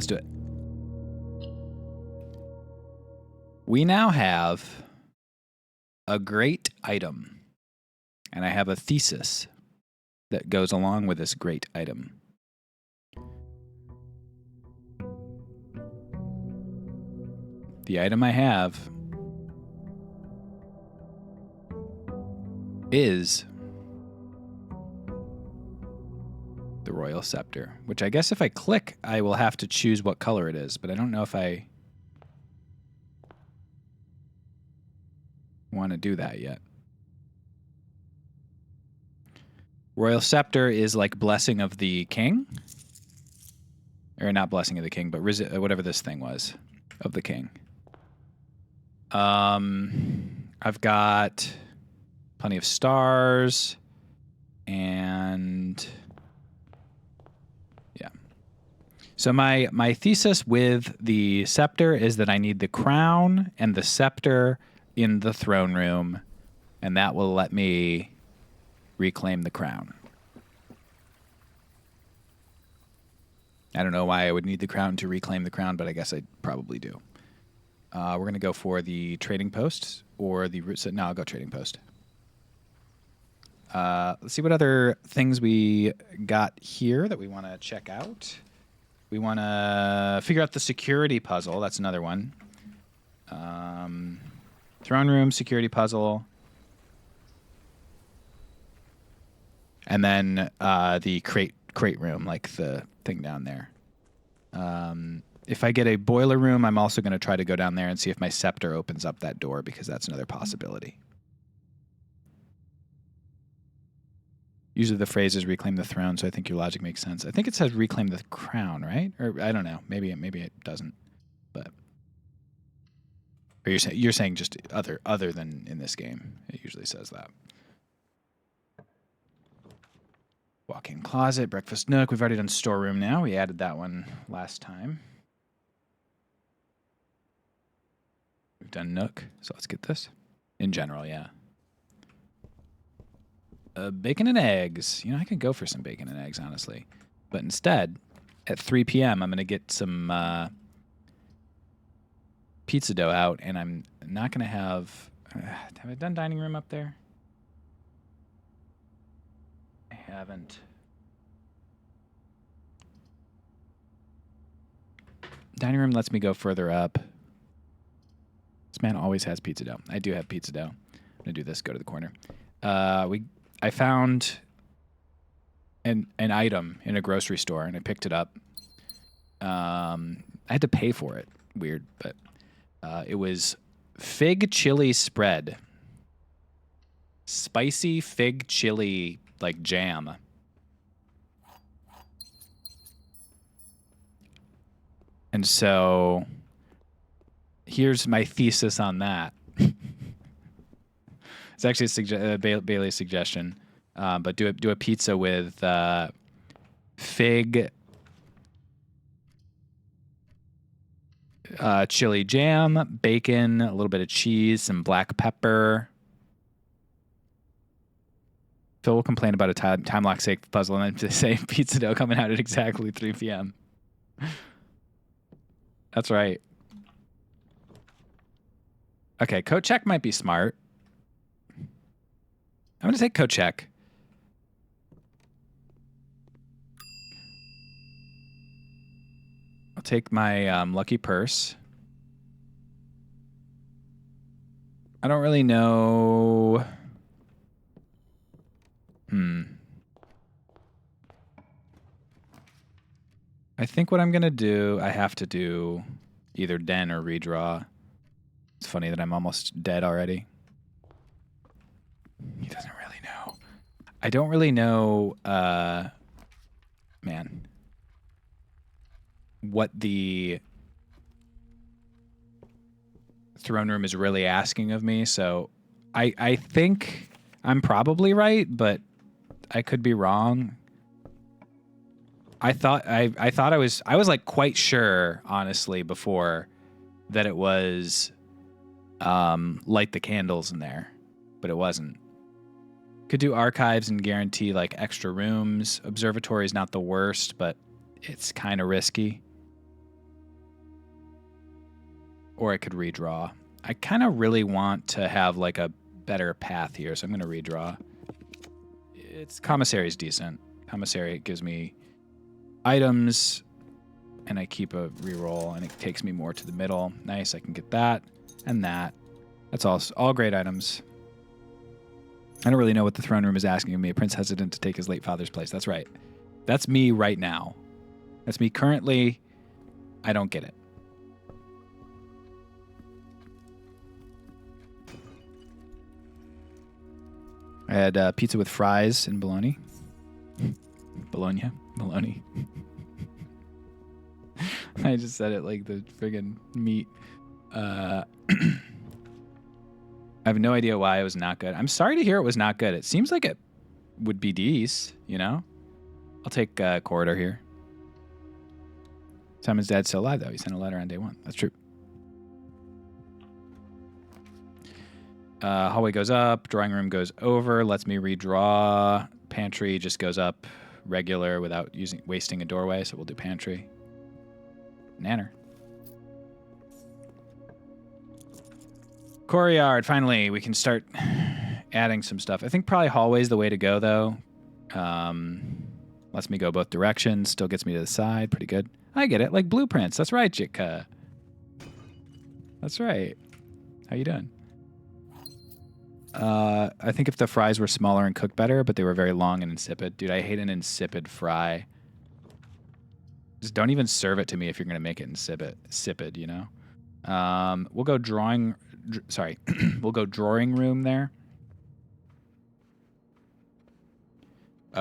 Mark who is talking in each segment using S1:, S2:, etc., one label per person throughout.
S1: Let's do it. We now have a great item, and I have a thesis that goes along with this great item. The item I have is the Royal Scepter, which I guess if I click, I will have to choose what color it is, but I don't know if I want to do that yet. Royal Scepter is like Blessing of the King. Or not Blessing of the King, but whatever this thing was of the King. I've got plenty of stars and yeah. So my thesis with the scepter is that I need the crown and the scepter in the throne room, and that will let me reclaim the crown. I don't know why I would need the crown to reclaim the crown, but I guess I probably do. We're going to go for the trading post or the route. No, I'll go trading post. Let's see what other things we got here that we want to check out. We want to figure out the security puzzle. That's another one. Throne room, security puzzle. And then the crate room, like the thing down there. If I get a boiler room, I'm also going to try to go down there and see if my scepter opens up that door, because that's another possibility. Usually the phrase is reclaim the throne, so I think your logic makes sense. I think it says reclaim the crown, right? Or I don't know. Maybe it doesn't. But or you're saying just other than in this game. It usually says that. Walk-in closet, breakfast nook. We've already done storeroom now. We added that one last time. We've done nook, so let's get this. In general, yeah. Bacon and eggs. You know, I could go for some bacon and eggs, honestly. But instead, at 3 p.m., I'm going to get some pizza dough out, and I'm not going to have... have I done dining room up there? I haven't. Dining room lets me go further up. This man always has pizza dough. I do have pizza dough. I'm going to do this, go to the corner. I found an item in a grocery store, and I picked it up. I had to pay for it. Weird, but it was fig chili spread. Spicy fig chili, like jam. And so here's my thesis on that. It's actually Bailey's suggestion, but do a pizza with fig chili jam, bacon, a little bit of cheese, some black pepper. Phil will complain about a time lock sake puzzle and then say pizza dough coming out at exactly 3 p.m. That's right. Okay, coat check might be smart. I'm going to take coat check. I'll take my lucky purse. I don't really know. I think what I'm going to do, I have to do either den or redraw. It's funny that I'm almost dead already. He doesn't really know. I don't really know, man, what the throne room is really asking of me. So I think I'm probably right, but I could be wrong. I thought I was like quite sure, honestly, before that it was light the candles in there, but it wasn't. Could do archives and guarantee like extra rooms. Observatory is not the worst, but it's kind of risky. or I could redraw. I kind of really want to have like a better path here, so I'm going to redraw. Commissary is decent. Commissary gives me items, and I keep a reroll, and it takes me more to the middle. Nice, I can get that and that. That's all great items. I don't really know what the throne room is asking of me. A prince hesitant to take his late father's place. That's right. That's me right now. That's me currently. I don't get it. I had pizza with fries and bologna. Bologna? Bologna. I just said it like the friggin' meat. I have no idea why it was not good. I'm sorry to hear it was not good. It seems like it would be decent, you know? I'll take Corridor here. Simon's dad's still alive, though. He sent a letter on day 1. That's true. Hallway goes up. Drawing room goes over. Lets me redraw. Pantry just goes up regular without wasting a doorway, so we'll do pantry. Nanner. Courtyard, finally, we can start adding some stuff. I think probably hallway's the way to go, though. Lets me go both directions. Still gets me to the side. Pretty good. I get it. Like blueprints. That's right, Jitka. That's right. How you doing? I think if the fries were smaller and cooked better, but they were very long and insipid. Dude, I hate an insipid fry. Just don't even serve it to me if you're going to make it insipid, you know? We'll go we'll go drawing room there.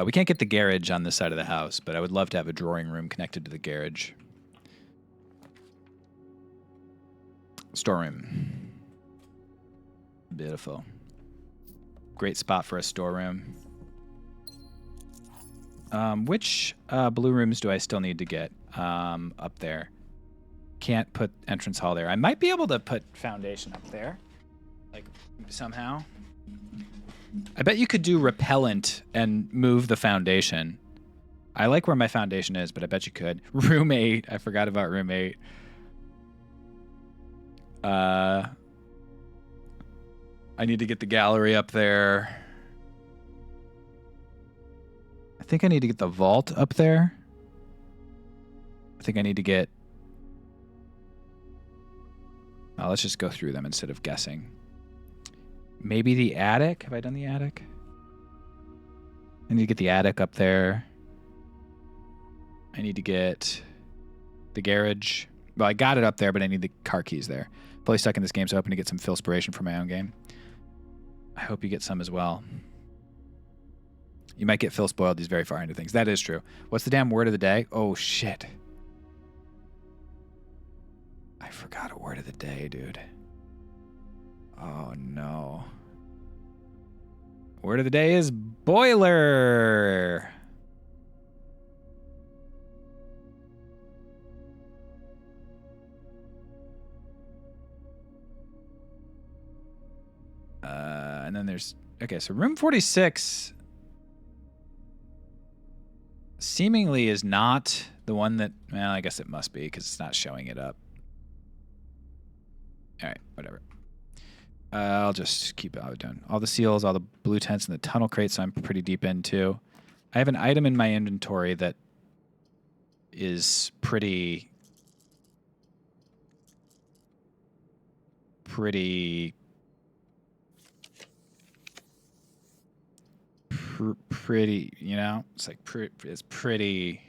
S1: We can't get the garage on this side of the house, but I would love to have a drawing room connected to the garage. Storeroom. Beautiful. Great spot for a storeroom. Which blue rooms do I still need to get up there? Can't put entrance hall there. I might be able to put foundation up there, like somehow. I bet you could do repellent and move the foundation. I like where my foundation is, but I bet you could. Room 8. I forgot about room 8. I need to get the gallery up there. I think I need to get the vault up there. I think I need to get... Oh, let's just go through them instead of guessing. Maybe the attic? Have I done the attic? I need to get the attic up there. I need to get the garage. Well, I got it up there, but I need the car keys there. Fully stuck in this game, so hoping to get some Philspiration for my own game. I hope you get some as well. You might get Phil spoiled. He's very far into things. That is true. What's the damn word of the day? Oh, shit. I forgot a word of the day, dude. Oh, no. Word of the day is boiler. And then there's... Okay, so room 46 seemingly is not the one that... Well, I guess it must be because it's not showing it up. All right, whatever. I'll just keep it how it's done. All the seals, all the blue tents, and the tunnel crates, so I'm pretty deep into. I have an item in my inventory that is pretty pretty, you know? It's like it's pretty...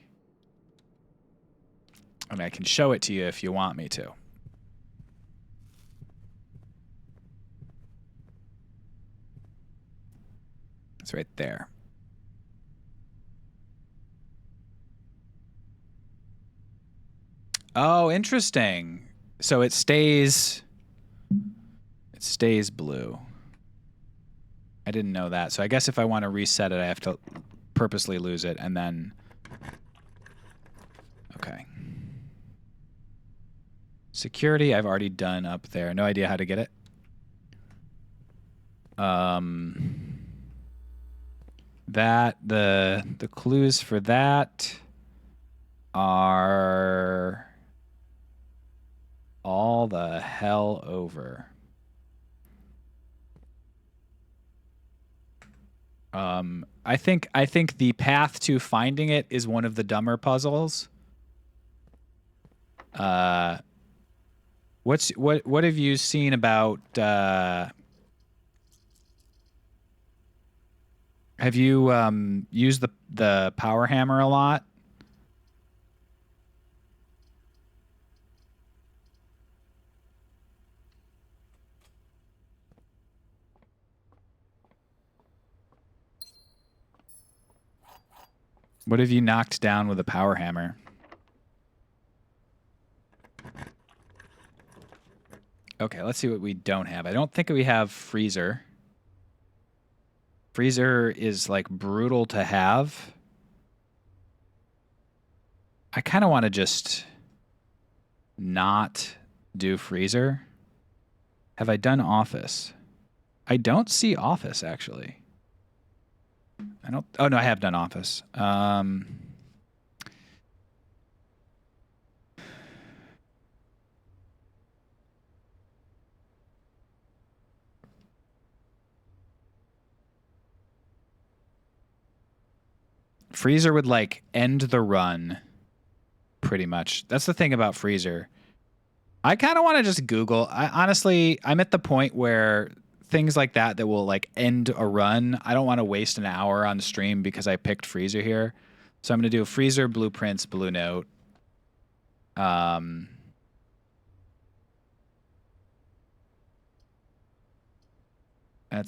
S1: I mean, I can show it to you if you want me to. It's right there. Oh, interesting. So it stays blue. I didn't know that. So I guess if I want to reset it, I have to purposely lose it and then... Okay. Security, I've already done up there. No idea how to get it. That, the clues for that are all the hell over. I think the path to finding it is one of the dumber puzzles. What have you seen about have you used the power hammer a lot? What have you knocked down with a power hammer? Okay, let's see what we don't have. I don't think we have freezer. Freezer is like brutal to have. I kind of want to just not do freezer. Have I done office? I don't see office actually. I don't. Oh no, I have done office. Freezer would like end the run pretty much. That's the thing about freezer. I kind of want to just Google. Honestly, I'm at the point where things like that will like end a run. I don't want to waste an hour on the stream because I picked freezer here. So I'm going to do freezer, blueprints, blue note. That's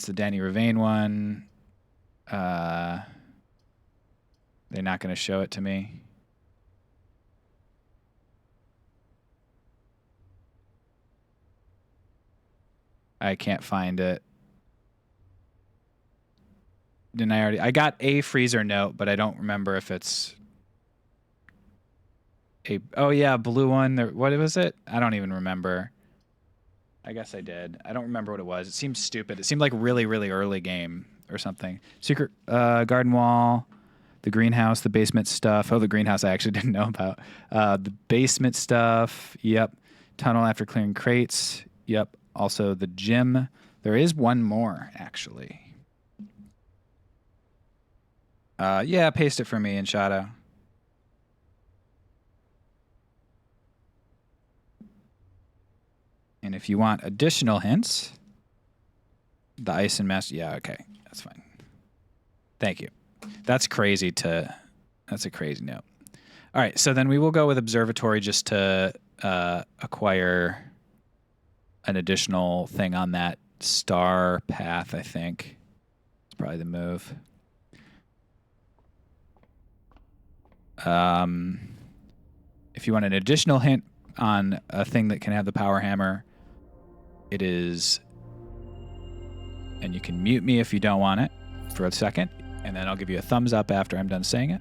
S1: the Danny Ravane one. They're not going to show it to me. I can't find it. Didn't I already? I got a freezer note, but I don't remember if it's a. Oh yeah, blue one. What was it? I don't even remember. I guess I did. I don't remember what it was. It seemed stupid. It seemed like really, really early game or something. Secret garden wall, the greenhouse, the basement stuff. Oh, the greenhouse I actually didn't know about. The basement stuff. Yep. Tunnel after clearing crates. Yep. Also the gym. There is one more actually. Yeah, paste it for me in Shadow. And if you want additional hints, the ice and master. Yeah, okay, that's fine. Thank you. That's crazy to. That's a crazy note. All right, so then we will go with observatory just to acquire an additional thing on that star path. I think it's probably the move. If you want an additional hint on a thing that can have the power hammer, it is, and you can mute me if you don't want it for a second, and then I'll give you a thumbs up after I'm done saying it.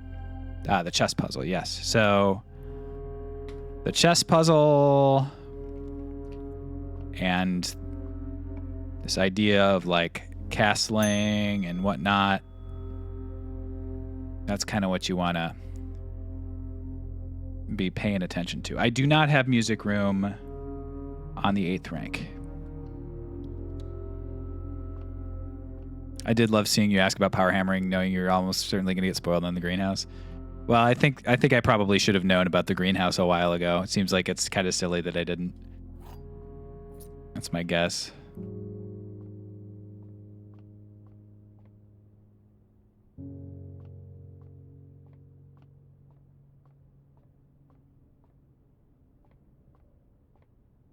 S1: The chess puzzle, yes. So the chess puzzle and this idea of like castling and whatnot, that's kind of what you want to be paying attention to. I do not have music room on the 8th rank. I did love seeing you ask about power hammering, knowing you're almost certainly going to get spoiled on the greenhouse. Well, I think I probably should have known about the greenhouse a while ago. It seems like it's kind of silly that I didn't. That's my guess.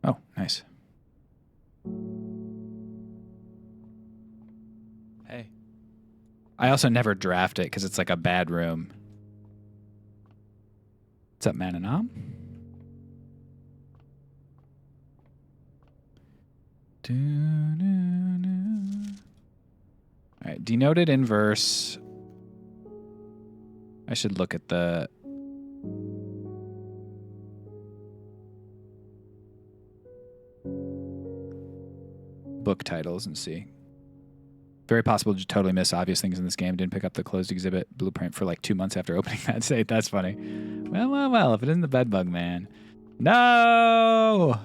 S1: Oh, nice. Hey. I also never draft it because it's like a bad room. What's up, Mananam? All right, denoted inverse. I should look at the book titles and see. Very possible to totally miss obvious things in this game. Didn't pick up the closed exhibit blueprint for like 2 months after opening that state. That's funny. Well, if it isn't the bedbug man. No!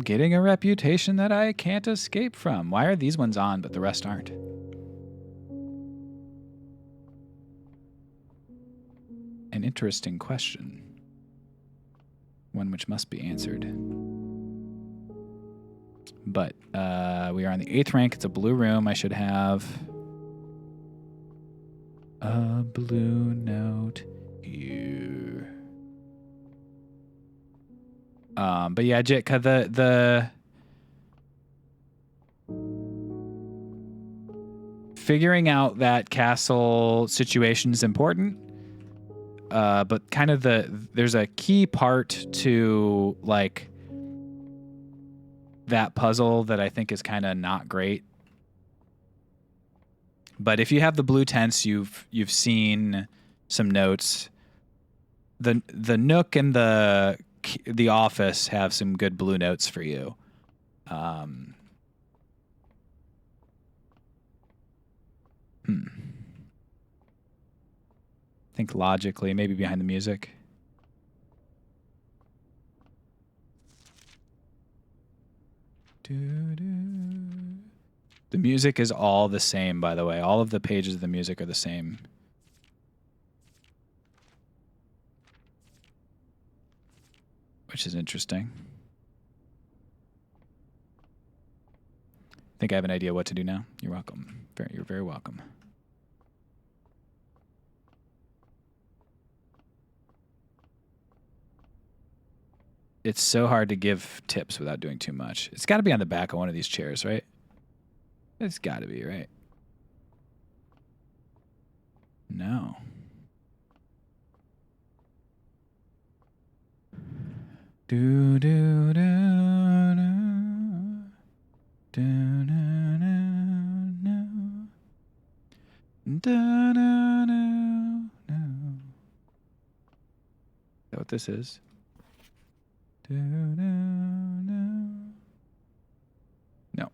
S1: getting a reputation that I can't escape from. Why are these ones on, but the rest aren't? An interesting question. One which must be answered. But we are on the 8th rank. It's a blue room. I should have a blue note here. But yeah, Jitka, the figuring out that castle situation is important. But kind of there's a key part to like that puzzle that I think is kind of not great. But if you have the blue tents, you've seen some notes. The Nook and the office have some good blue notes for you. I think logically, maybe behind the music. The music is all the same, by the way. All of the pages of the music are the same. Which is interesting. I think I have an idea what to do now. You're welcome. You're very welcome. It's so hard to give tips without doing too much. It's got to be on the back of one of these chairs, right? It's got to be, right? No. Do do do do do do do do. Is that what this is? No.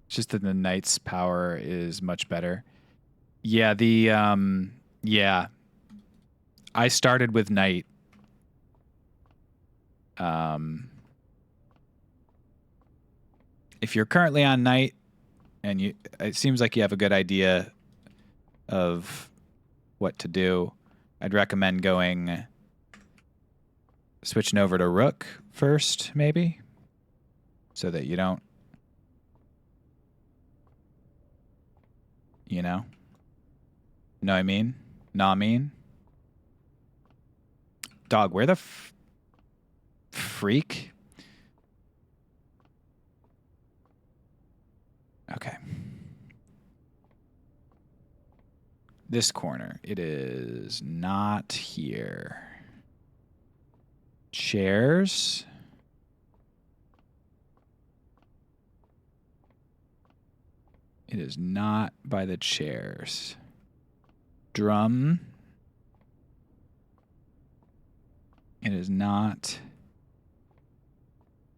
S1: It's just that the knight's power is much better. Yeah, yeah. I started with knight. If you're currently on knight and it seems like you have a good idea of what to do, I'd recommend switching over to rook first, maybe, so that you don't, know what I mean? Dog, where the freak? Okay. This corner. It is not here. Chairs. It is not by the chairs. Drum. It is not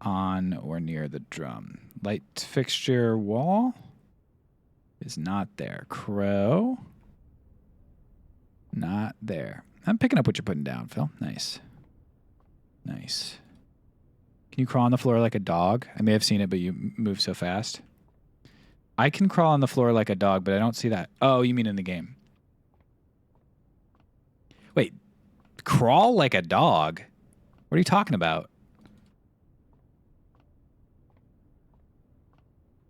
S1: on or near the drum. Light fixture wall is not there. Crow. Not there. I'm picking up what you're putting down, Phil. Nice. Nice. Can you crawl on the floor like a dog? I may have seen it, but you move so fast. I can crawl on the floor like a dog, but I don't see that. Oh, you mean in the game. Wait. Crawl like a dog? What are you talking about?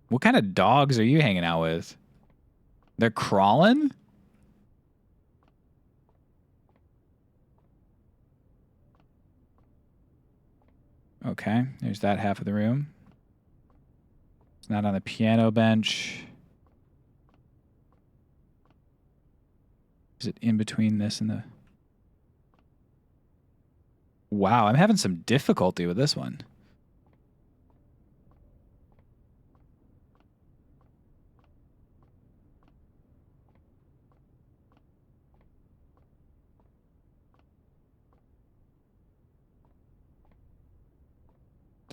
S1: What kind of dogs are you hanging out with? They're crawling? Okay, there's that half of the room. It's not on the piano bench. Is it in between this and the... Wow, I'm having some difficulty with this one.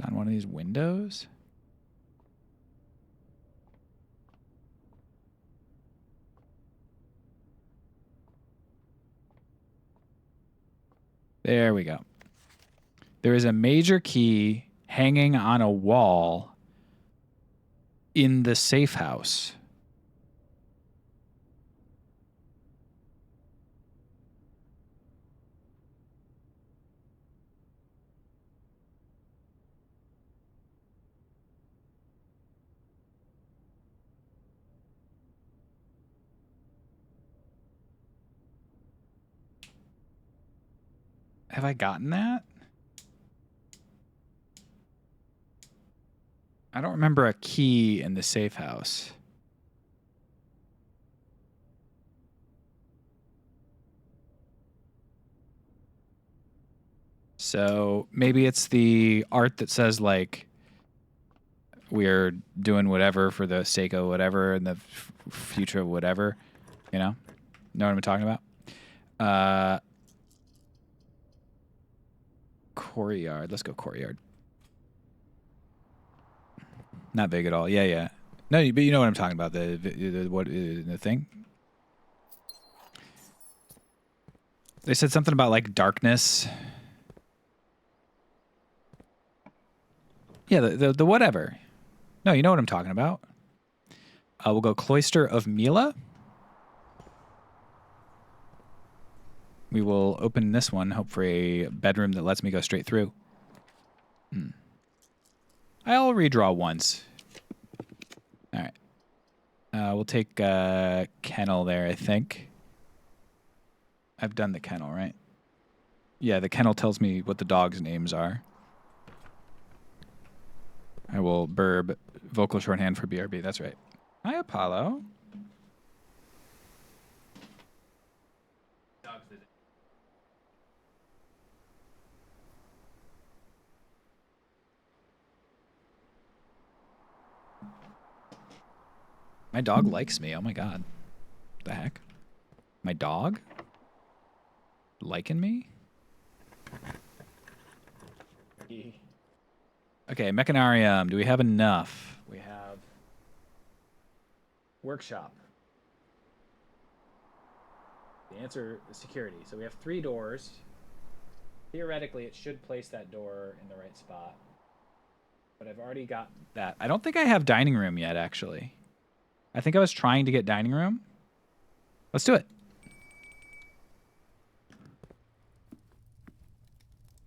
S1: On one of these windows? There we go. There is a major key hanging on a wall in the safe house. Have I gotten that? I don't remember a key in the safe house. So maybe it's the art that says like we're doing whatever for the sake of whatever and the future of whatever, you know what I'm talking about? Courtyard. Let's go courtyard. Not big at all. Yeah. No, but you know what I'm talking about. The thing. They said something about like darkness. Yeah, the whatever. No, you know what I'm talking about. We'll go Cloister of Mila. We will open this one, hope for a bedroom that lets me go straight through. I'll redraw once. All right. We'll take kennel there, I think. I've done the kennel, right? Yeah, the kennel tells me what the dogs' names are. I will burb vocal shorthand for BRB. That's right. Hi, Apollo. My dog likes me. Oh my god. What the heck? My dog? Liking me? Okay, Mechanarium. Do we have enough? We have workshop. The answer is security. So we have 3 doors. Theoretically, it should place that door in the right spot. But I've already got that. I don't think I have dining room yet, actually. I think I was trying to get dining room. Let's do it.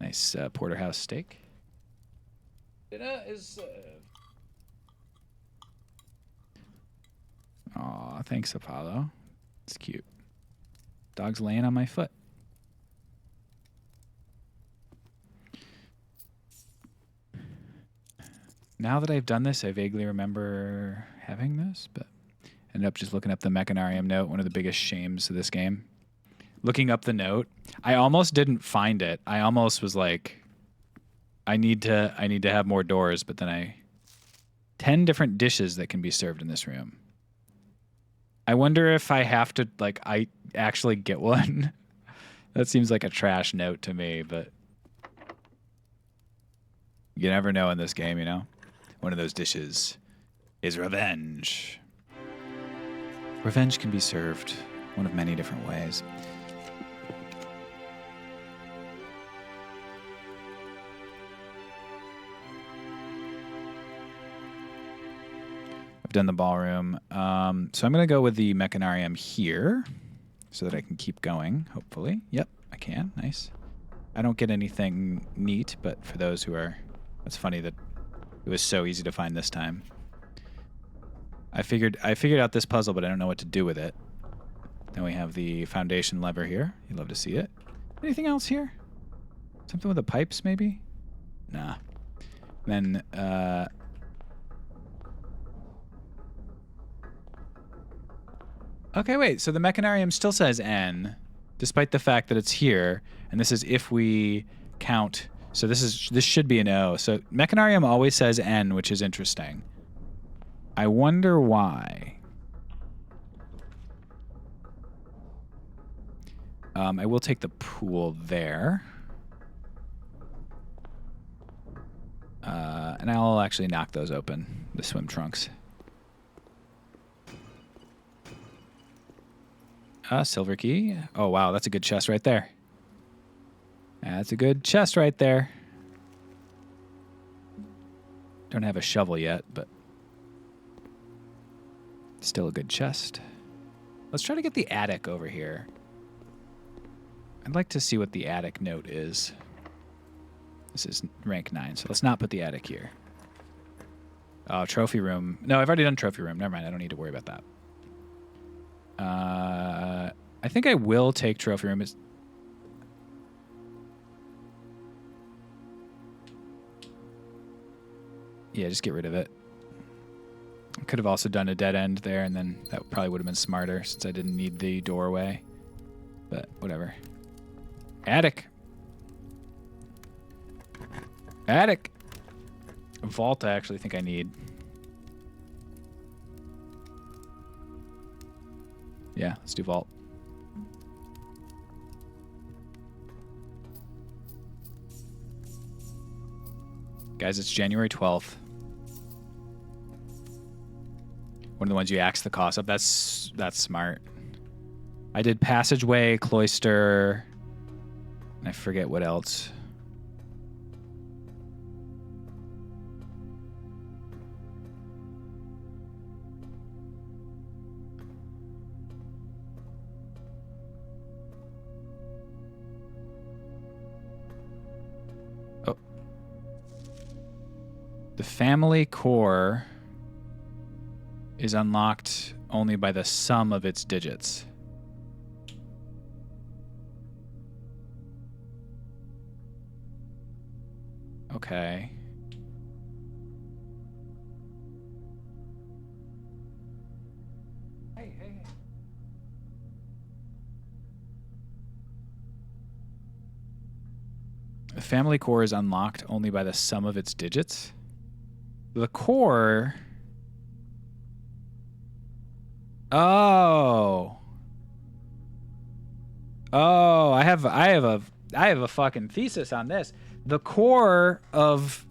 S1: Nice porterhouse steak. Dinner is served. Aw, thanks, Apollo. It's cute. Dog's laying on my foot. Now that I've done this, I vaguely remember having this, but ended up just looking up the Mechanarium note, one of the biggest shames of this game. Looking up the note, I almost didn't find it. I almost was like, I need to have more doors, but then 10 different dishes that can be served in this room. I wonder if I have to, like, I actually get one. That seems like a trash note to me, but you never know in this game, you know? One of those dishes is revenge. Revenge can be served one of many different ways. I've done the ballroom. So I'm going to go with the Mechanarium here so that I can keep going, hopefully. Yep, I can. Nice. I don't get anything neat, but for those who are... It's funny that it was so easy to find this time. I figured out this puzzle, but I don't know what to do with it. Then we have the foundation lever here. You'd love to see it. Anything else here? Something with the pipes, maybe? Nah. Then, okay, wait. So the Mechanarium still says N, despite the fact that it's here. And this is if we count. So this should be an O. So Mechanarium always says N, which is interesting. I wonder why. I will take the pool there. And I'll actually knock those open, the swim trunks. Silver key. Oh, wow, that's a good chest right there. That's a good chest right there. Don't have a shovel yet, but still a good chest. Let's try to get the attic over here. I'd like to see what the attic note is. This is rank 9, so let's not put the attic here. Oh, trophy room. No, I've already done trophy room. Never mind, I don't need to worry about that. I think I will take trophy room. Yeah, just get rid of it. I could have also done a dead end there, and then that probably would have been smarter since I didn't need the doorway. But whatever. Attic. Attic. Vault I actually think I need. Yeah, let's do vault. Guys, it's January 12th. One of the ones you axe the cost up. That's smart. I did passageway, cloister, and I forget what else. Oh. The family core is unlocked only by the sum of its digits. Okay. Hey. The family core is unlocked only by the sum of its digits. The core... Oh, I have a fucking thesis on this. The core of,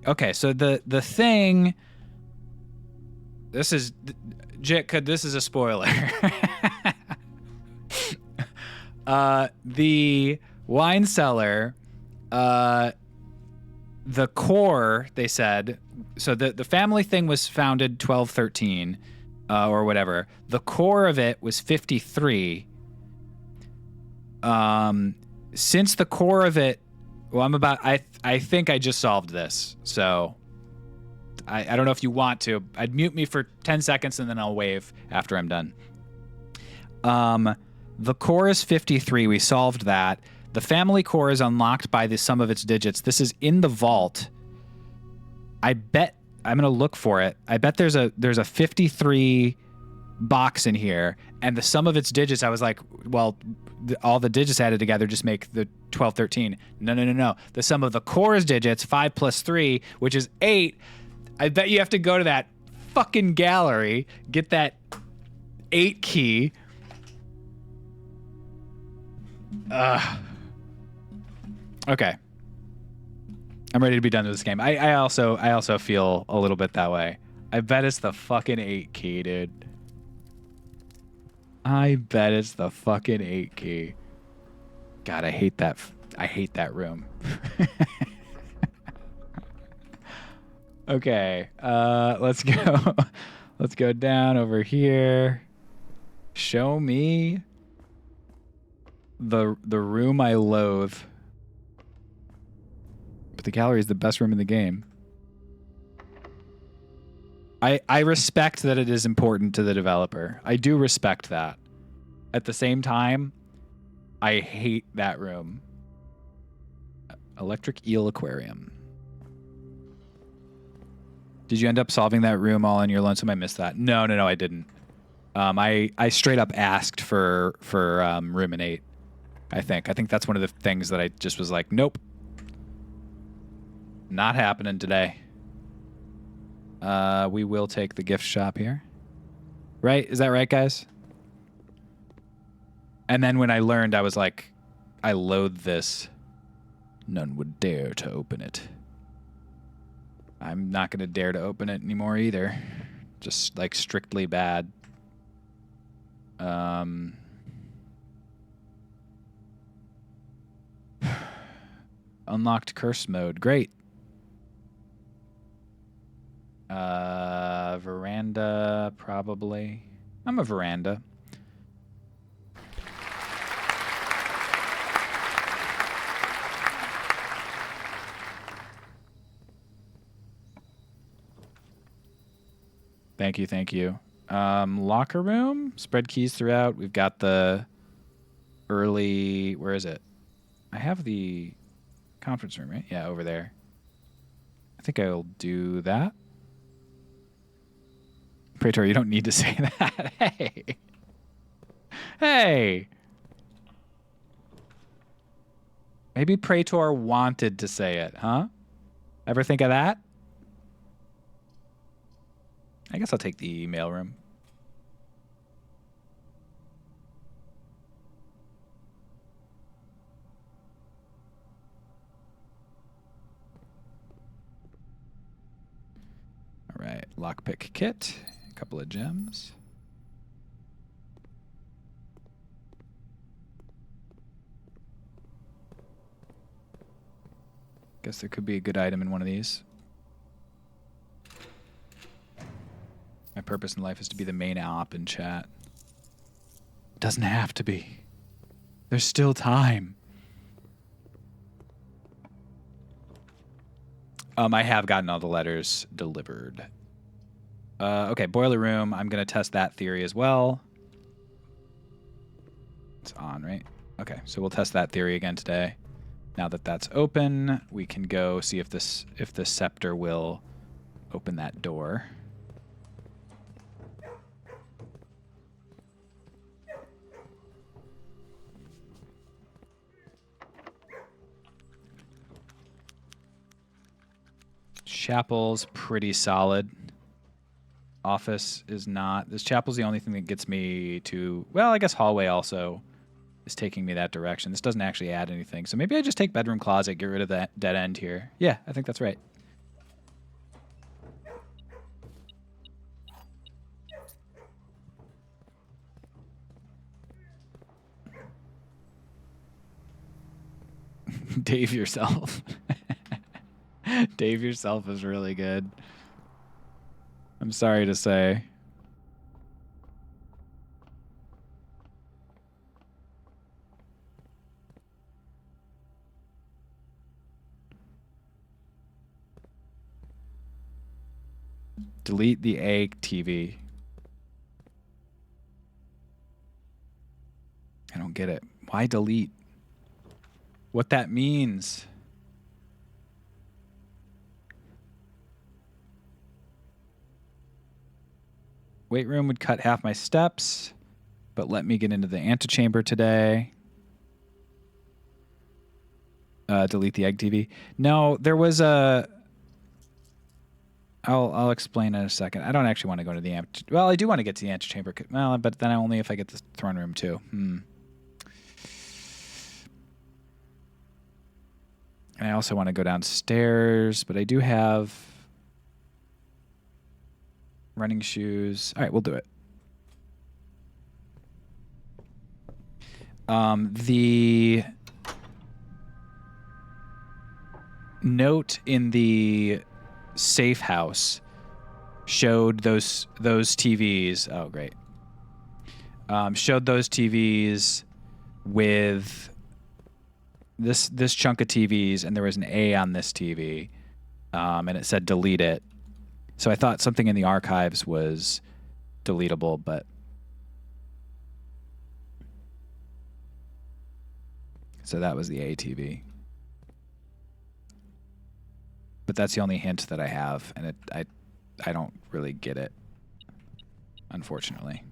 S1: okay, so the thing. This is, this is a spoiler. The wine cellar, the core. They said so. The family thing was founded 1213. Or whatever. The core of it was 53. Since the core of it, well, I think I just solved this. So I don't know if you want to. I'd mute me for 10 seconds and then I'll wave after I'm done. The core is 53. We solved that. The family core is unlocked by the sum of its digits. This is in the vault. I bet I'm gonna look for it. I bet there's a 53 box in here, and the sum of its digits. I was like, well, all the digits added together just make the 1213. No. The sum of the core's digits, 5 plus 3, which is 8. I bet you have to go to that fucking gallery, get that 8 key. Okay. I'm ready to be done with this game. I also feel a little bit that way. I bet it's the fucking 8 key, dude. I bet it's the fucking 8 key. God, I hate that. I hate that room. Okay, let's go. Let's go down over here. Show me the room I loathe. But the gallery is the best room in the game. I respect that it is important to the developer. I do respect that. At the same time, I hate that room. Electric Eel Aquarium. Did you end up solving that room all on your lonesome? I missed that. No, I didn't. I straight up asked for ruminate. I think that's one of the things that I just was like, nope. Not happening today. We will take the gift shop here. Right? Is that right, guys? And then when I learned, I was like, I loathe this. None would dare to open it. I'm not going to dare to open it anymore either. Just like strictly bad. Unlocked curse mode. Great. Veranda, probably. I'm a veranda. Thank you, thank you. Locker room, spread keys throughout. We've got the early, where is it? I have the conference room, right? Yeah, over there. I think I'll do that. Praetor, you don't need to say that. Hey. Hey. Maybe Praetor wanted to say it, huh? Ever think of that? I guess I'll take the mailroom. All right, lockpick kit, a couple of gems. Guess there could be a good item in one of these. My purpose in life is to be the main op in chat. It doesn't have to be. There's still time. I have gotten all the letters delivered. Okay, boiler room. I'm going to test that theory as well. It's on, right? Okay, so we'll test that theory again today. Now that that's open, we can go see if the scepter will open that door. Chapel's pretty solid. Office is not. This chapel's the only thing that gets me to, well, I guess hallway also is taking me that direction. This doesn't actually add anything. So maybe I just take bedroom closet, get rid of that dead end here. Yeah, I think that's right. Dave yourself. Dave yourself is really good. I'm sorry to say. Delete the A TV. I don't get it. Why delete? What that means. Weight room would cut half my steps, but let me get into the antechamber today. Delete the egg TV. No, there was a... I'll explain in a second. I don't actually want to go to the well, I do want to get to the antechamber. Well, but then only if I get the throne room too. I also want to go downstairs, but I do have running shoes. All right, we'll do it. The note in the safe house showed those TVs. Oh, great. Showed those TVs with this chunk of TVs, and there was an A on this TV, and it said delete it. So I thought something in the archives was deletable, but so that was the A TV. But that's the only hint that I have, and I don't really get it, unfortunately.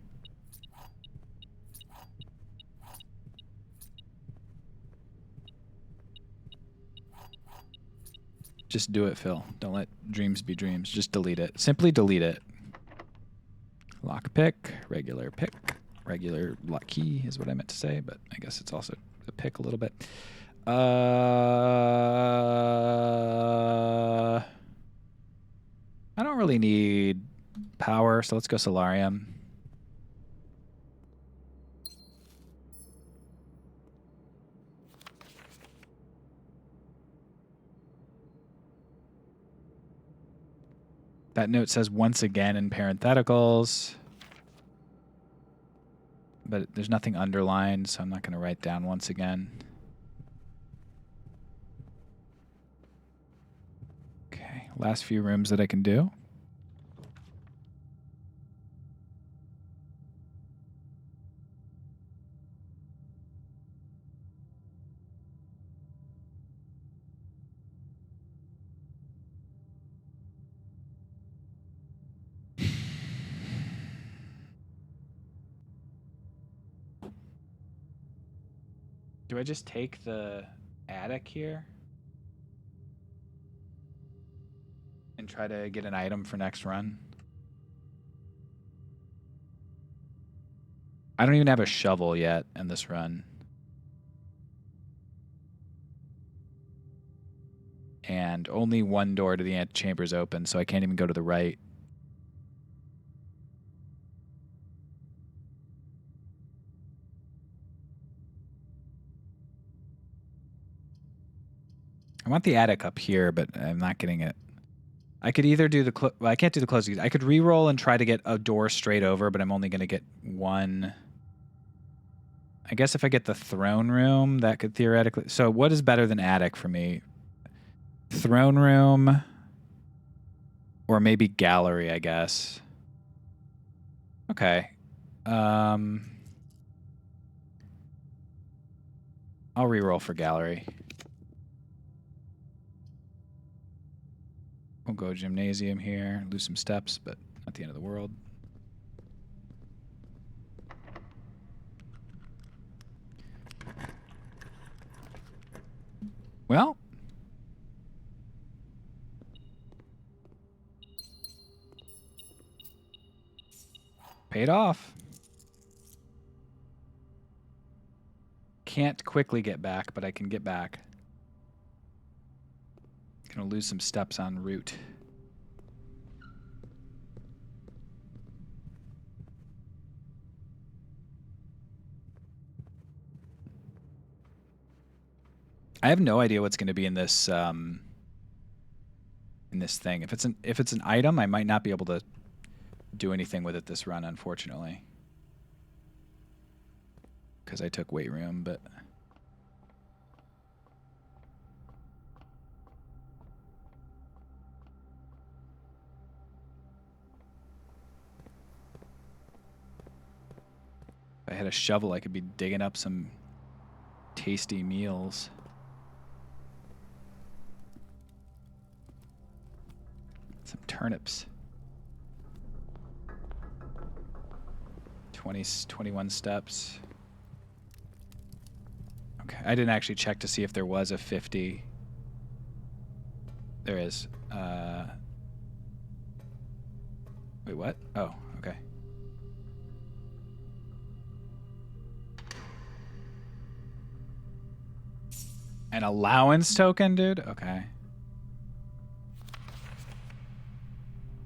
S1: Just do it, Phil. Don't let dreams be dreams. Just delete it. Simply delete it. Lock pick, regular lock key is what I meant to say, but I guess it's also a pick a little bit. I don't really need power, so let's go Solarium. That note says once again in parentheticals. But there's nothing underlined, so I'm not going to write down once again. Okay, last few rooms that I can do. Do I just take the attic here and try to get an item for next run? I don't even have a shovel yet in this run. And only one door to the antechamber is open, so I can't even go to the right. I want the attic up here, but I'm not getting it. I could either do the... well, I can't do the closing. I could re-roll and try to get a door straight over, but I'm only going to get one. I guess if I get the throne room, that could theoretically... So what is better than attic for me? Throne room or maybe gallery, I guess. Okay. I'll re-roll for gallery. We'll go gymnasium here, lose some steps, but not the end of the world. Well, paid off. Can't quickly get back, but I can get back. Gonna lose some steps en route. I have no idea what's going to be in this thing. If it's an item, I might not be able to do anything with it this run, unfortunately, because I took weight room. But if I had a shovel, I could be digging up some tasty meals. Some turnips. 21 steps. Okay, I didn't actually check to see if there was a 50. There is. Wait, what? Oh, okay. An allowance token, dude? Okay.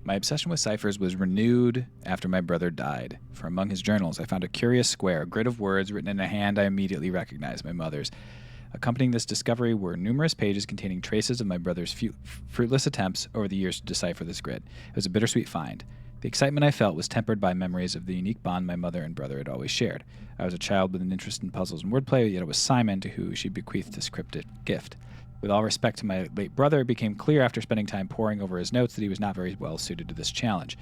S1: My obsession with ciphers was renewed after my brother died. For among his journals, I found a curious square, a grid of words written in a hand I immediately recognized, my mother's. Accompanying this discovery were numerous pages containing traces of my brother's fruitless attempts over the years to decipher this grid. It was a bittersweet find. The excitement I felt was tempered by memories of the unique bond my mother and brother had always shared. I was a child with an interest in puzzles and wordplay, yet it was Simon to whom she bequeathed this cryptic gift. With all respect to my late brother, it became clear after spending time poring over his notes that he was not very well suited to this challenge.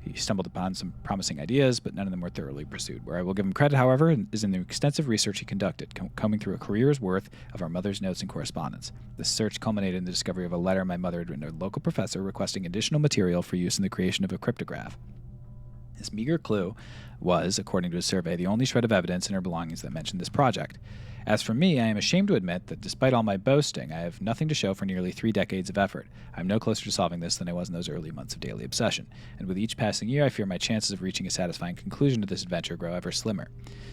S1: He stumbled upon some promising ideas, but none of them were thoroughly pursued. Where I will give him credit, however, is in the extensive research he conducted, combing through a career's worth of our mother's notes and correspondence. This search culminated in the discovery of a letter my mother had written to a local professor requesting additional material for use in the creation of a cryptograph. This meager clue was, according to a survey, the only shred of evidence in her belongings that mentioned this project. As for me, I am ashamed to admit that despite all my boasting, I have nothing to show for nearly 3 decades of effort. I am no closer to solving this than I was in those early months of daily obsession, and with each passing year I fear my chances of reaching a satisfying conclusion to this adventure grow ever slimmer.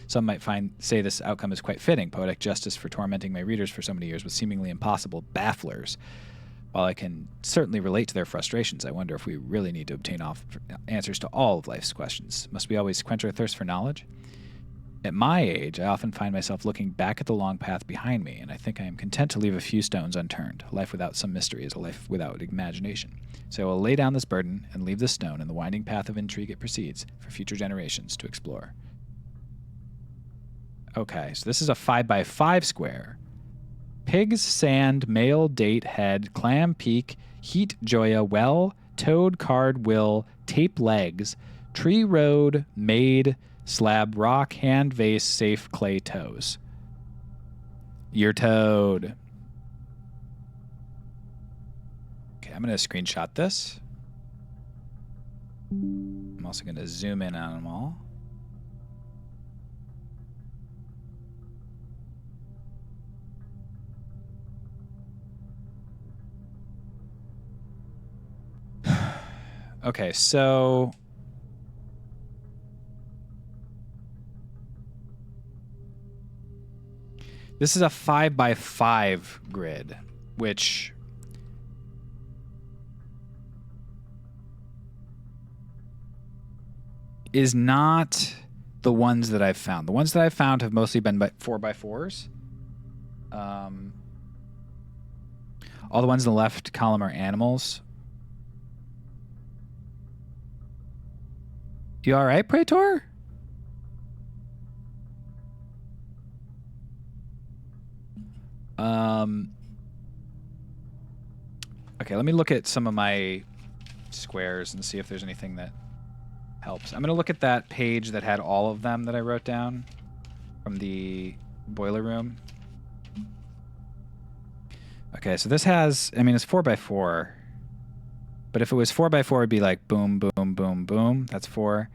S1: Some might say this outcome is quite fitting, poetic justice for tormenting my readers for so many years with seemingly impossible bafflers. While I can certainly relate to their frustrations, I wonder if we really need to obtain answers to all of life's questions. Must we always quench our thirst for knowledge? At my age, I often find myself looking back at the long path behind me, and I think I am content to leave a few stones unturned. A life without some mystery is a life without imagination. So I will lay down this burden and leave this stone in the winding path of intrigue it proceeds for future generations to explore. Okay, so this is a 5x5 square. Pigs, sand, male, date, head, clam, peak, heat, joya, well, toad, card, will, tape, legs, tree, road, maid, slab, rock, hand, vase, safe, clay, toes. Your toad. Okay, I'm going to screenshot this. I'm also going to zoom in on them all. Okay, so this is a 5x5 grid, which is not the ones that I've found. The ones that I've found have mostly been 4x4s. All the ones in the left column are animals. You all right, Praetor? Okay, let me look at some of my squares and see if there's anything that helps. I'm going to look at that page that had all of them that I wrote down from the boiler room. Okay, so this has, I mean, it's 4x4. But if it was 4x4, it'd be like boom, boom, boom, boom. That's 4.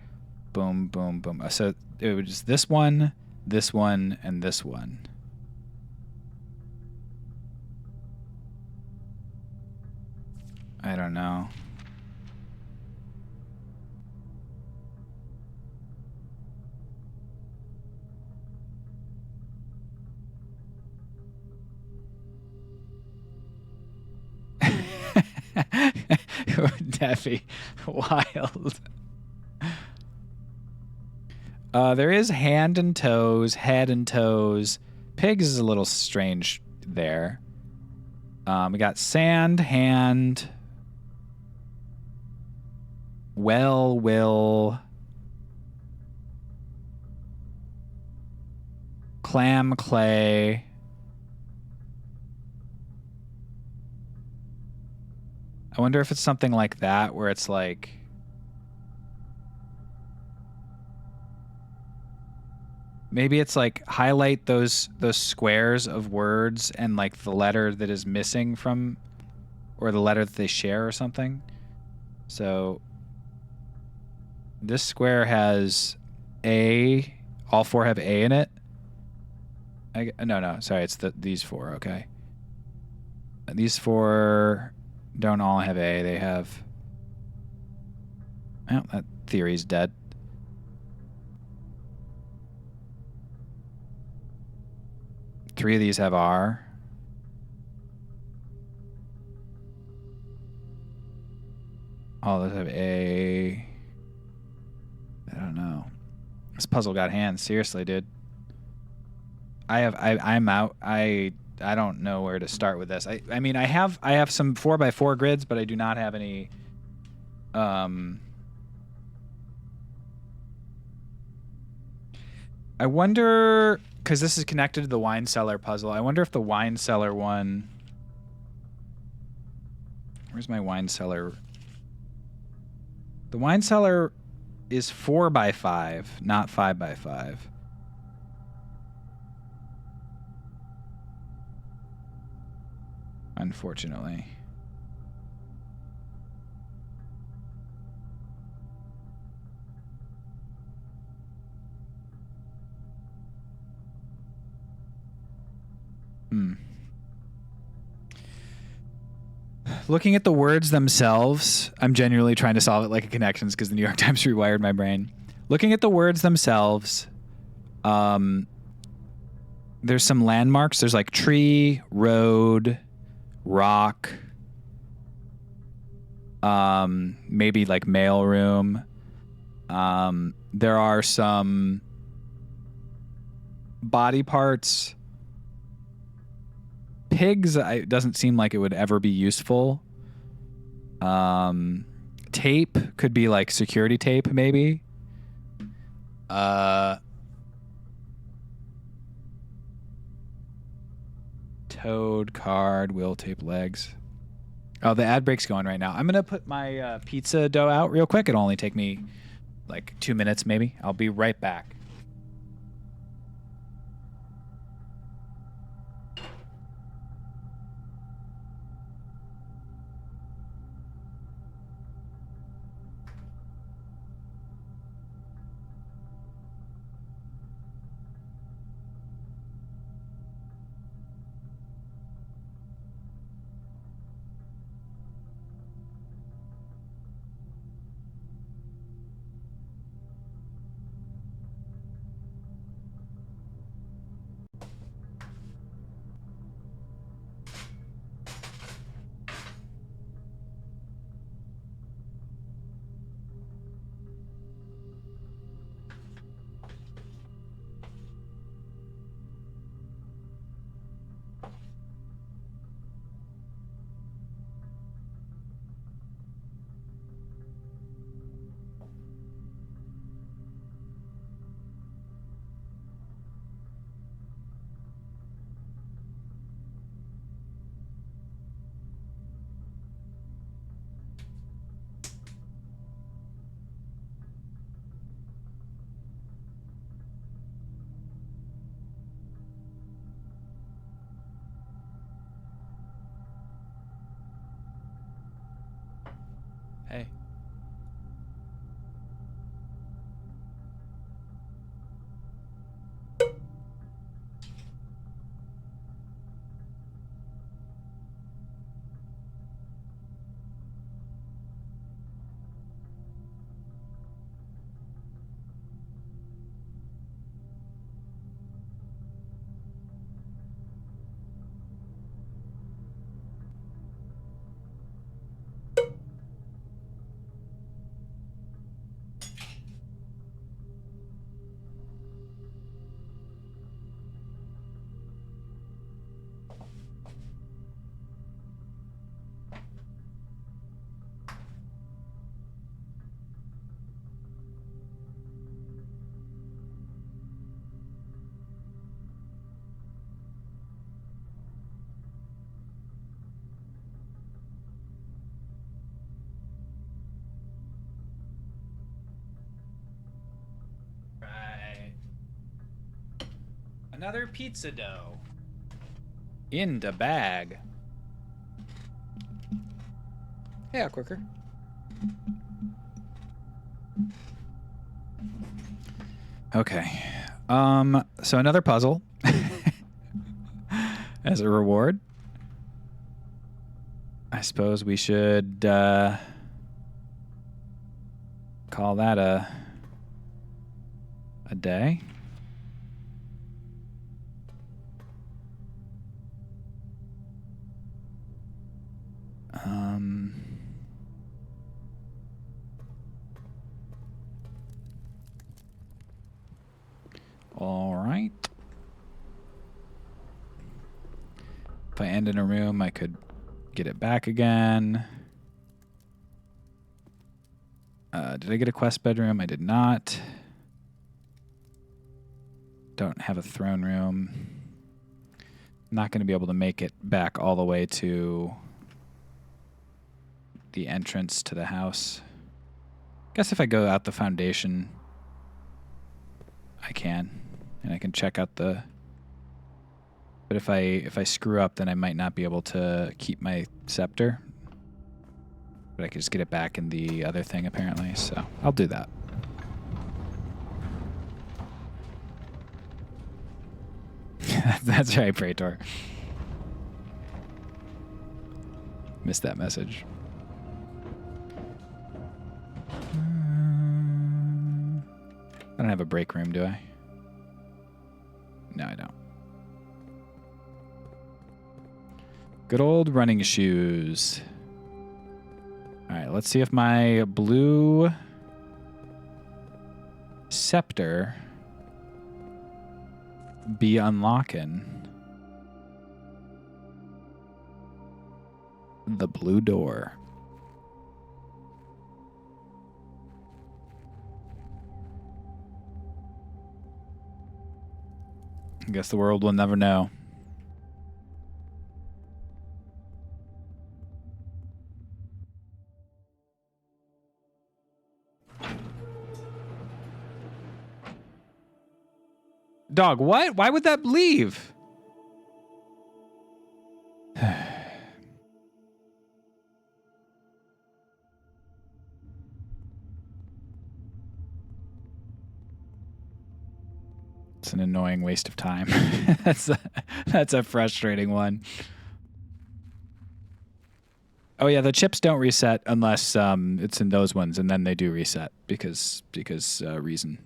S1: Boom, boom, boom. So it was this one, and this one. I don't know. Daffy, wild. There is hand and toes, head and toes. Pigs is a little strange there. We got sand, hand, well, will, clam, clay. I wonder if it's something like that where it's like maybe it's like highlight those squares of words and like the letter that is missing from or the letter that they share or something. So this square has A, all 4 have A in it. No, sorry, it's these 4, okay. These 4 don't all have A. They have... Well, that theory's dead. Three of these have R. All those have A. I don't know. This puzzle got hands. Seriously, dude. I'm out. I don't know where to start with this. I mean, I have some 4x4 grids, but I do not have any. I wonder, because this is connected to the wine cellar puzzle. I wonder if the wine cellar one. Where's my wine cellar? The wine cellar is 4x5, not 5x5. Unfortunately. Looking at the words themselves, I'm genuinely trying to solve it like a connections because the New York Times rewired my brain. Looking at the words themselves, there's some landmarks. There's like tree, road, rock, maybe like mail room. There are some body parts. Pigs, it doesn't seem like it would ever be useful. Tape could be like security tape, maybe. Toad, card, wheel tape, legs. Oh, the ad break's going right now. I'm gonna put my pizza dough out real quick. It'll only take me like 2 minutes, maybe. I'll be right back. Hey. Another pizza dough. In the bag. Yeah, quicker. Okay. So another puzzle as a reward. I suppose we should call that a day. All right. If I end in a room, I could get it back again. Did I get a quest bedroom? I did not. Don't have a throne room. Not going to be able to make it back all the way to the entrance to the house. Guess if I go out the foundation, I can. And I can check out the... But if I screw up, then I might not be able to keep my scepter. But I could just get it back in the other thing, apparently. So I'll do that. That's right, Praetor. Missed that message. I don't have a break room, do I? No, I don't. Good old running shoes. All right, let's see if my blue scepter be unlocking the blue door. I guess the world will never know. Dog, what? Why would that leave? It's an annoying waste of time. That's a frustrating one. Oh yeah, the chips don't reset unless it's in those ones, and then they do reset because reason.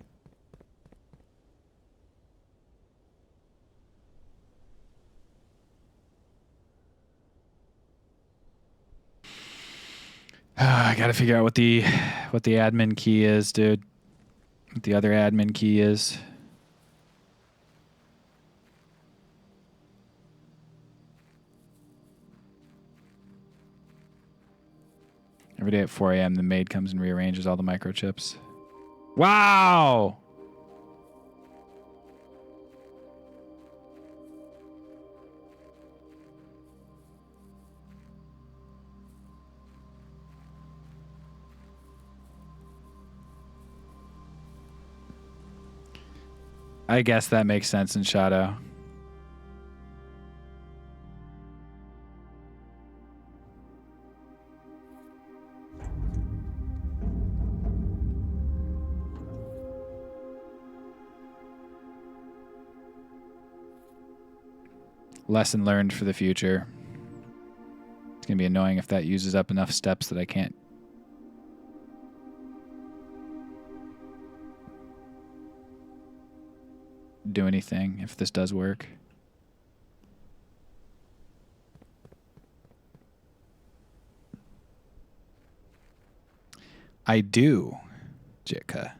S1: I gotta figure out what the admin key is, dude. What the other admin key is. Every day at 4 a.m., the maid comes and rearranges all the microchips. Wow! I guess that makes sense in Shadow. Lesson learned for the future. It's going to be annoying if that uses up enough steps that I can't do anything if this does work. I do, Jitka.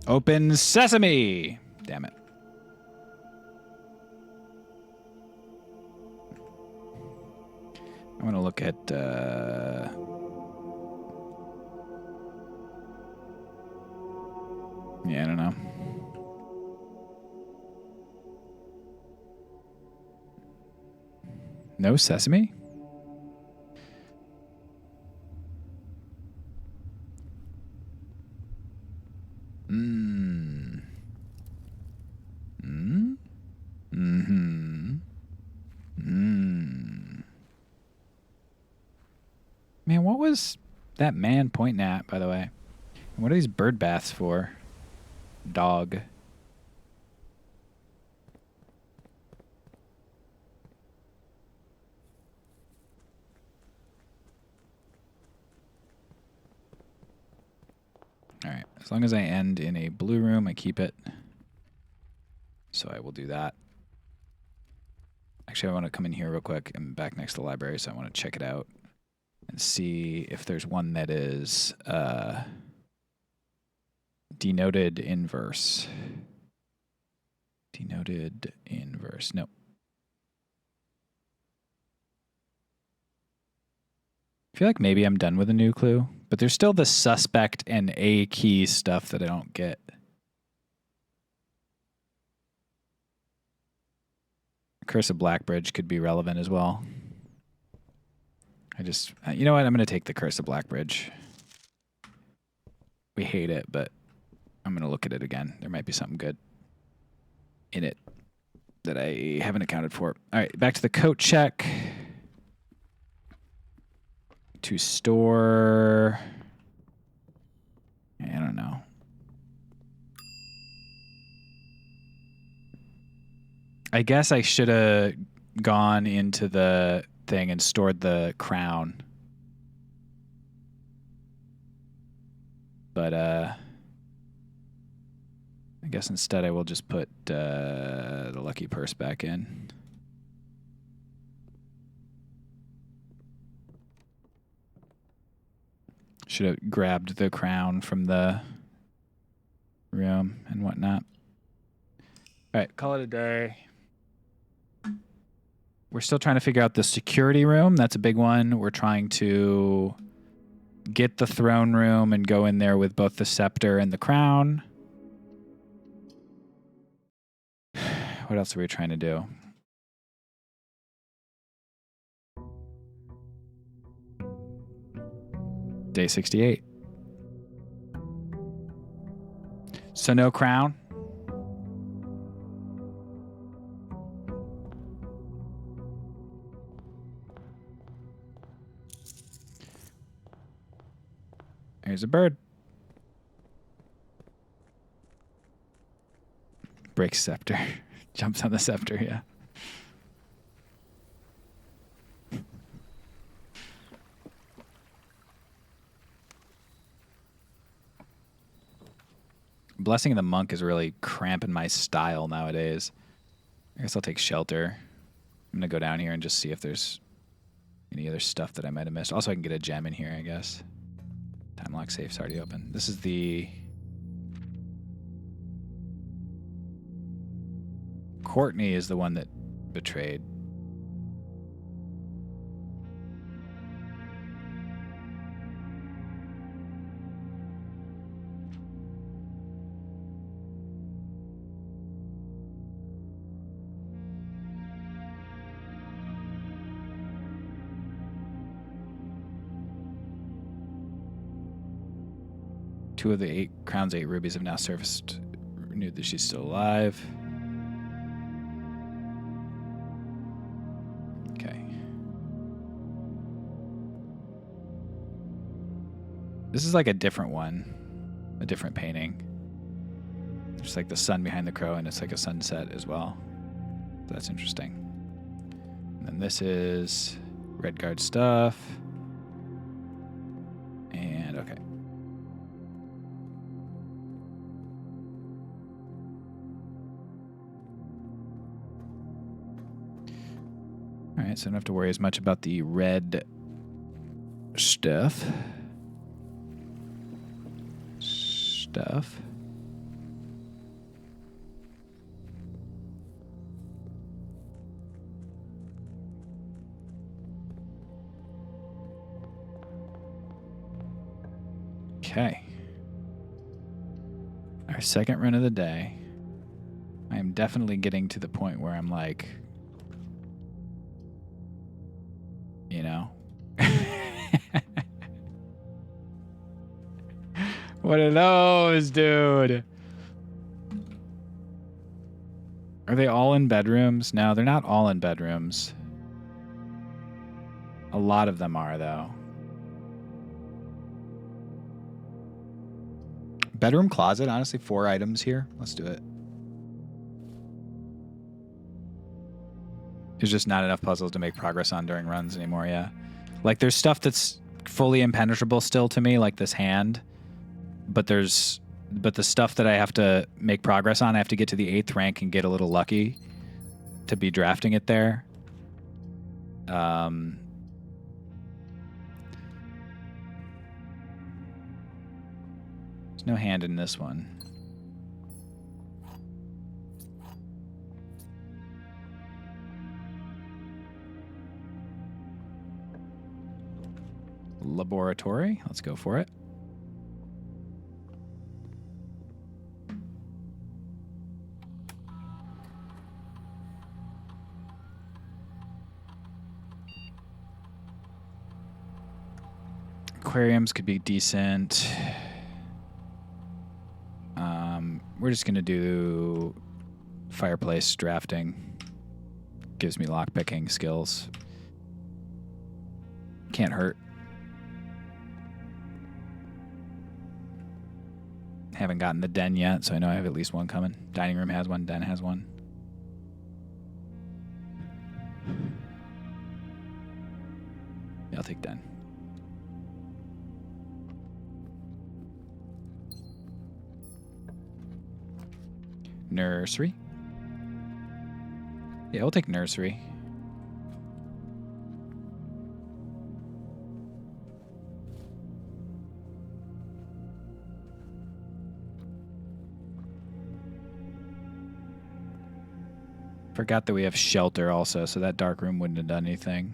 S1: Open sesame! Damn it. I want to look at... Yeah, I don't know. No sesame? Man, what was that man pointing at, by the way? What are these bird baths for? Dog. All right. As long as I end in a blue room, I keep it. So I will do that. Actually, I want to come in here real quick. I'm back next to the library, so I want to check it out and see if there's one that is denoted inverse. Denoted inverse. Nope. I feel like maybe I'm done with a new clue, but there's still the suspect and A key stuff that I don't get. Curse of Blackbridge could be relevant as well. You know what? I'm going to take the Curse of Blackbridge. We hate it, but I'm going to look at it again. There might be something good in it that I haven't accounted for. All right, back to the coat check. To store... I don't know. I guess I should have gone into the thing and stored the crown But I guess instead I will just put the lucky purse back in. Should have grabbed the crown from the room and whatnot. All right, call it a day. We're still trying to figure out the security room. That's a big one. We're trying to get the throne room and go in there with both the scepter and the crown. What else are we trying to do? Day 68. So no crown. Here's a bird. Breaks scepter. Jumps on the scepter, yeah. Blessing of the Monk is really cramping my style nowadays. I guess I'll take shelter. I'm going to go down here and just see if there's any other stuff that I might have missed. Also, I can get a gem in here, I guess. Time lock safe's already open. This is the... Courtney is the one that betrayed. Two of the 8 Crown's 8 rubies have now surfaced. Renewed that she's still alive. Okay. This is like a different one. A different painting. There's like the sun behind the crow, and it's like a sunset as well. So that's interesting. And then this is Redguard stuff. And okay. All right, so I don't have to worry as much about the red stuff. Okay. Our second run of the day. I am definitely getting to the point where I'm like, you know. What are those, dude? Are they all in bedrooms? No, they're not all in bedrooms. A lot of them are, though. Bedroom closet, honestly, 4 items here. Let's do it. There's just not enough puzzles to make progress on during runs anymore, yeah. Like, there's stuff that's fully impenetrable still to me, like this hand. But the stuff that I have to make progress on, I have to get to the 8th rank and get a little lucky to be drafting it there. There's no hand in this one. Laboratory. Let's go for it. Aquariums could be decent. We're just going to do fireplace drafting. Gives me lockpicking skills. Can't hurt. Haven't gotten the den yet, so I know I have at least one coming. Dining room has one, den has one. Yeah, I'll take den. Nursery. Yeah, we'll take nursery. Forgot that we have shelter also, so that dark room wouldn't have done anything.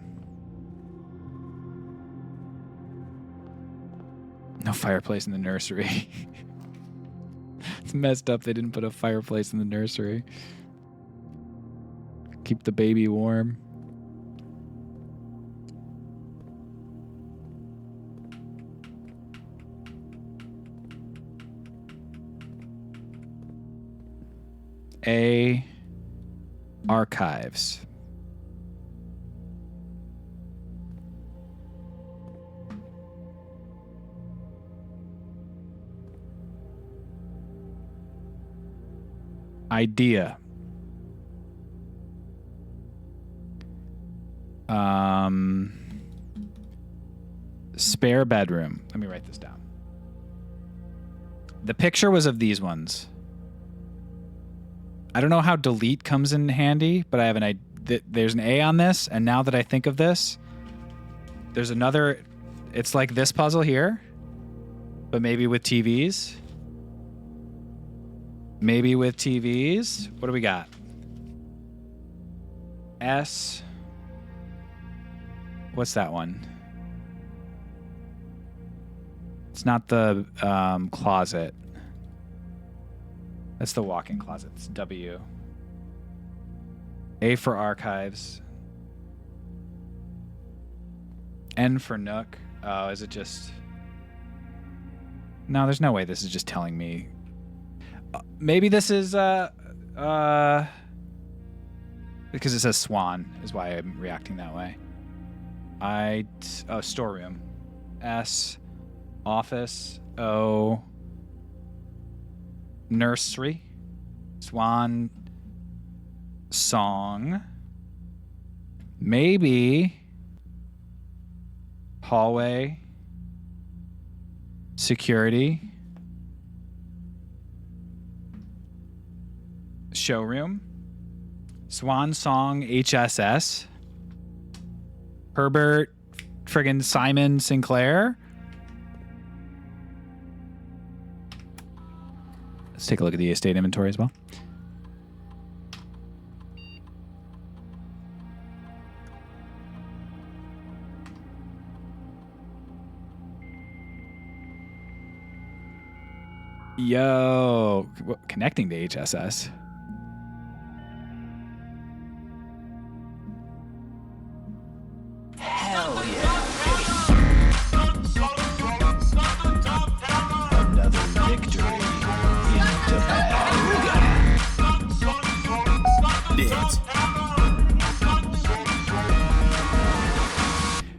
S1: No fireplace in the nursery. It's messed up they didn't put a fireplace in the nursery. Keep the baby warm. A archives. Idea. Spare bedroom. Let me write this down. The picture was of these ones. I don't know how delete comes in handy, but I have there's an A on this, and now that I think of this, there's another. It's like this puzzle here, but maybe with TVs. Maybe with TVs. What do we got? S. What's that one? It's not the closet. That's the walk-in closet. It's W. A for archives. N for Nook. Oh, is it just... No, there's no way this is just telling me. Maybe this is... because it says Swan is why I'm reacting that way. Storeroom. S. Office. O. Nursery. Swan song. Maybe hallway. Security. Showroom. Swan song HSS. Herbert friggin' Simon Sinclair. Let's take a look at the estate inventory as well. Yo, connecting to HSS.
S2: Hell yeah. Another victory in Topanga.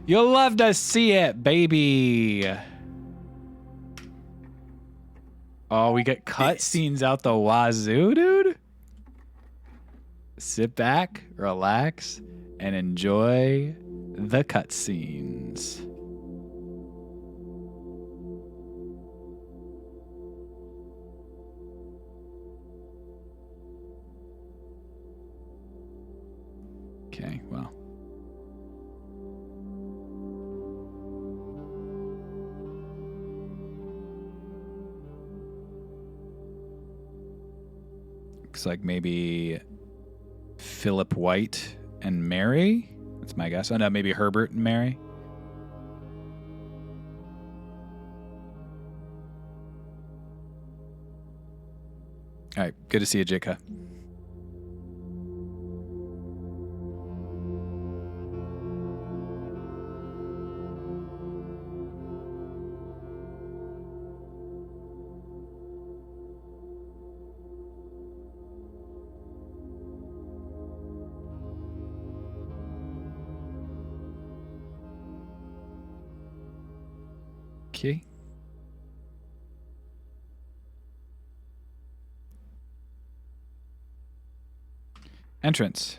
S1: You'll love to see it, baby. Oh, we get cutscenes out the wazoo, dude. Sit back, relax, and enjoy the cutscenes. Okay, well. Looks like maybe Philip White and Mary. That's my guess. Oh, no, maybe Herbert and Mary. All right, good to see you, Jika. Okay. Entrance.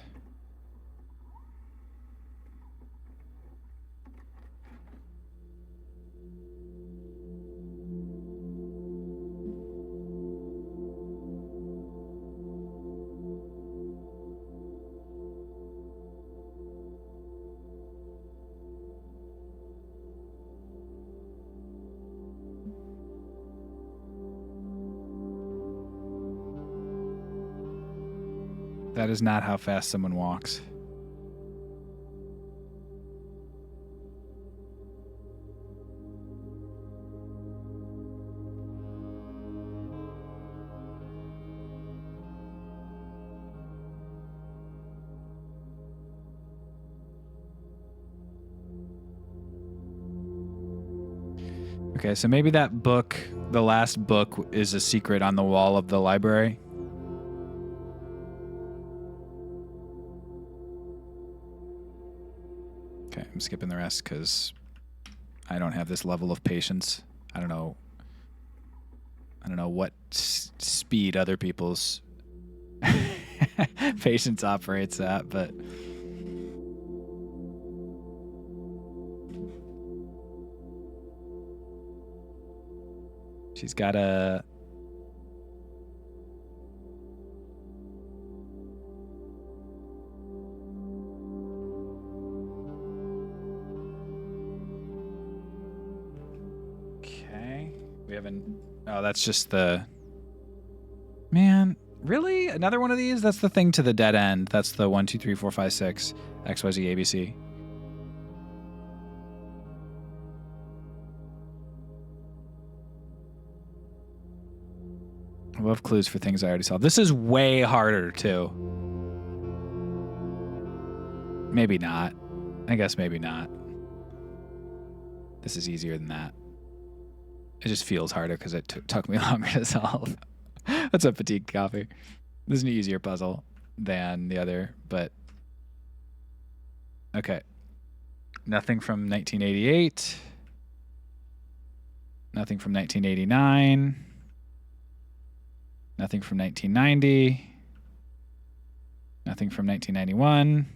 S1: That is not how fast someone walks. Okay, so maybe that book, the last book, is a secret on the wall of the library. Okay, I'm skipping the rest because I don't have this level of patience. I don't know what speed other people's patience operates at, but she's got a... Okay. We haven't... Oh, that's just the... Man, really? Another one of these? That's the thing to the dead end. That's the 1, 2, 3, 4, 5, 6, XYZ, ABC. I love clues for things I already solved. This is way harder, too. Maybe not. I guess maybe not. This is easier than that. It just feels harder because it took me longer to solve. What's up, Fatigue Coffee? This is an easier puzzle than the other, but... Okay. Nothing from 1988. Nothing from 1989. Nothing from 1990. Nothing from 1991.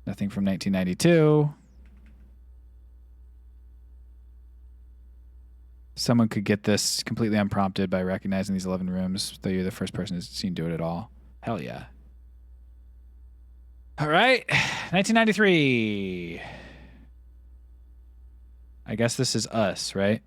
S1: Nothing from 1992. Someone could get this completely unprompted by recognizing these 11 rooms, though you're the first person who's seen do it at all. Hell yeah. All right. 1993. I guess this is us, right?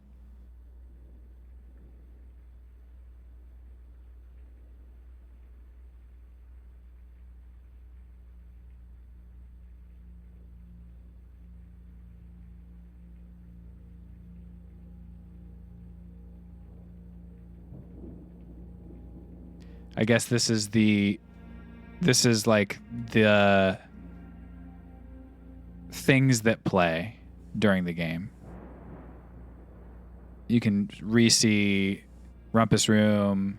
S1: I guess this is like the things that play during the game. You can re-see Rumpus Room,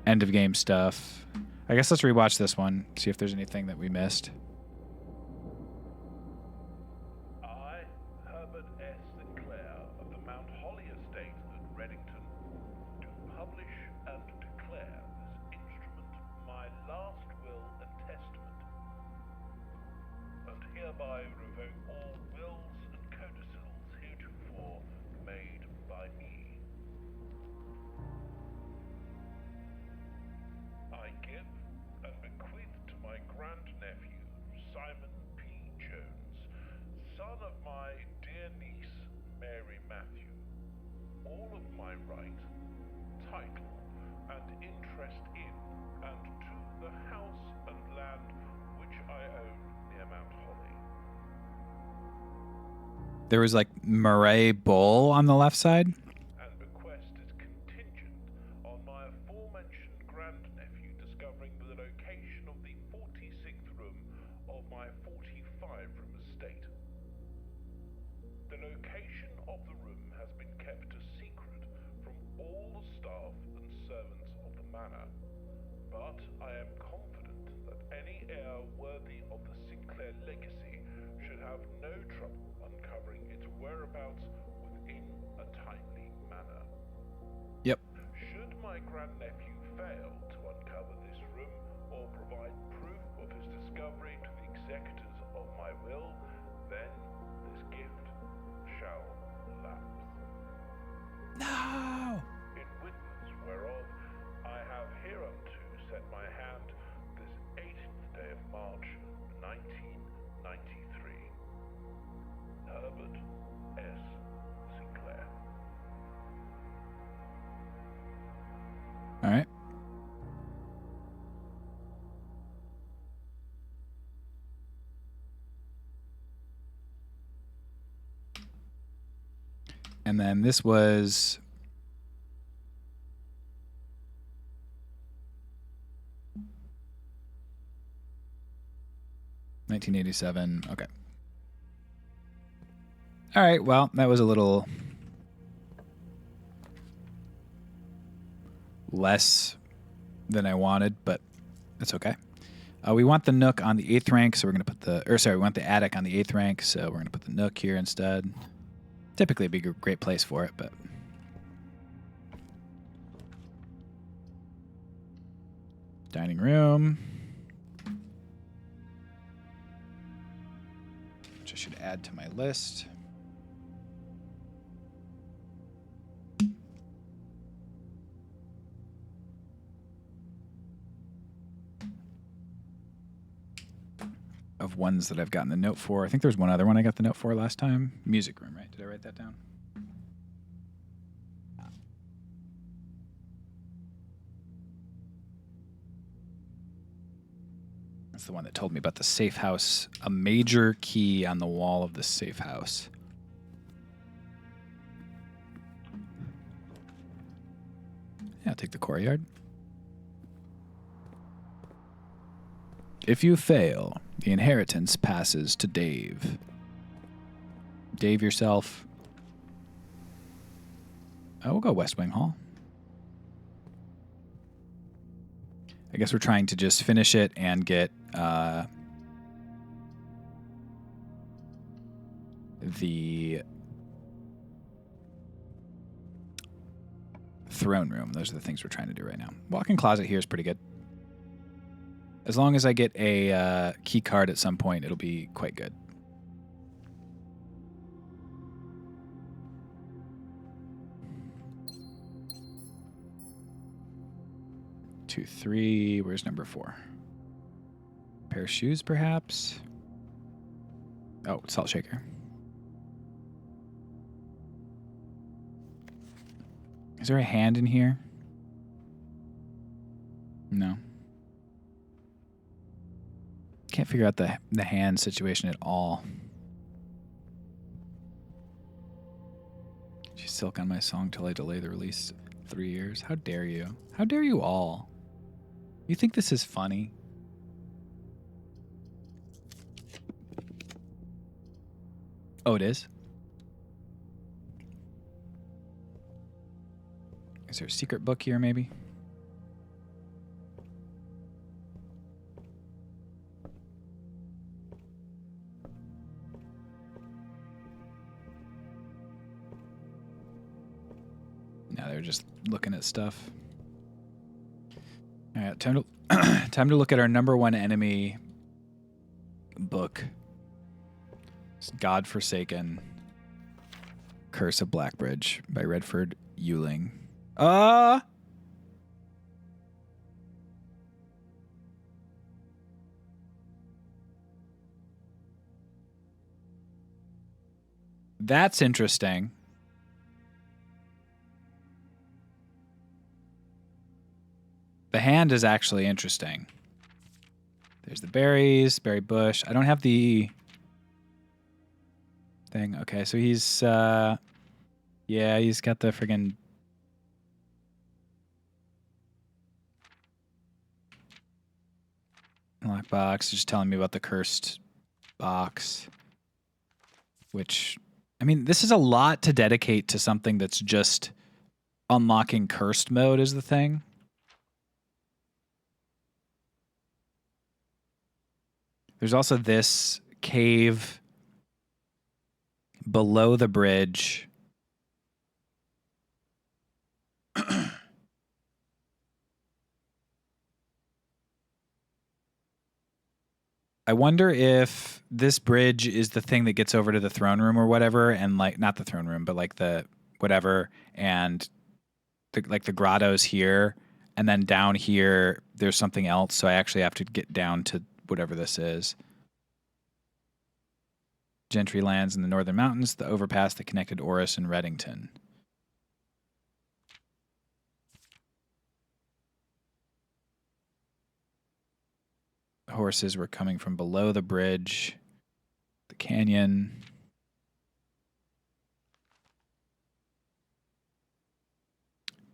S1: end of game stuff. I guess let's rewatch this one, see if there's anything that we missed.
S3: I, Herbert S. Sinclair of the Mount Holly Estate at Reddington, do publish and declare this instrument my last will and testament, and hereby revoke all wills and codicils heretofore made by me. I give and bequeath to my grandnephew, Simon P. Jones, son of my dear niece, Mary Matthew, all of my right, title, and interest in and to the house and land which I own near Mount Holly.
S1: There was like Murray Bull on the left side.
S3: And bequest is contingent on my aforementioned grandnephew discovering the location of the 46th room of my 45-room estate. The location of the room has been kept a secret from all the staff and servants of the manor, but I am confident that any heir worthy of the Sinclair legacy should have no trouble uncovering its whereabouts within a timely manner.
S1: Yep.
S3: Should my grandnephew fail to uncover this room or provide proof of his discovery to the executors of my will, then this gift shall lapse.
S1: No.
S3: In witness whereof I have hereunto set my hand this 18th day of March, 1993. Herbert S. Sinclair.
S1: All right. And then this was $1987. Okay. All right. Well, that was a little less than I wanted, but that's okay. We want the Nook on the 8th rank, so we're going to put we want the attic on the 8th rank, so we're going to put the Nook here instead. Typically, it'd be a great place for it, but. Dining room. Which I should add to my list. Of ones that I've gotten the note for. I think there's one other one I got the note for last time. Music room, right? Did I write that down? That's the one that told me about the safe house. A major key on the wall of the safe house. Yeah, I'll take the courtyard. If you fail, the inheritance passes to Dave. Dave yourself. Oh, we'll go West Wing Hall. I guess we're trying to just finish it and get the throne room. Those are the things we're trying to do right now. Walk-in closet here is pretty good. As long as I get a key card at some point, it'll be quite good. Two, three. Where's number 4? Pair of shoes, perhaps? Oh, salt shaker. Is there a hand in here? No. Can't figure out the hand situation at all. She's silk on my song till I delay the release 3 years. How dare you? How dare you all? You think this is funny? Oh, it is? Is there a secret book here, maybe? No, they're just looking at stuff. All right, time to look at our number 1 enemy book. It's God Forsaken, Curse of Blackbridge by Redford Ewing. That's interesting. The hand is actually interesting. There's the berries, berry bush. I don't have the thing. Okay, so he's yeah, he's got the friggin' lockbox. Just telling me about the cursed box. Which, I mean, this is a lot to dedicate to something that's just unlocking cursed mode is the thing. There's also this cave below the bridge. I wonder if this bridge is the thing that gets over to the throne room or whatever, and like not the throne room, but like the whatever, and like the grottos here, and then down here there's something else. So I actually have to get down to whatever this is. Gentry lands in the northern mountains, the overpass that connected Oris and Reddington. The horses were coming from below the bridge, the canyon.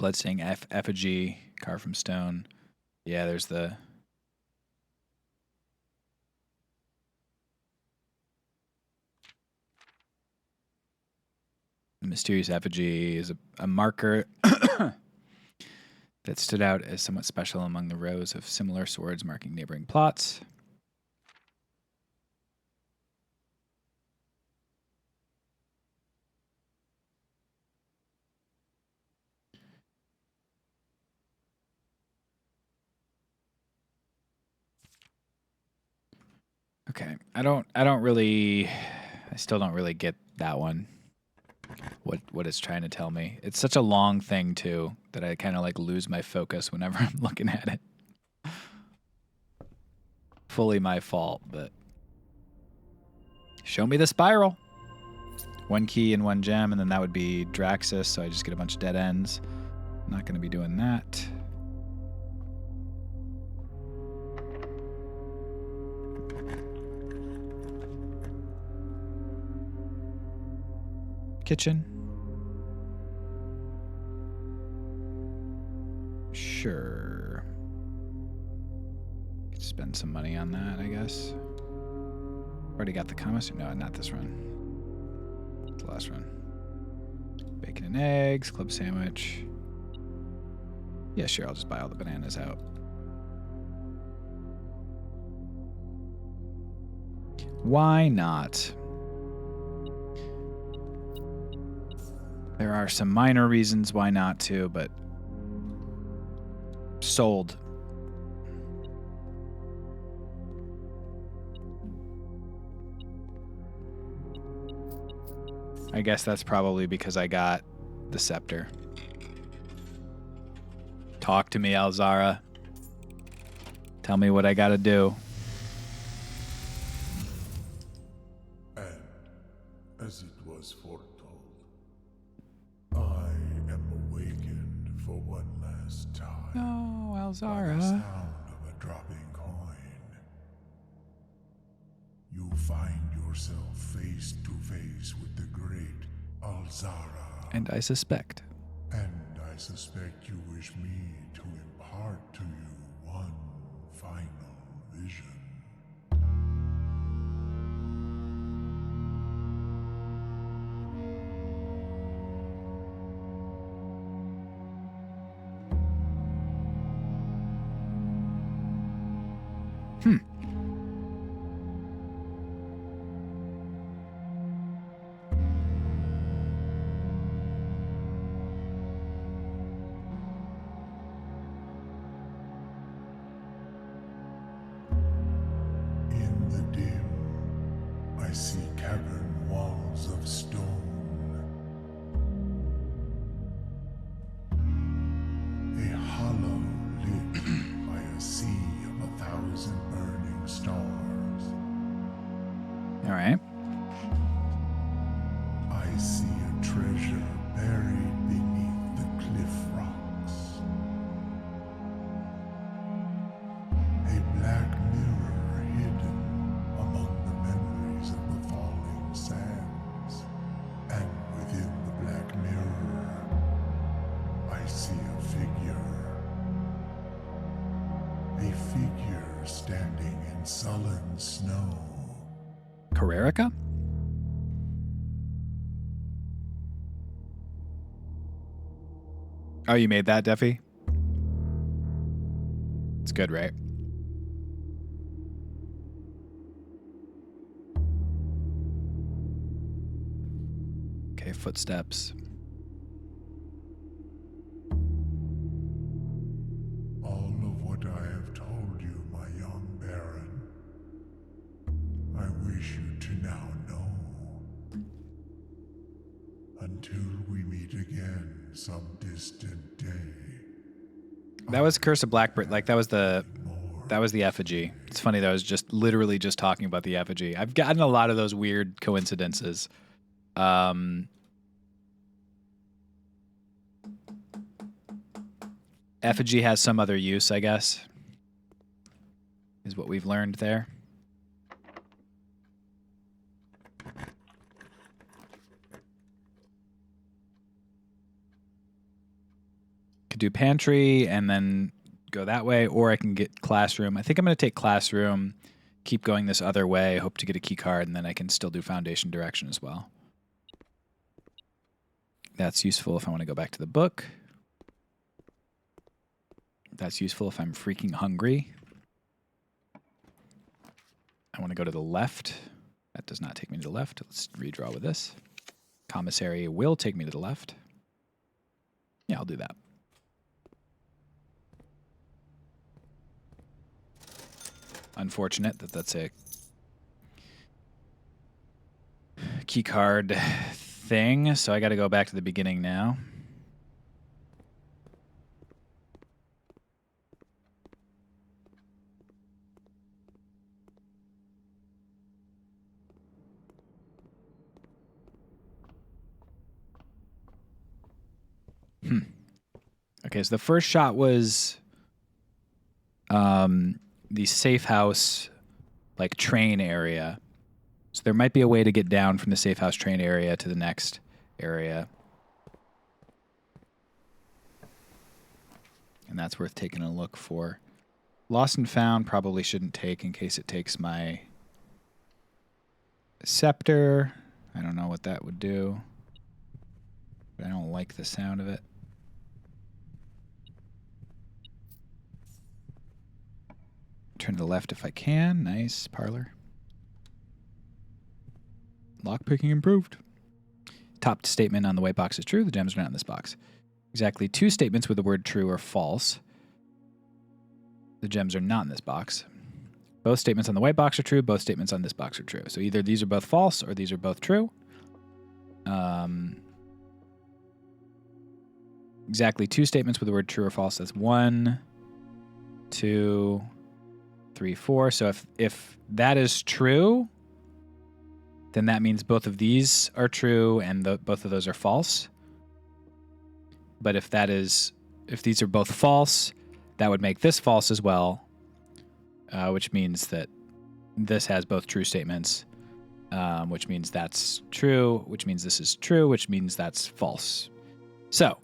S1: Bloodstained effigy carved from stone. Yeah, there's the mysterious effigy is a marker that stood out as somewhat special among the rows of similar swords marking neighboring plots. Okay, I still don't really get that one. What it's trying to tell me. It's such a long thing too that I kind of like lose my focus whenever I'm looking at it. Fully my fault, but show me the spiral. 1 key and 1 gem, and then that would be Draxus, so I just get a bunch of dead ends. I'm not going to be doing that. Kitchen. Sure. Could spend some money on that, I guess. Already got the commissary. No, not this run. The last run. Bacon and eggs, club sandwich. Yeah, sure, I'll just buy all the bananas out. Why not? There are some minor reasons why not to, but sold. I guess that's probably because I got the scepter. Talk to me, Alzara. Tell me what I gotta do.
S4: And as it was foretold, I am awakened for one last time.
S1: No,
S4: By the
S1: Alzara.
S4: sound of a dropping coin. You find yourself face to face with the great Alzara.
S1: And I suspect.
S4: And I suspect you wish me to impart to you one final vision. In the dim, I see cavern walls of stone. A hollow lit by a sea of 1,000 burning stars.
S1: All right.
S4: I see a treasure buried beneath the cliff rocks. A black mirror hidden among the memories of the falling sands. And within the black mirror, I see a figure. A figure standing in sullen snow.
S1: Carrerica? Oh, you made that, Duffy? It's good, right? Okay, footsteps.
S4: All of what I have told you, my young Baron, I wish you to now know. Until we meet again some distant day.
S1: That was Curse of Blackbird. Like that was the
S4: More
S1: effigy. It's funny that I was just literally just talking about the effigy. I've gotten a lot of those weird coincidences. Effigy has some other use, I guess, is what we've learned there. do pantry and then go that way, or I can get classroom. I think I'm going to take classroom, keep going this other way, hope to get a key card, and then I can still do foundation direction as well. That's useful if I want to go back to the book. That's useful if I'm freaking hungry. I want to go to the left. That does not take me to the left. Let's redraw with this. Commissary will take me to the left. Yeah, I'll do that. Unfortunate that that's a key card thing, so I got to go back to the beginning now. Okay, so the first shot was the safe house, like, train area. So there might be a way to get down from the safe house train area to the next area. And that's worth taking a look for. Lost and found probably shouldn't take in case it takes my scepter. I don't know what that would do. But I don't like the sound of it. Turn to the left if I can. Nice. Parlor. Lockpicking improved. Top statement on the white box is true. The gems are not in this box. Exactly 2 statements with the word true or false. The gems are not in this box. Both statements on the white box are true. Both statements on this box are true. So either these are both false or these are both true. Exactly 2 statements with the word true or false. That's 1, 2, 3, 4. So if that is true, then that means both of these are true and both of those are false. But if these are both false, that would make this false as well, which means that this has both true statements, which means that's true, which means this is true, which means that's false. So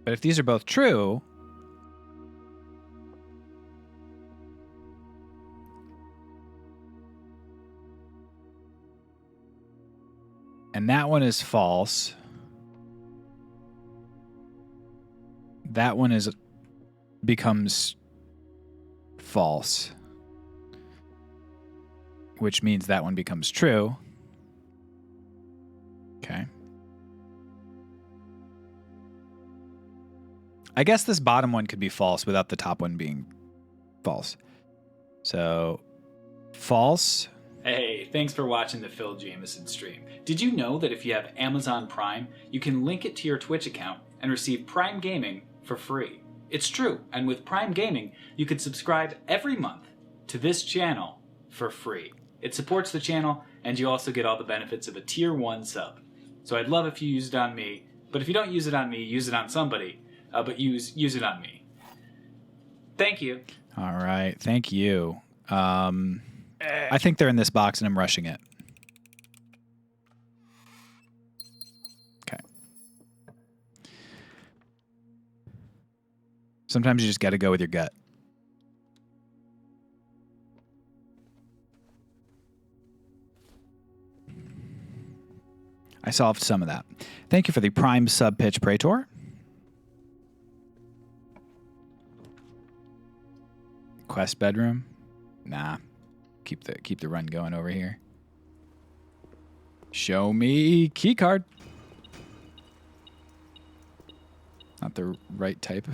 S1: but if these are both true, and that one is false, that one becomes false, which means that one becomes true. Okay. I guess this bottom one could be false without the top one being false. So, false. Hey, thanks for watching the Phil Jameson stream. Did you know that if you have Amazon Prime, you can link it to your Twitch account and receive Prime Gaming for free? It's true, and with Prime Gaming, you can subscribe every month to this channel for free. It supports the channel, and you also get all the benefits of a Tier 1 sub. So I'd love if you use it on me, but if you don't use it on me, use it on somebody. But use it on me. Thank you. All right. Thank you. I think they're in this box and I'm rushing it. Okay. Sometimes you just got to go with your gut. I solved some of that. Thank you for the Prime sub pitch, Praetor. Quest bedroom? Nah. Keep the run going over here. Show me key card. Not the right type.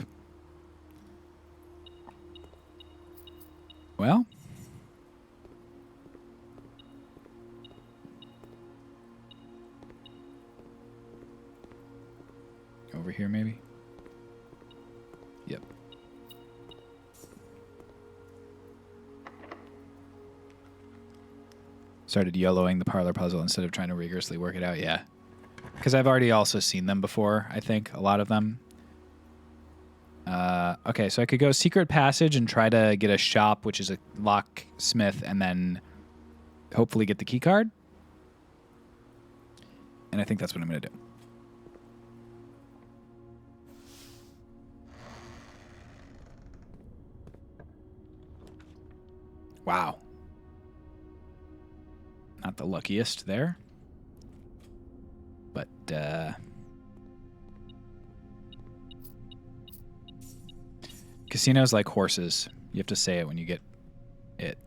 S1: Well. Over here maybe? Yep. Started YOLOing the parlor puzzle instead of trying to rigorously work it out. Yeah. Because I've already also seen them before, I think, a lot of them. Okay, so I could go secret passage and try to get a shop, which is a locksmith, and then hopefully get the key card. And I think that's what I'm going to do. Wow. Not the luckiest there. But, casinos like horses. You have to say it when you get it.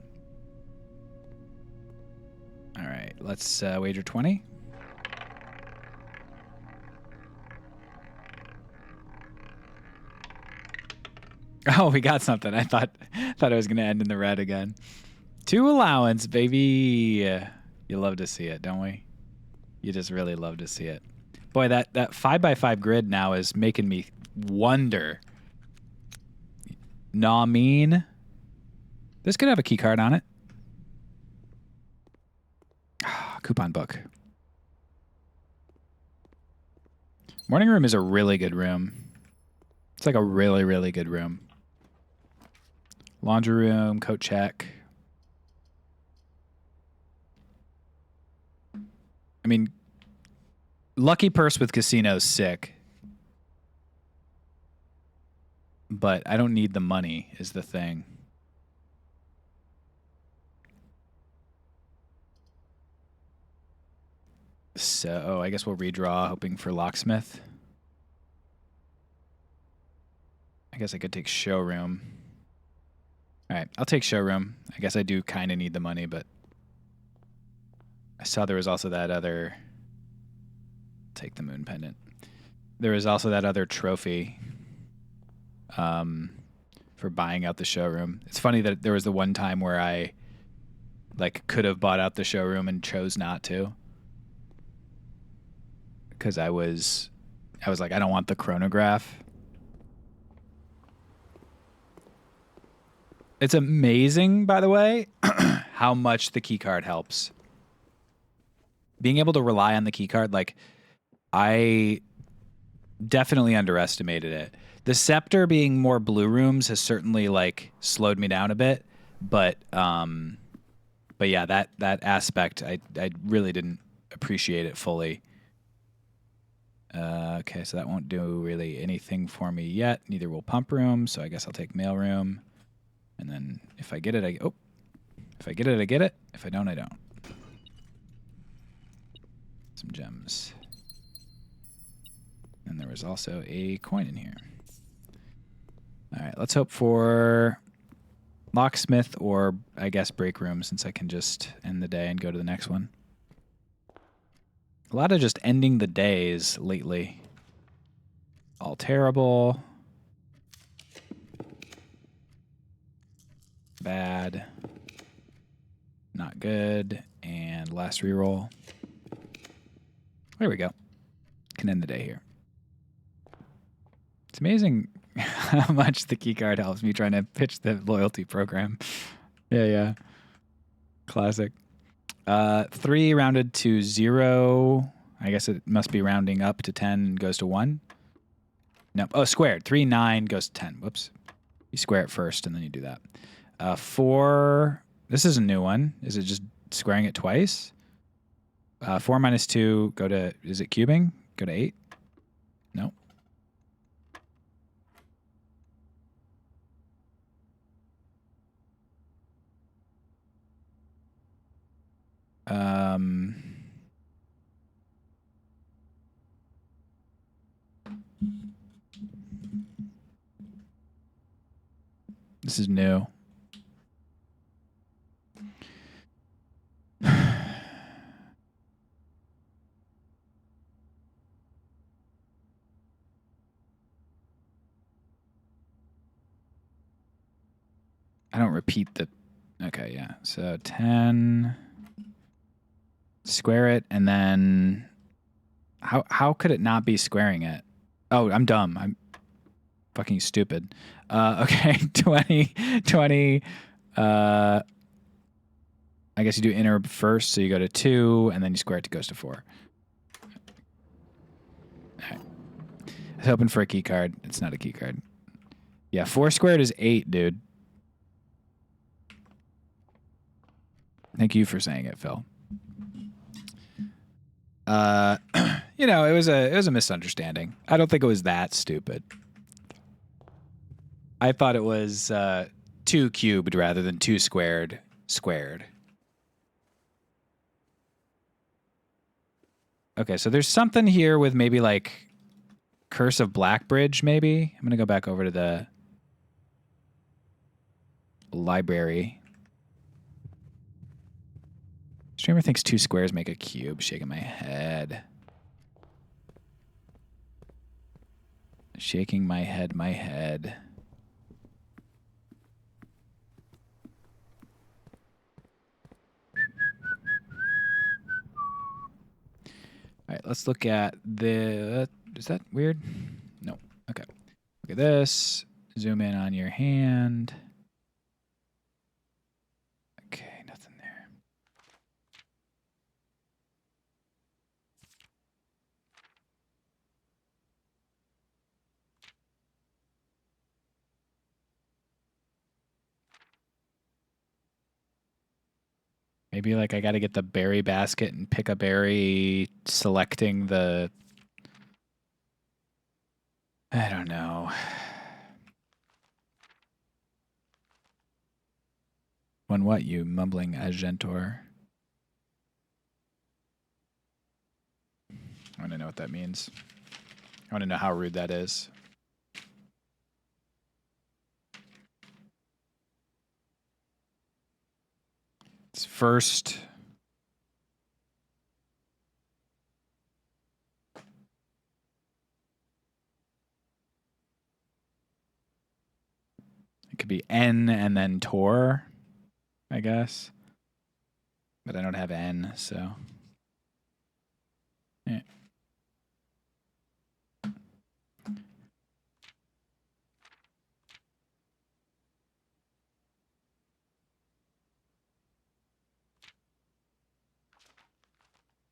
S1: All right, let's wager 20. Oh, we got something. I thought I was going to end in the red again. 2 allowance, baby. You love to see it, don't we? You just really love to see it. Boy, that 5x5 grid now is making me wonder. Nah, mean. This could have a key card on it. Coupon book. Morning room is a really good room. It's like a really, really good room. Laundry room, coat check. I mean, lucky purse with casinos, sick. But I don't need the money, is the thing. So I guess we'll redraw, hoping for locksmith. I guess I could take showroom. All right, I'll take showroom. I guess I do kind of need the money, but I saw there was also that other. Take the moon pendant. There was also that other trophy for buying out the showroom. It's funny that there was the one time where I could have bought out the showroom and chose not to. Because I was like, I don't want the chronograph. It's amazing, by the way, how much the key card helps. Being able to rely on the key card, I definitely underestimated it. The scepter being more blue rooms has certainly slowed me down a bit, but yeah, that aspect I really didn't appreciate it fully. Okay, so that won't do really anything for me yet. Neither will pump room, so I guess I'll take mail room. And then if I get it, if I get it, I get it. If I don't, I don't. Some gems. And there was also a coin in here. All right, let's hope for locksmith or, I guess, break room, since I can just end the day and go to the next one. A lot of just ending the days lately. All terrible. Bad. Not good. And last reroll. There we go. Can end the day here. It's amazing how much the keycard helps me trying to pitch the loyalty program. Yeah. Classic. 3 rounded to 0. I guess it must be rounding up to 10 and goes to 1. No. Oh, squared. 3, 9 goes to 10. Whoops. You square it first and then you do that. 4. This is a new one. Is it just squaring it twice? 4 minus 2 go to, is it cubing? Go to 8? No. This is new. I don't repeat the. Okay, yeah. So 10. Square it, and then how could it not be squaring it? Oh, I'm dumb. I'm fucking stupid. Okay, 20. I guess you do inner first, so you go to 2, and then you square it, it goes to 4. All right. I was hoping for a key card. It's not a key card. Yeah, 4 squared is 8, dude. Thank you for saying it, Phil. You know, it was a misunderstanding. I don't think it was that stupid. I thought it was 2 cubed rather than 2 squared squared. Okay, so there's something here with maybe like Curse of Blackbridge, maybe. I'm going to go back over to the library. Streamer thinks 2 squares make a cube. Shaking my head. Shaking my head. All right, let's look at the... Is that weird? No. Okay. Look at this. Zoom in on your hand. Okay, nothing there. Maybe like I got to get the berry basket and pick a berry, selecting the... I don't know. When what, you mumbling Agentor? I want to know what that means. I want to know how rude that is. It's first. It could be N and then Tor, I guess. But I don't have N, so. Yeah.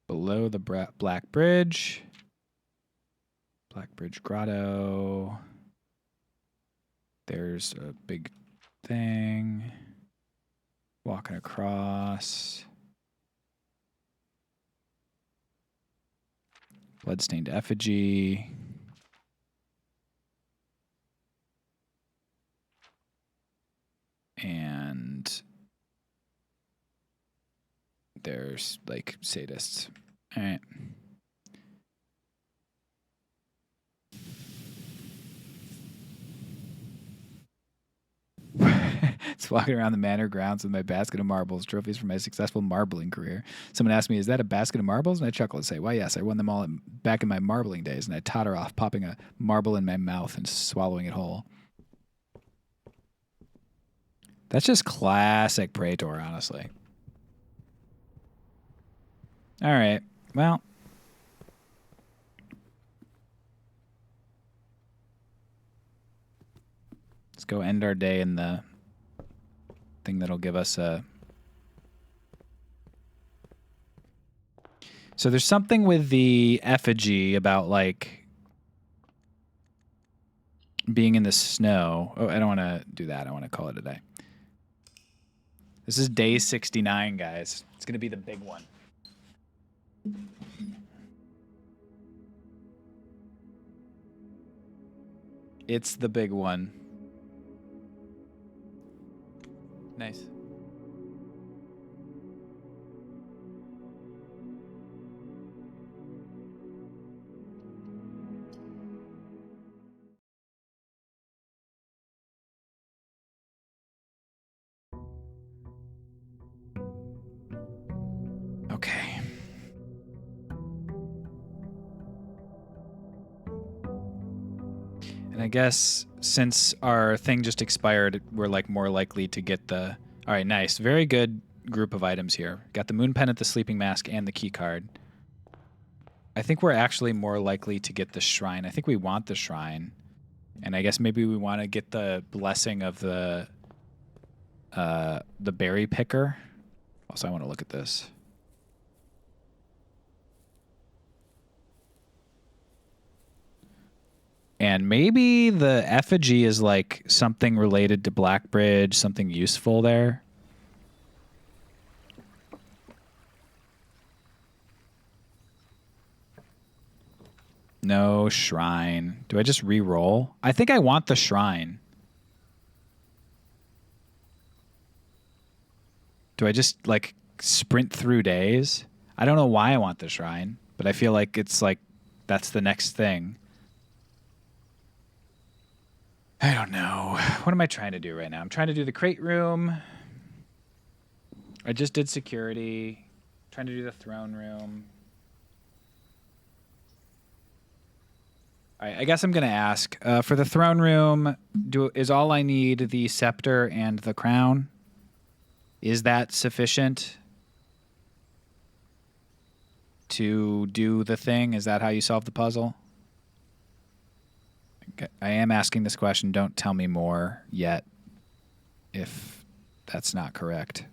S1: Below the Black Bridge. Black Bridge Grotto. There's a big thing. Walking across. Bloodstained effigy. And there's like sadists. All right. It's walking around the manor grounds with my basket of marbles, trophies from my successful marbling career. Someone asked me, "Is that a basket of marbles?" And I chuckle and say, "Why, yes, I won them all back in my marbling days." And I totter off, popping a marble in my mouth and swallowing it whole. That's just classic Praetor, honestly. All right. Well. Let's go end our day in the thing that'll give us a... So there's something with the effigy about, like, being in the snow. Oh, I don't want to do that. I want to call it a day. This is day 69, guys. It's going to be the big one. It's the big one. Nice. Okay. And I guess since our thing just expired, we're like more likely to get the... All right, nice. Very good group of items here. Got the moon pendant, the sleeping mask, and the key card. I think we're actually more likely to get the shrine. I think we want the shrine. And I guess maybe we want to get the blessing of the berry picker. Also, I want to look at this. And maybe the effigy is like something related to Blackbridge, something useful there. No shrine. Do I just re-roll? I think I want the shrine. Do I just like sprint through days? I don't know why I want the shrine, but I feel like it's like that's the next thing. I don't know. What am I trying to do right now? I'm trying to do the crate room. I just did security. Trying to do the throne room. I guess I'm going to ask for the throne room. Is all I need the scepter and the crown? Is that sufficient to do the thing? Is that how you solve the puzzle? Okay. I am asking this question. Don't tell me more yet if that's not correct.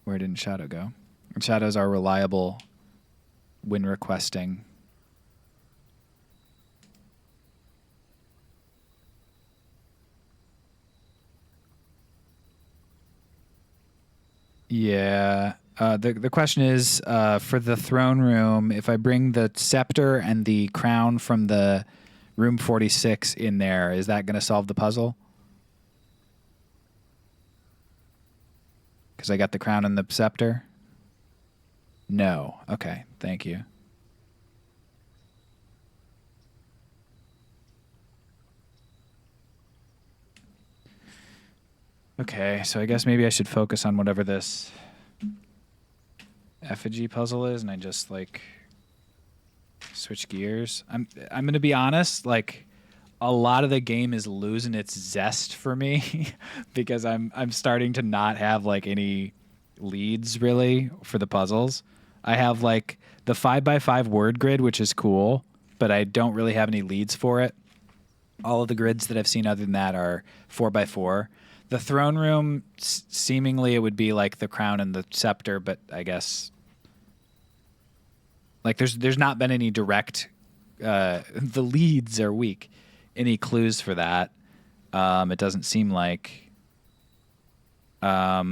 S1: Where didn't Shadow go? Shadow's our reliable when requesting. Yeah. The question is for the throne room, if I bring the scepter and the crown from the room 46 in there, is that going to solve the puzzle? Because I got the crown and the scepter? No. Okay. Thank you. Okay, so I guess maybe I should focus on whatever this effigy puzzle is, and I just like switch gears. I'm gonna be honest, like a lot of the game is losing its zest for me because I'm starting to not have like any leads really for the puzzles. I have like the 5x5 word grid, which is cool, but I don't really have any leads for it. All of the grids that I've seen other than that are 4x4. The throne room, seemingly it would be like the crown and the scepter, but I guess like there's not been any direct. The leads are weak. Any clues for that? It doesn't seem like. I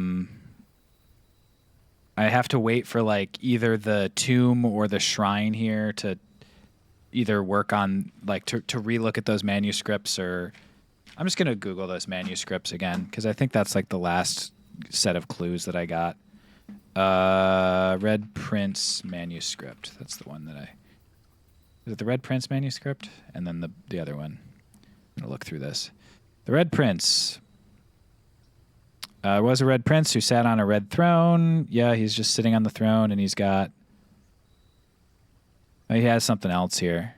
S1: have to wait for like either the tomb or the shrine here to either work on like to relook at those manuscripts, or I'm just gonna Google those manuscripts again because I think that's like the last set of clues that I got. Red Prince manuscript. That's the one that is it the Red Prince manuscript? And then the other one. I'm gonna look through this. The Red Prince. Was a red prince who sat on a red throne. Yeah, he's just sitting on the throne, and he's got. Oh, he has something else here.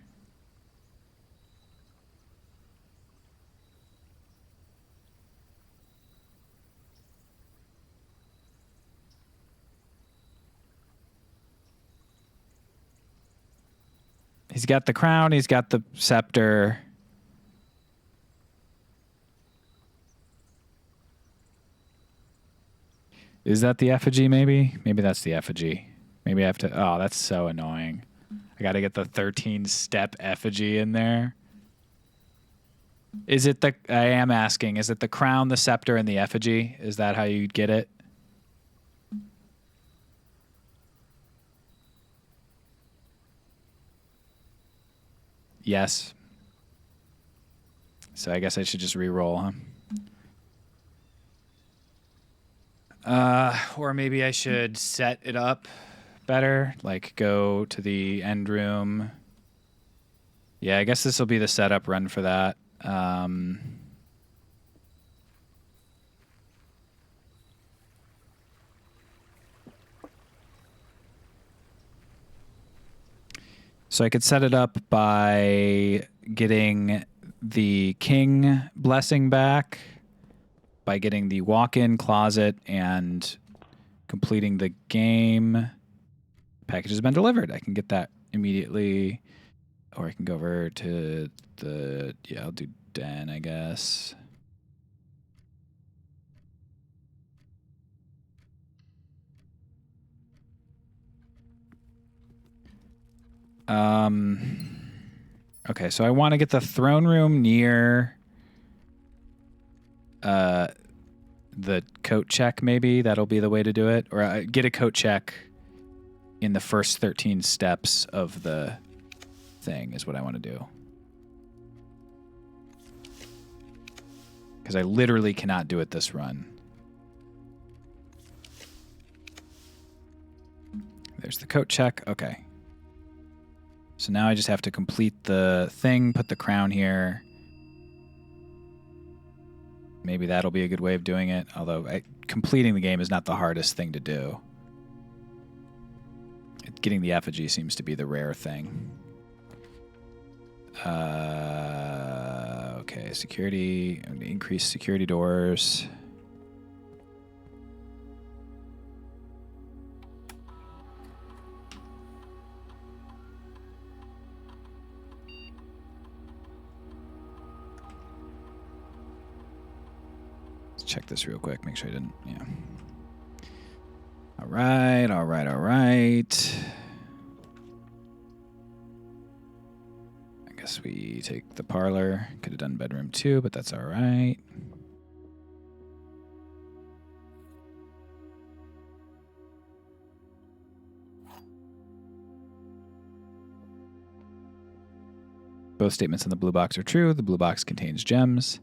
S1: He's got the crown. He's got the scepter. Is that the effigy, maybe? Maybe that's the effigy. Maybe I have to... Oh, that's so annoying. I got to get the 13-step effigy in there. Is it the... I am asking, is it the crown, the scepter, and the effigy? Is that how you get it? Yes. So I guess I should just re-roll, huh? Or maybe I should set it up better, like go to the end room. Yeah, I guess this will be the setup run for that. So I could set it up by getting the king blessing back, by getting the walk-in closet and completing the game. Package has been delivered. I can get that immediately, or I can go over to the, yeah, I'll do Den, I guess. Okay, so I want to get the throne room near the coat check, maybe. That'll be the way to do it. Or get a coat check in the first 13 steps of the thing is what I want to do. Because I literally cannot do it this run. There's the coat check. Okay. So now I just have to complete the thing, put the crown here. Maybe that'll be a good way of doing it. Although completing the game is not the hardest thing to do. Getting the effigy seems to be the rare thing. Okay, security. I'm going to increase security doors. Check this real quick. Make sure I didn't. Yeah. All right. All right. All right. I guess we take the parlor. Could have done bedroom 2, but that's all right. Both statements in the blue box are true. The blue box contains gems.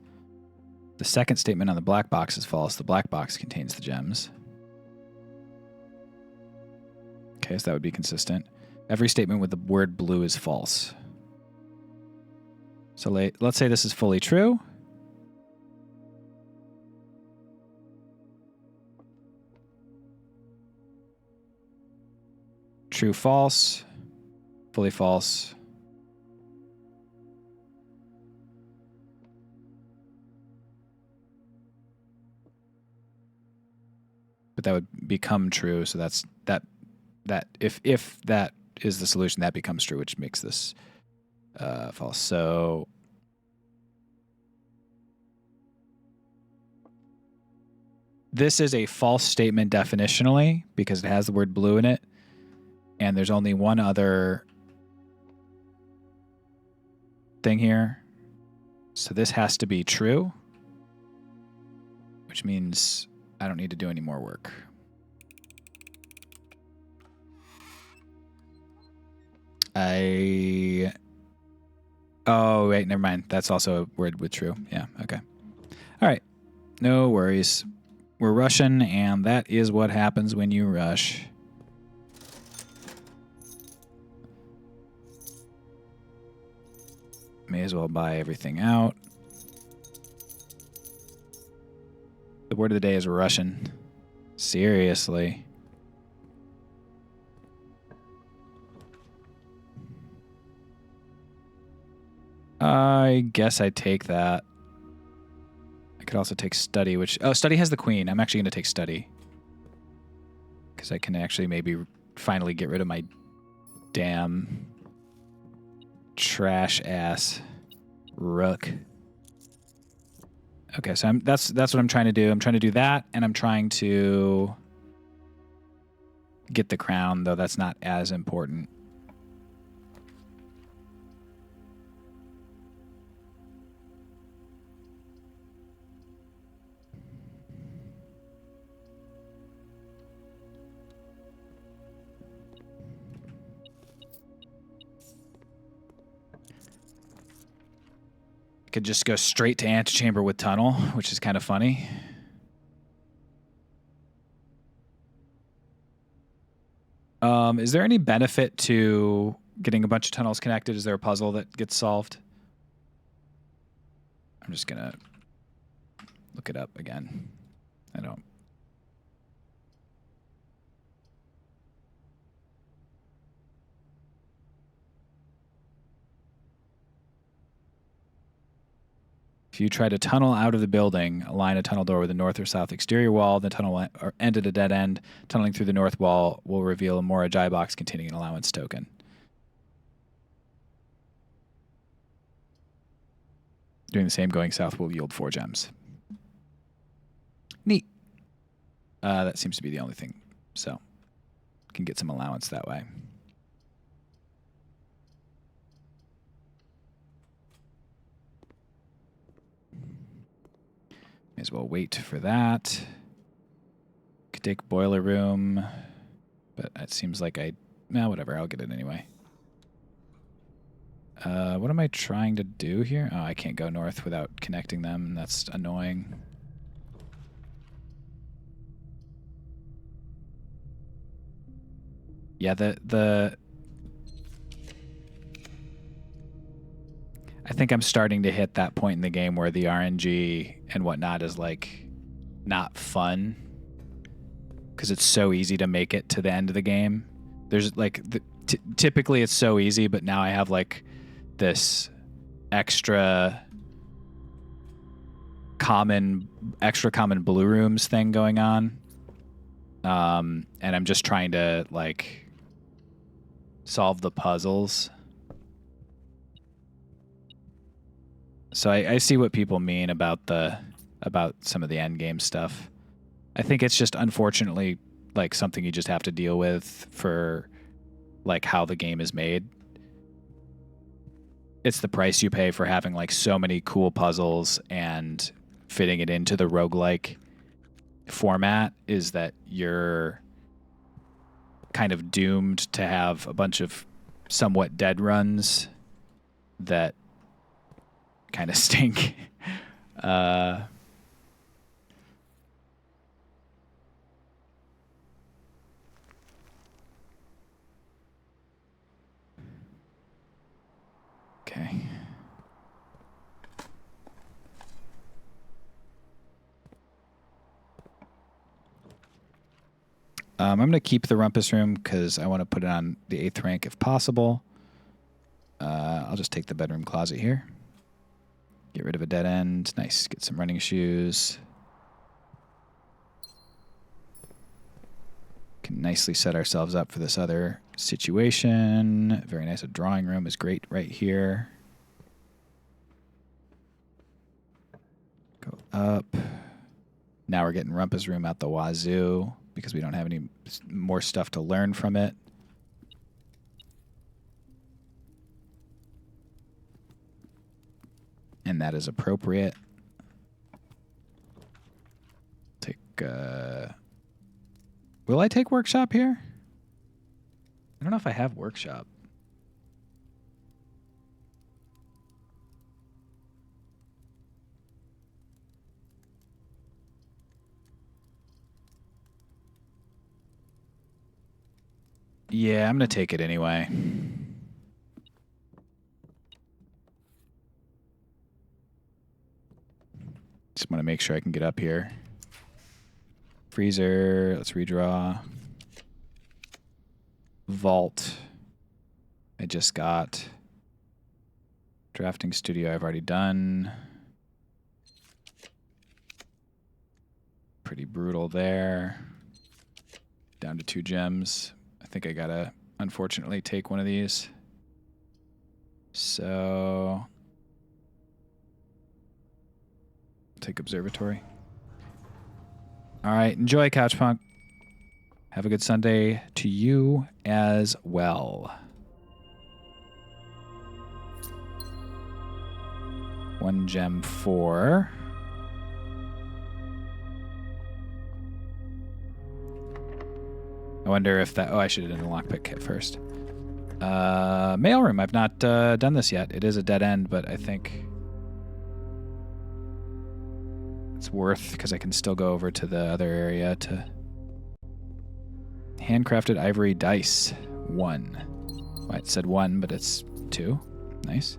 S1: The second statement on the black box is false. The black box contains the gems. Okay, so that would be consistent. Every statement with the word blue is false. So let's say this is fully true. True, false. Fully false. But that would become true, so that's that if that is the solution, that becomes true, which makes this false. So this is a false statement definitionally because it has the word blue in it, and there's only one other thing here. So this has to be true, which means I don't need to do any more work. Oh, wait, never mind. That's also a word with true. Yeah, okay. All right. No worries. We're rushing, and that is what happens when you rush. May as well buy everything out. The word of the day is Russian. Seriously. I guess I take that. I could also take study, which... Oh, study has the queen. I'm actually going to take study. Because I can actually maybe finally get rid of my damn trash-ass rook. Okay, so that's what I'm trying to do. I'm trying to do that, and I'm trying to get the crown, though that's not as important. Could just go straight to antechamber with tunnel, which is kind of funny. Is there any benefit to getting a bunch of tunnels connected? Is there a puzzle that gets solved? I'm just gonna look it up again. I don't. If you try to tunnel out of the building, align a tunnel door with the north or south exterior wall, the tunnel will end at a dead end. Tunneling through the north wall will reveal a Morajai box containing an allowance token. Doing the same going south will yield 4 gems. Neat. That seems to be the only thing. So, can get some allowance that way. as well wait for that. Could take boiler room, but it seems like whatever, I'll get it anyway. What am I trying to do here? Oh, I can't go north without connecting them. That's annoying. Yeah, I think I'm starting to hit that point in the game where the RNG and whatnot is like not fun because it's so easy to make it to the end of the game. There's like typically it's so easy, but now I have like this extra common blue rooms thing going on, and I'm just trying to like solve the puzzles. So I see what people mean about some of the end game stuff. I think it's just unfortunately like something you just have to deal with for like how the game is made. It's the price you pay for having like so many cool puzzles and fitting it into the roguelike format is that you're kind of doomed to have a bunch of somewhat dead runs that kind of stink. Okay. I'm going to keep the rumpus room because I want to put it on the 8th rank if possible. I'll just take the bedroom closet here. Get rid of a dead end. Nice. Get some running shoes. Can nicely set ourselves up for this other situation. Very nice. A drawing room is great right here. Go up. Now we're getting rumpus room out the wazoo because we don't have any more stuff to learn from it. And that is appropriate. Take, will I take workshop here? I don't know if I have workshop. Yeah, I'm going to take it anyway. Just want to make sure I can get up here. Freezer, let's redraw. Vault, I just got. Drafting studio, I've already done. Pretty brutal there. Down to 2 gems. I think I gotta, unfortunately, take one of these. So take observatory. All right, enjoy Couchpunk. Have a good Sunday to you as well. 1 gem 4. I wonder if that... Oh, I should have done the lockpick kit first. Mailroom. I've not done this yet. It is a dead end, but I think it's worth because I can still go over to the other area to... Handcrafted ivory dice. 1. Well, it said 1, but it's 2. Nice.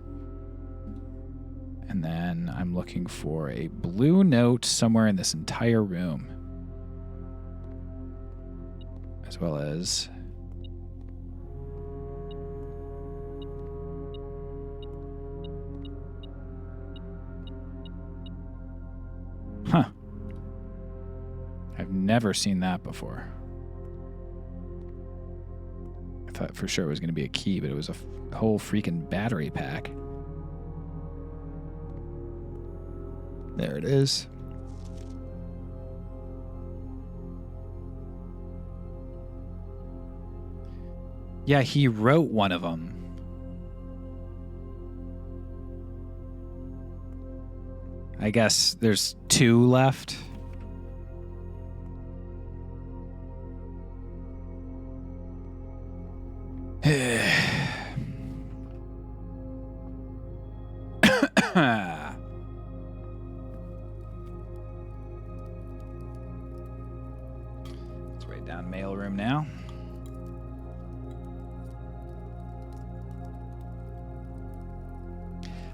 S1: And then I'm looking for a blue note somewhere in this entire room. As well as... Huh. I've never seen that before. I thought for sure it was going to be a key, but it was a whole freaking battery pack. There it is. Yeah, he wrote one of them. I guess there's 2 left. Let's write down mailroom now.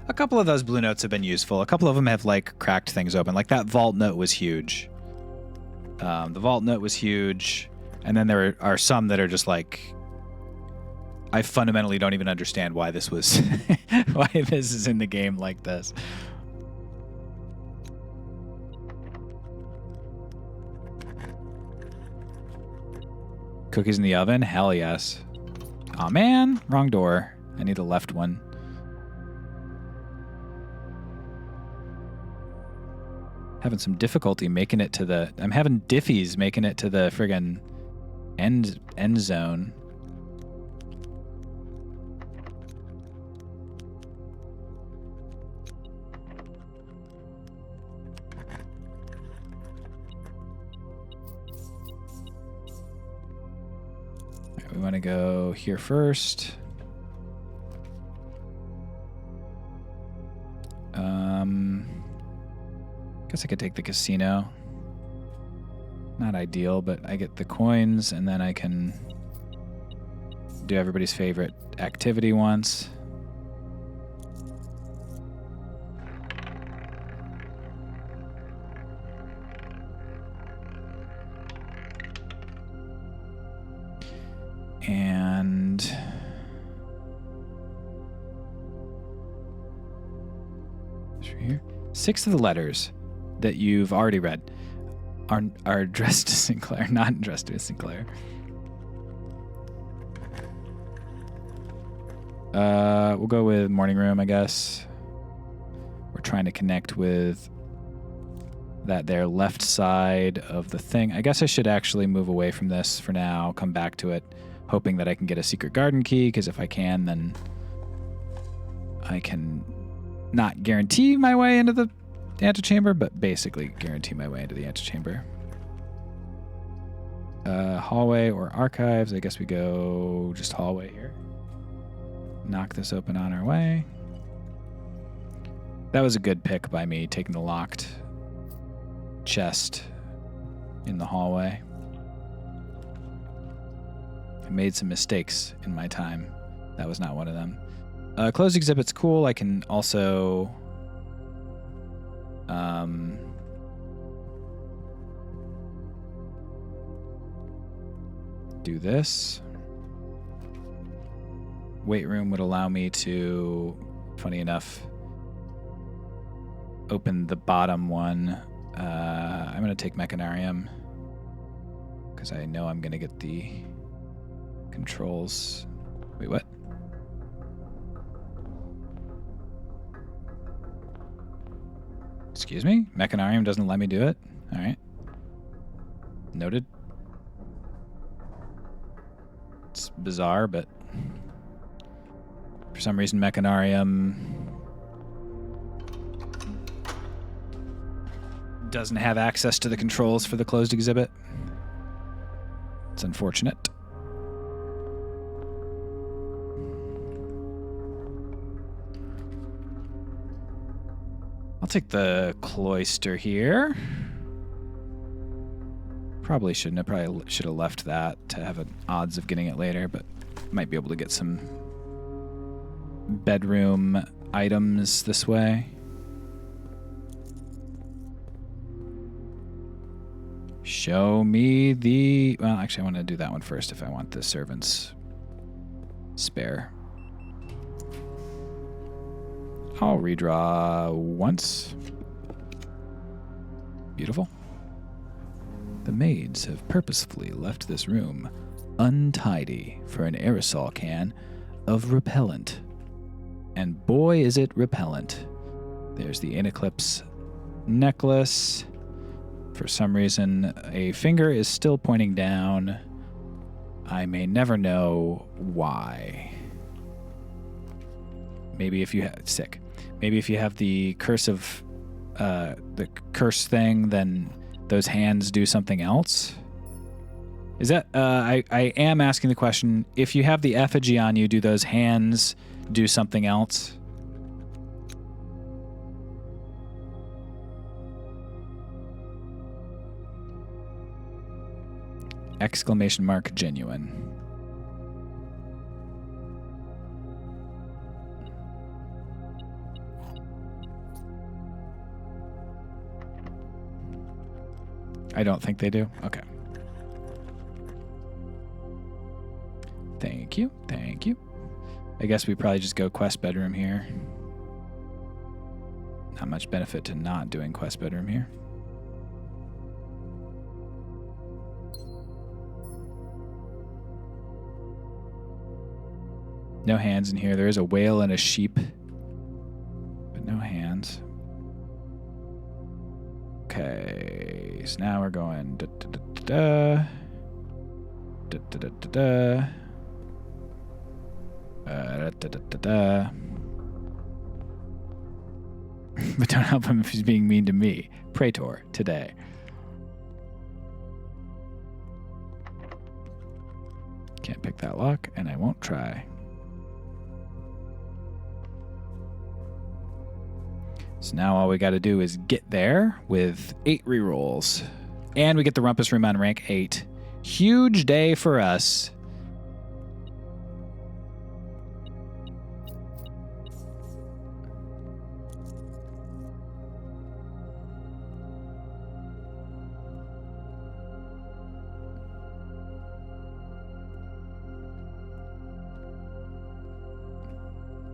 S1: A couple of those blue notes have been useful. A couple of them have like cracked things open. Like that vault note was huge. The vault note was huge. And then there are some that are just like, I fundamentally don't even understand why this was, why this is in the game like this. Cookies in the oven? Hell yes. Aw, man. Wrong door. I need a left one. Having some difficulty making it to the... I'm having diffies making it to the friggin' end zone. We want to go here first. Guess I could take the casino. Not ideal, but I get the coins, and then I can do everybody's favorite activity once. And here, 6 of the letters that you've already read are addressed to Sinclair, not addressed to Sinclair. We'll go with morning room, I guess. We're trying to connect with that there left side of the thing. I guess I should actually move away from this for now, come back to it, hoping that I can get a secret garden key, because if I can, then I can not guarantee my way into the antechamber, but basically guarantee my way into the antechamber. Hallway or archives. I guess we go just hallway here. Knock this open on our way. That was a good pick by me, taking the locked chest in the hallway. I made some mistakes in my time. That was not one of them. Closed exhibit's cool. I can also do this. Weight room would allow me to, funny enough, open the bottom one. I'm going to take Mechanarium because I know I'm going to get the controls. Wait, what? Excuse me? Mechanarium doesn't let me do it? All right. Noted. It's bizarre, but for some reason Mechanarium doesn't have access to the controls for the closed exhibit. It's unfortunate. I'll take the cloister here. Probably shouldn't. I probably should have left that to have an odds of getting it later, but might be able to get some bedroom items this way. Show me the... Well, actually, I want to do that one first if I want the servant's spare. I'll redraw once. Beautiful. The maids have purposefully left this room untidy for an aerosol can of repellent. And boy, is it repellent. There's the Aneclipse necklace. For some reason, a finger is still pointing down. I may never know why. Maybe if you have... Sick. Maybe if you have the Curse of the curse thing, then those hands do something else. Is that I am asking the question, if you have the effigy on you, do those hands do something else? Exclamation mark genuine. I don't think they do. Okay. Thank you. Thank you. I guess we probably just go quest bedroom here. Not much benefit to not doing quest bedroom here. No hands in here. There is a whale and a sheep, but no hands. Okay, so now we're going da da da da da da da da da da da da da. But don't help him if he's being mean to me. Praetor today. Can't pick that lock, and I won't try. So now all we got to do is get there with 8 rerolls. And we get the Rumpus Room on rank 8. Huge day for us.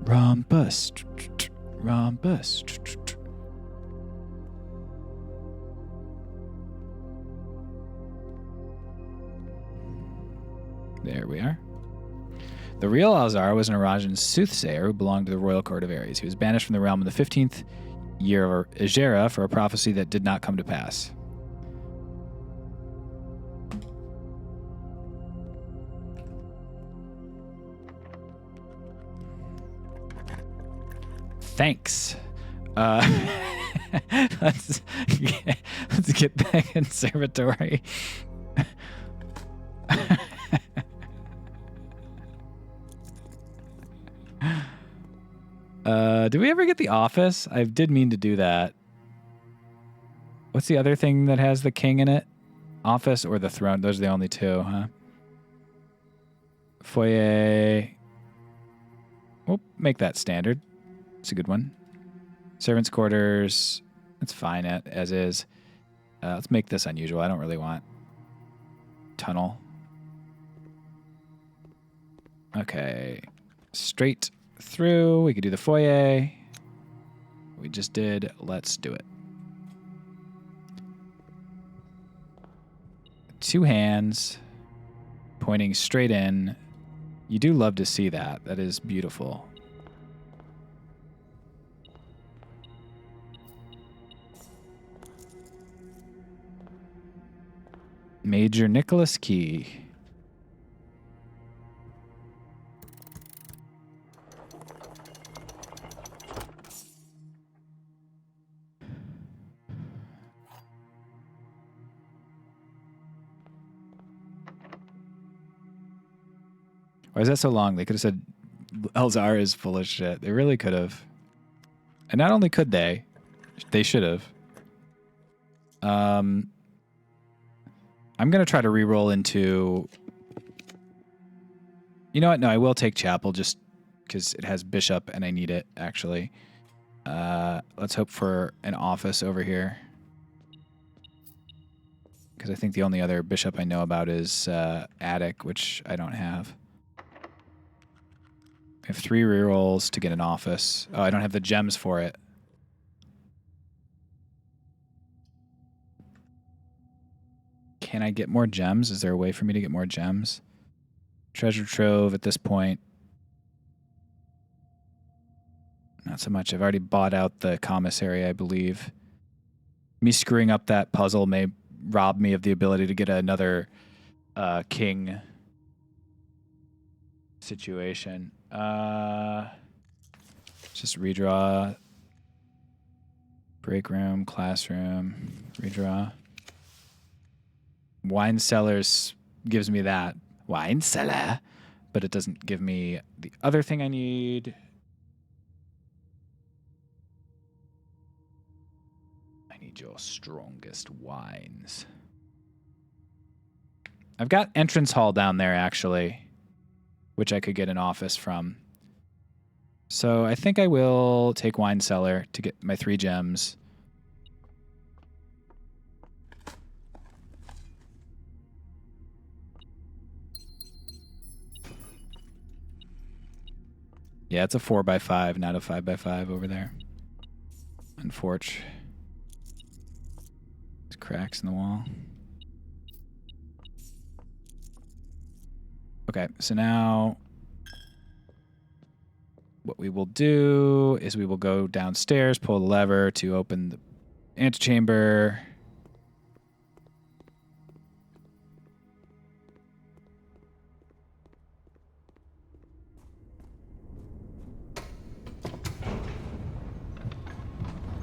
S1: Rumpus. Rumpus. There we are. The real Alzar was an Arajan soothsayer who belonged to the royal court of Ares. He was banished from the realm in the 15th year of Egera for a prophecy that did not come to pass. Thanks. Let's get the conservatory. Did we ever get the office? I did mean to do that. What's the other thing that has the king in it? Office or the throne? Those are the only two, huh? Foyer. We'll make that standard. It's a good one. Servants' quarters. That's fine as is. Let's make this unusual. I don't really want tunnel. Okay. Straight through. We could do the foyer. We just did. Let's do it. 2 hands pointing straight in. You do love to see that. That is beautiful. Major Nicholas Key. Why is that so long? They could have said Elzar is full of shit. They really could have. And not only could they should have. I'm going to try to re-roll into... You know what? No, I will take Chapel just because it has Bishop and I need it, actually. Let's hope for an office over here. Because I think the only other Bishop I know about is Attic, which I don't have. I have 3 rerolls to get an office. Oh, I don't have the gems for it. Can I get more gems? Is there a way for me to get more gems? Treasure trove at this point. Not so much. I've already bought out the commissary, I believe. Me screwing up that puzzle may rob me of the ability to get another king situation. Just redraw. Break room, classroom, redraw. Wine cellars gives me that. Wine cellar. But it doesn't give me the other thing I need. I need your strongest wines. I've got entrance hall down there, actually, which I could get an office from. So I think I will take wine cellar to get my 3 gems. Yeah, it's a 4x5, not a 5x5 over there. Unfortunate. There's cracks in the wall. Okay, so now what we will do is we will go downstairs, pull the lever to open the antechamber.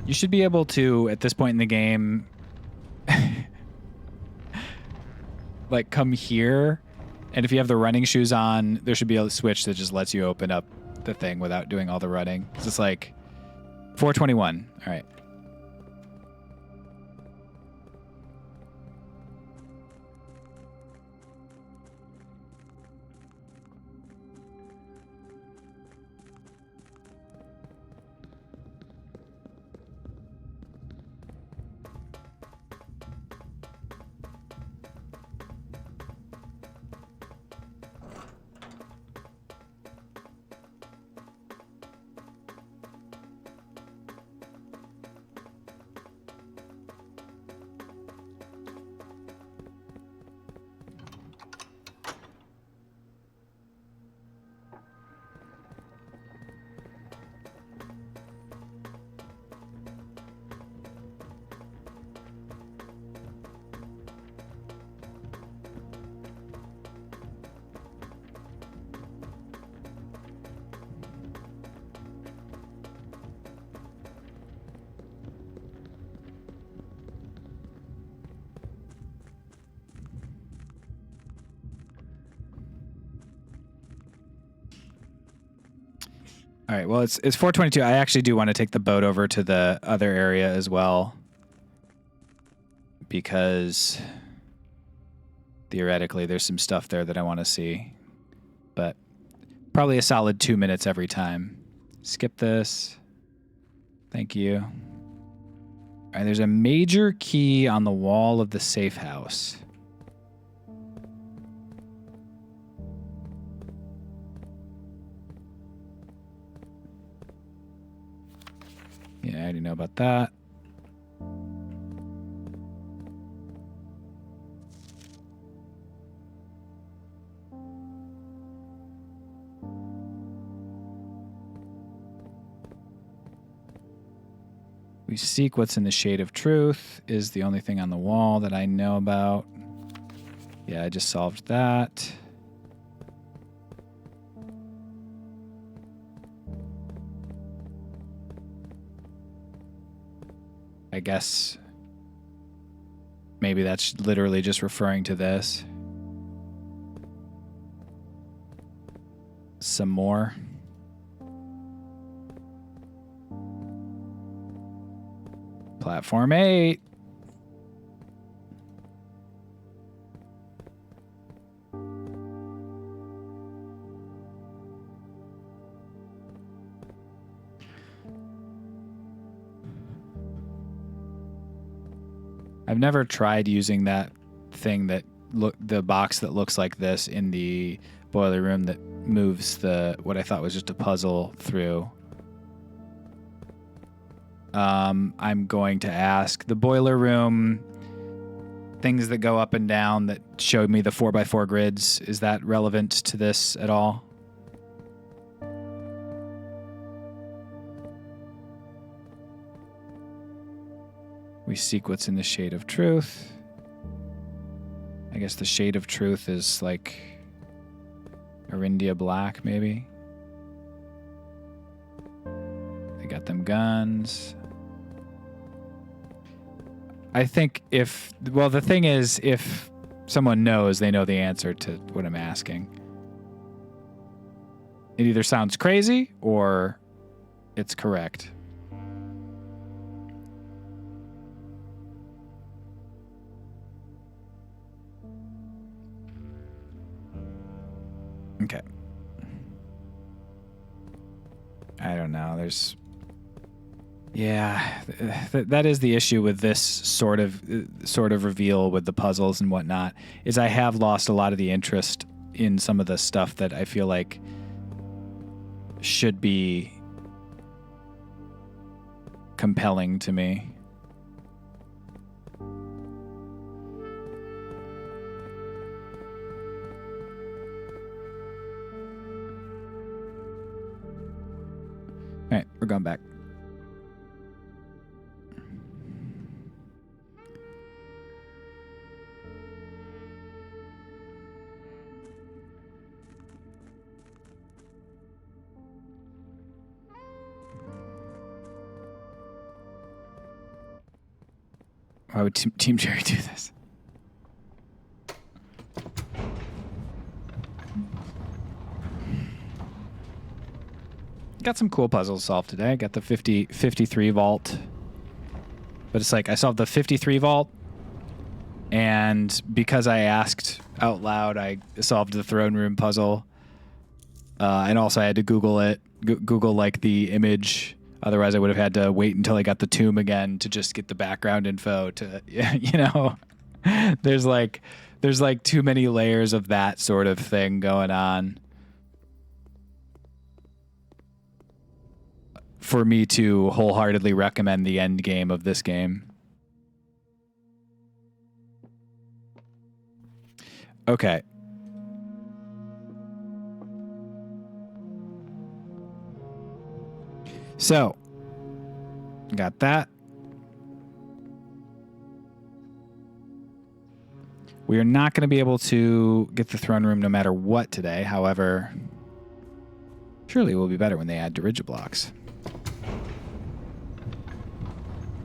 S1: You should be able to, at this point in the game, like come here, and if you have the running shoes on, there should be a switch that just lets you open up the thing without doing all the running. It's just like 421. All right. All right, well, it's 422. I actually do want to take the boat over to the other area as well, because theoretically there's some stuff there that I want to see, but probably a solid 2 minutes every time. Skip this. Thank you. All right, there's a major key on the wall of the safe house. Yeah, I already know about that. We seek what's in the shade of truth is the only thing on the wall that I know about. Yeah, I just solved that. I guess maybe that's literally just referring to this. Some more. Platform 8. I've never tried using that thing that the box that looks like this in the boiler room that moves what I thought was just a puzzle through. I'm going to ask the boiler room things that go up and down that showed me the 4x4 grids. Is that relevant to this at all? We seek what's in the shade of truth. I guess the shade of truth is like Arindia Black, maybe. They got them guns. I think the thing is, if someone knows, they know the answer to what I'm asking. It either sounds crazy or it's correct. Okay. I don't know. That is the issue with this sort of reveal with the puzzles and whatnot, is I have lost a lot of the interest in some of the stuff that I feel like should be compelling to me. All right, we're going back. Why would Team Jerry do this? Got some cool puzzles solved today. I got the 53 vault. But it's like I solved the 53 vault, and because I asked out loud, I solved the throne room puzzle. And also I had to Google it, Google like the image. Otherwise, I would have had to wait until I got the tomb again to just get the background info to, you know, there's like too many layers of that sort of thing going on for me to wholeheartedly recommend the end game of this game. Okay. So, got that. We are not going to be able to get the throne room no matter what today. However, surely it will be better when they add Dirigiblocks.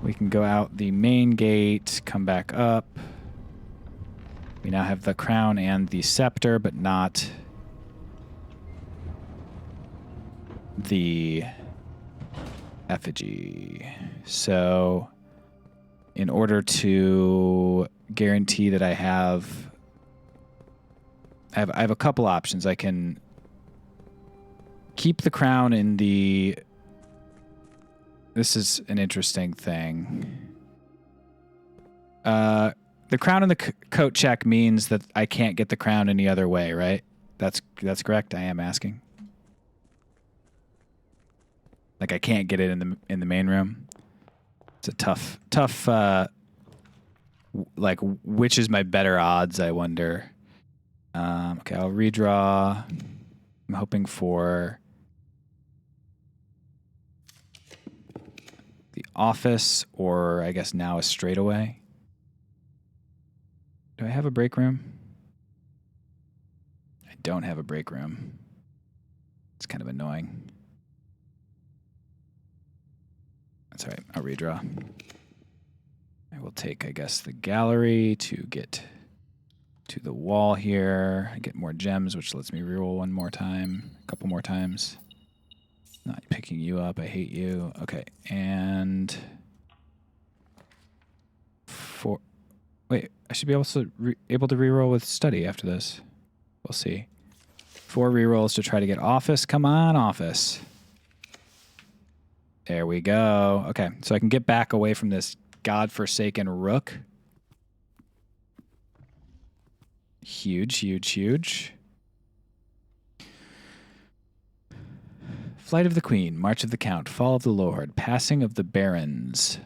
S1: We can go out the main gate, come back up. We now have the crown and the scepter, but not the effigy. So in order to guarantee that I have a couple options. I can keep the crown in the... This is an interesting thing. The crown in the coat check means that I can't get the crown any other way, right? That's correct. I am asking. Like I can't get it in the main room. It's a tough. Like which is my better odds? I wonder. Okay, I'll redraw. I'm hoping for the office, or I guess now a straightaway. Do I have a break room? I don't have a break room. It's kind of annoying. That's all right. I'll redraw. I will take, I guess, the gallery to get to the wall here. I get more gems, which lets me reroll one more time, a couple more times. Not picking you up. I hate you. Okay, and wait, I should be able to reroll with study after this. We'll see. 4 rerolls to try to get office. Come on, office. There we go. Okay, so I can get back away from this godforsaken rook. Huge, huge, huge. Flight of the Queen, March of the Count, Fall of the Lord, Passing of the Barons,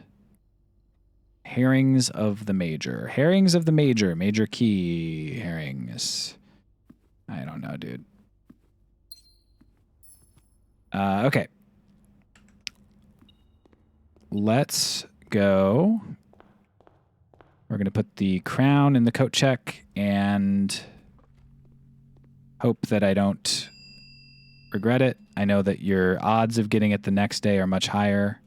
S1: Herrings of the Major. Herrings of the Major, Major Key, Herrings. I don't know, dude. Okay. Let's go. We're going to put the crown in the coat check and hope that I don't regret it. I know that your odds of getting it the next day are much higher.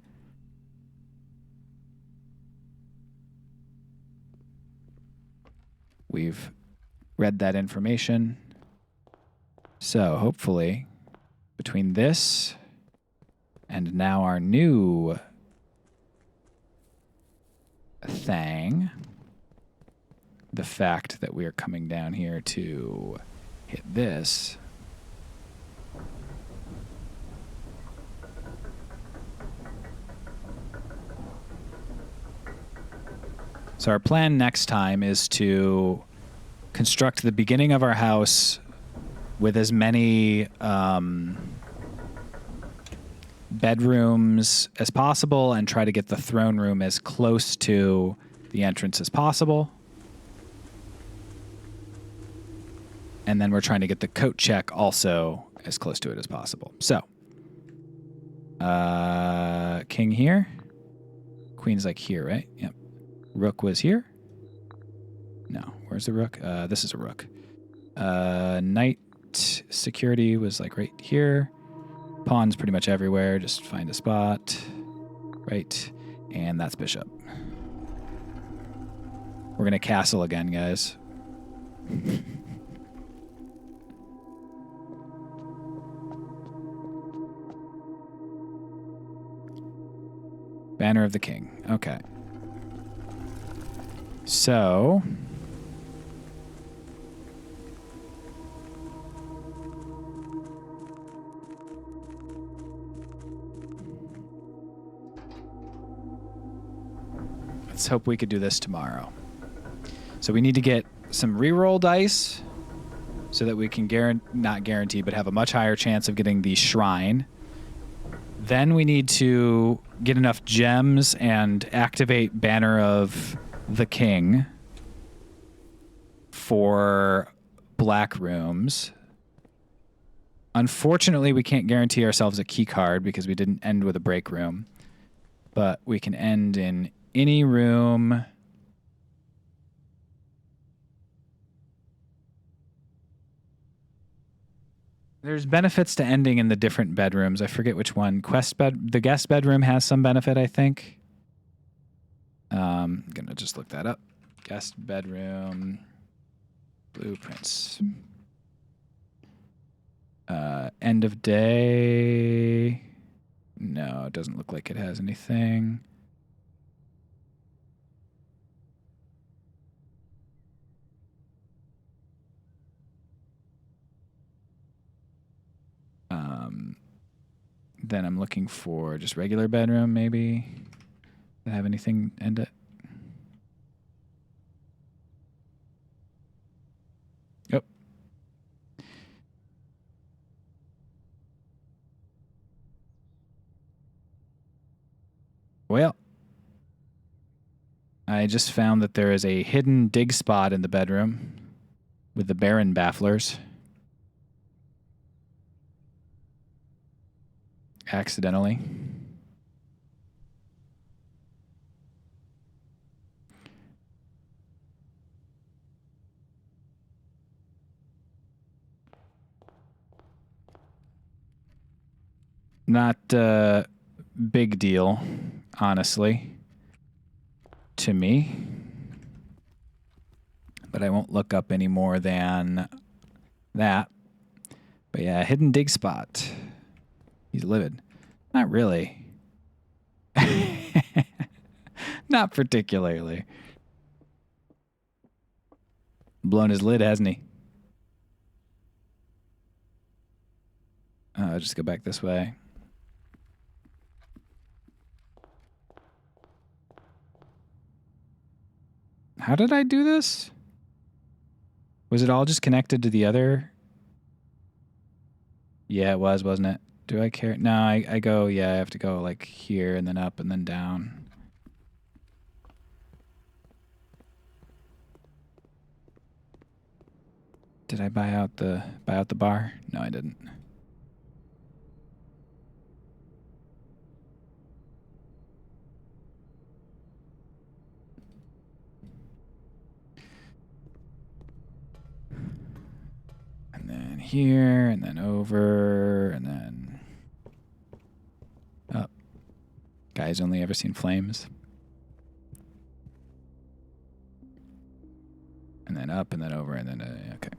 S1: We've read that information. So hopefully, between this and now our new thing, the fact that we are coming down here to hit this. So our plan next time is to construct the beginning of our house with as many bedrooms as possible and try to get the throne room as close to the entrance as possible. And then we're trying to get the coat check also as close to it as possible. So, king here. Queen's like here, right? Yep. Rook was here. No, where's the rook? This is a rook. Knight security was like right here. Pawn's pretty much everywhere. Just find a spot. Right. And that's bishop. We're going to castle again, guys. Banner of the King. Okay. So... let's hope we could do this tomorrow. So we need to get some reroll dice so that we can not guarantee, but have a much higher chance of getting the shrine. Then we need to get enough gems and activate Banner of the King for black rooms. Unfortunately, we can't guarantee ourselves a key card because we didn't end with a break room, but we can end in any room. There's benefits to ending in the different bedrooms. I forget which one. The guest bedroom has some benefit, I think. I'm gonna just look that up. Guest bedroom blueprints. End of day. No, it doesn't look like it has anything. Then I'm looking for just regular bedroom, maybe. Does it have anything end it? Yep. Well, I just found that there is a hidden dig spot in the bedroom with the Baron bafflers. Accidentally. Not a big deal, honestly, to me. But I won't look up any more than that. But yeah, hidden dig spot. He's livid. Not really. Not particularly. Blown his lid, hasn't he? I'll just go back this way. How did I do this? Was it all just connected to the other? Yeah, it was, wasn't it? Do I care? No, I go, yeah, I have to go like here and then up and then down. Did I buy out the bar? No, I didn't. And then here, and then over, and then up. Guy's only ever seen flames. And then up and then over and then okay.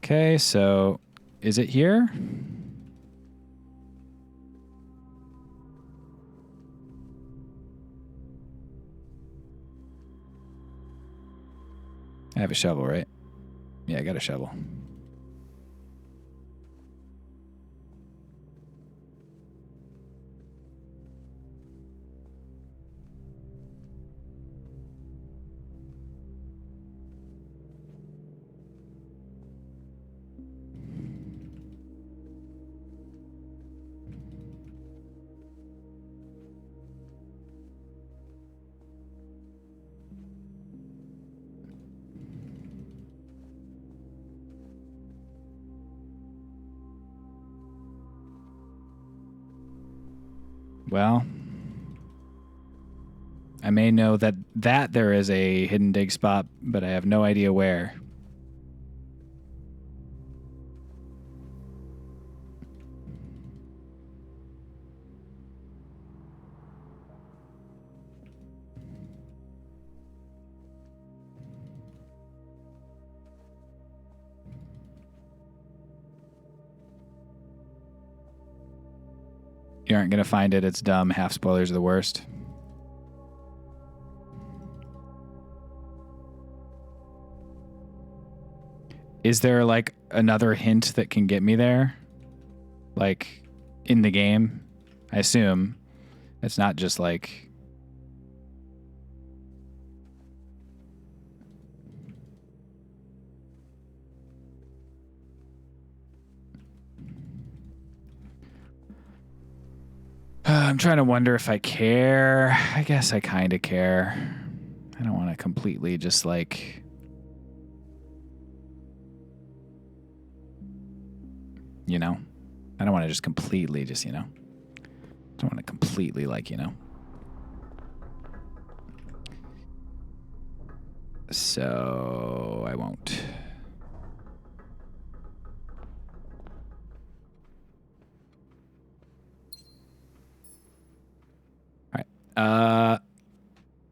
S1: Okay, so is it here? I have a shovel, right? Yeah, I got a shovel. Well, I may know that there is a hidden dig spot, but I have no idea where. You aren't going to find it. It's dumb. Half spoilers are the worst. Is there like another hint that can get me there? Like in the game? I assume it's not just like... I'm trying to wonder if I care. I guess I kind of care. I don't want to completely just like... You know? I don't want to just completely just, you know? I don't want to completely like, you know? So I won't.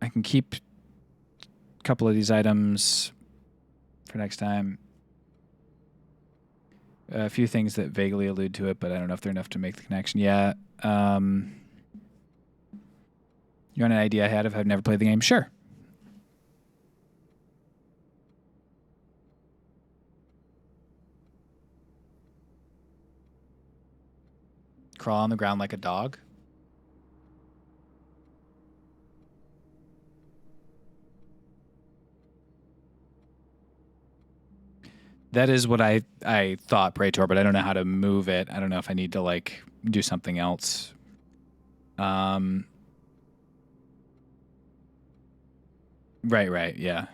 S1: I can keep a couple of these items for next time. A few things that vaguely allude to it, but I don't know if they're enough to make the connection. Yeah. You want an idea I had if I've never played the game? Sure. Crawl on the ground like a dog. That is what I thought, Praetor, but I don't know how to move it. I don't know if I need to like do something else. Right, yeah.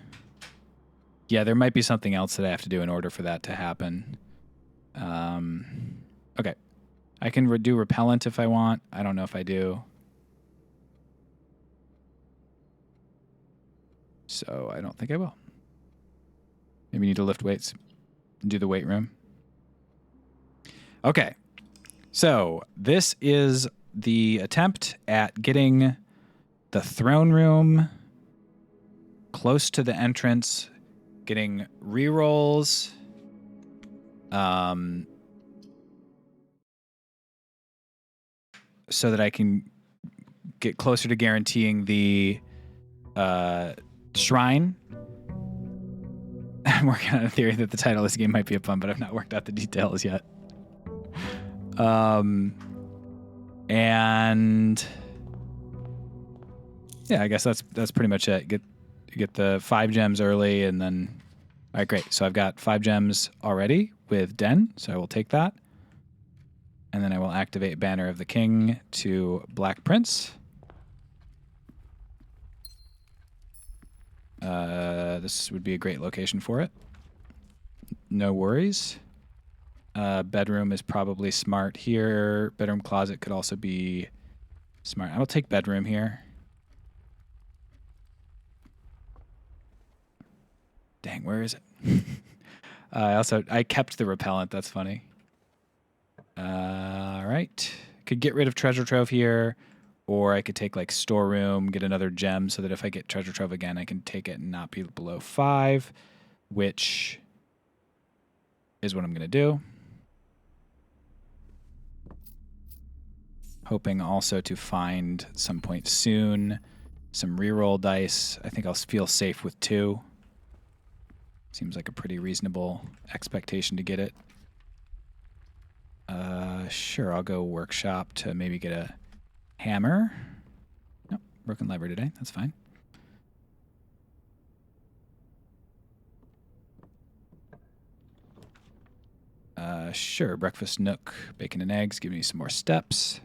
S1: Yeah, there might be something else that I have to do in order for that to happen. Okay. I can do repellent if I want. I don't know if I do. So I don't think I will. Maybe need to lift weights. Do the weight room. Okay. So this is the attempt at getting the throne room close to the entrance, getting rerolls, so that I can get closer to guaranteeing the shrine. I'm working on a theory that the title of this game might be a pun, but I've not worked out the details yet. And yeah, I guess that's pretty much it. Get the 5 gems early, and then all right, great. So I've got 5 gems already with Den, so I will take that, and then I will activate Banner of the King to Black Prince. This would be a great location for it. No worries. Bedroom is probably smart here. Bedroom closet could also be smart. I will take bedroom here. Dang, where is it? I kept the repellent. That's funny. All right. could get rid of treasure trove here, or I could take like storeroom, get another gem so that if I get treasure trove again, I can take it and not be below 5, which is what I'm going to do. Hoping also to find some point soon some reroll dice. I think I'll feel safe with 2. Seems like a pretty reasonable expectation to get it. Sure, I'll go workshop to maybe get a hammer. Nope, broken lever today. That's fine. Sure, breakfast nook, bacon and eggs, give me some more steps.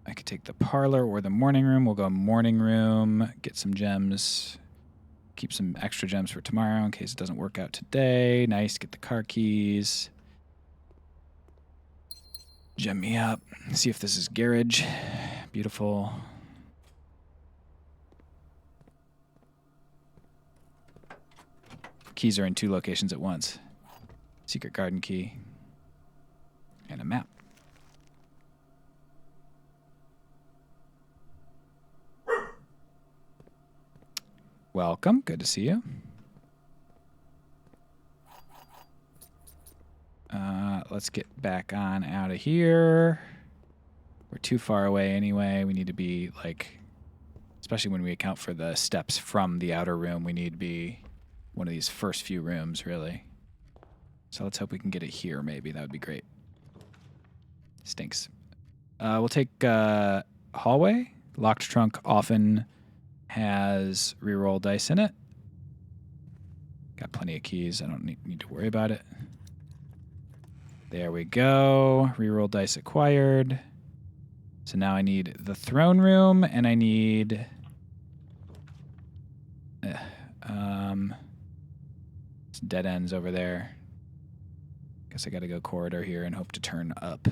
S1: I could take the parlor or the morning room. We'll go morning room, get some gems, keep some extra gems for tomorrow in case it doesn't work out today. Nice, get the car keys. Gem me up. See if this is garage. Beautiful. Keys are in 2 locations at once. Secret garden key. And a map. Welcome. Good to see you. Let's get back on out of here. We're too far away anyway. We need to be like, especially when we account for the steps from the outer room, we need to be one of these first few rooms, really. So let's hope we can get it here, maybe. That would be great. Stinks. We'll take hallway. Locked trunk often has reroll dice in it. Got plenty of keys. I don't need to worry about it. There we go. Reroll dice acquired. So now I need the throne room, and I need... It's dead ends over there. Guess I gotta go corridor here and hope to turn up.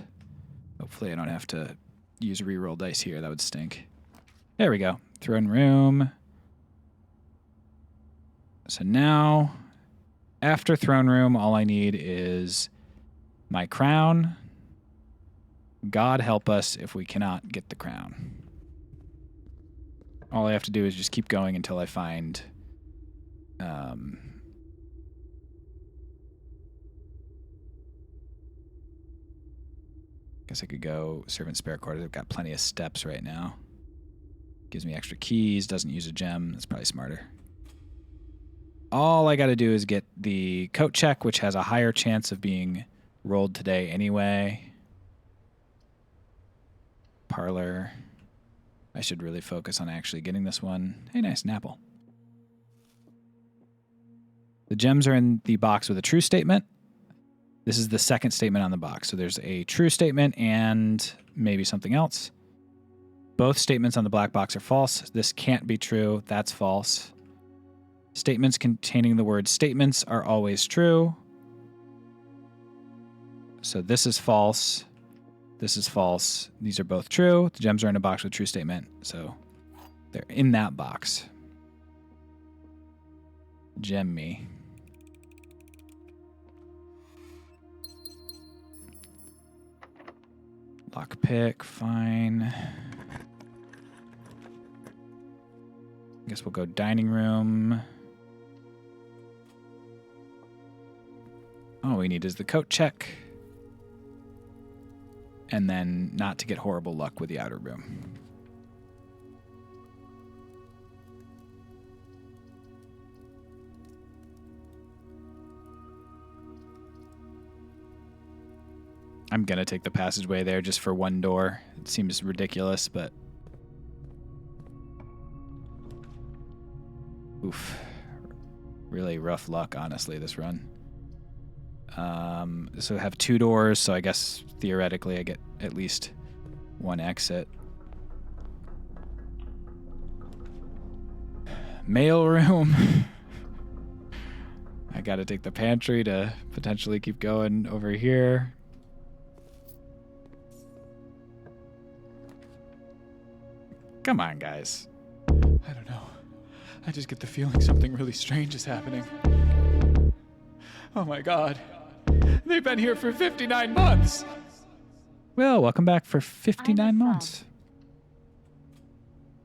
S1: Hopefully I don't have to use reroll dice here. That would stink. There we go. Throne room. So now, after throne room, all I need is my crown. God help us if we cannot get the crown. All I have to do is just keep going until I find... guess I could go servant spare quarters. I've got plenty of steps right now. Gives me extra keys, doesn't use a gem. That's probably smarter. All I got to do is get the coat check, which has a higher chance of being rolled today anyway. Parlor. I should really focus on actually getting this one. Hey, nice, an apple. The gems are in the box with a true statement. This is the second statement on the box. So there's a true statement and maybe something else. Both statements on the black box are false. This can't be true. That's false. Statements containing the word statements are always true. So this is false. This is false. These are both true. The gems are in a box with true statement. So they're in that box. Gem me. Lockpick, fine. Guess we'll go dining room. All we need is the coat check. And then not to get horrible luck with the outer room. I'm going to take the passageway there just for one door. It seems ridiculous, but... Oof. Really rough luck, honestly, this run. So I have 2 doors, so I guess theoretically I get at least 1 exit. Mail room. I got to take the pantry to potentially keep going over here. Come on, guys. I don't know. I just get the feeling something really strange is happening. Oh my god. They've been here for 59 months. Well, welcome back for 59 months.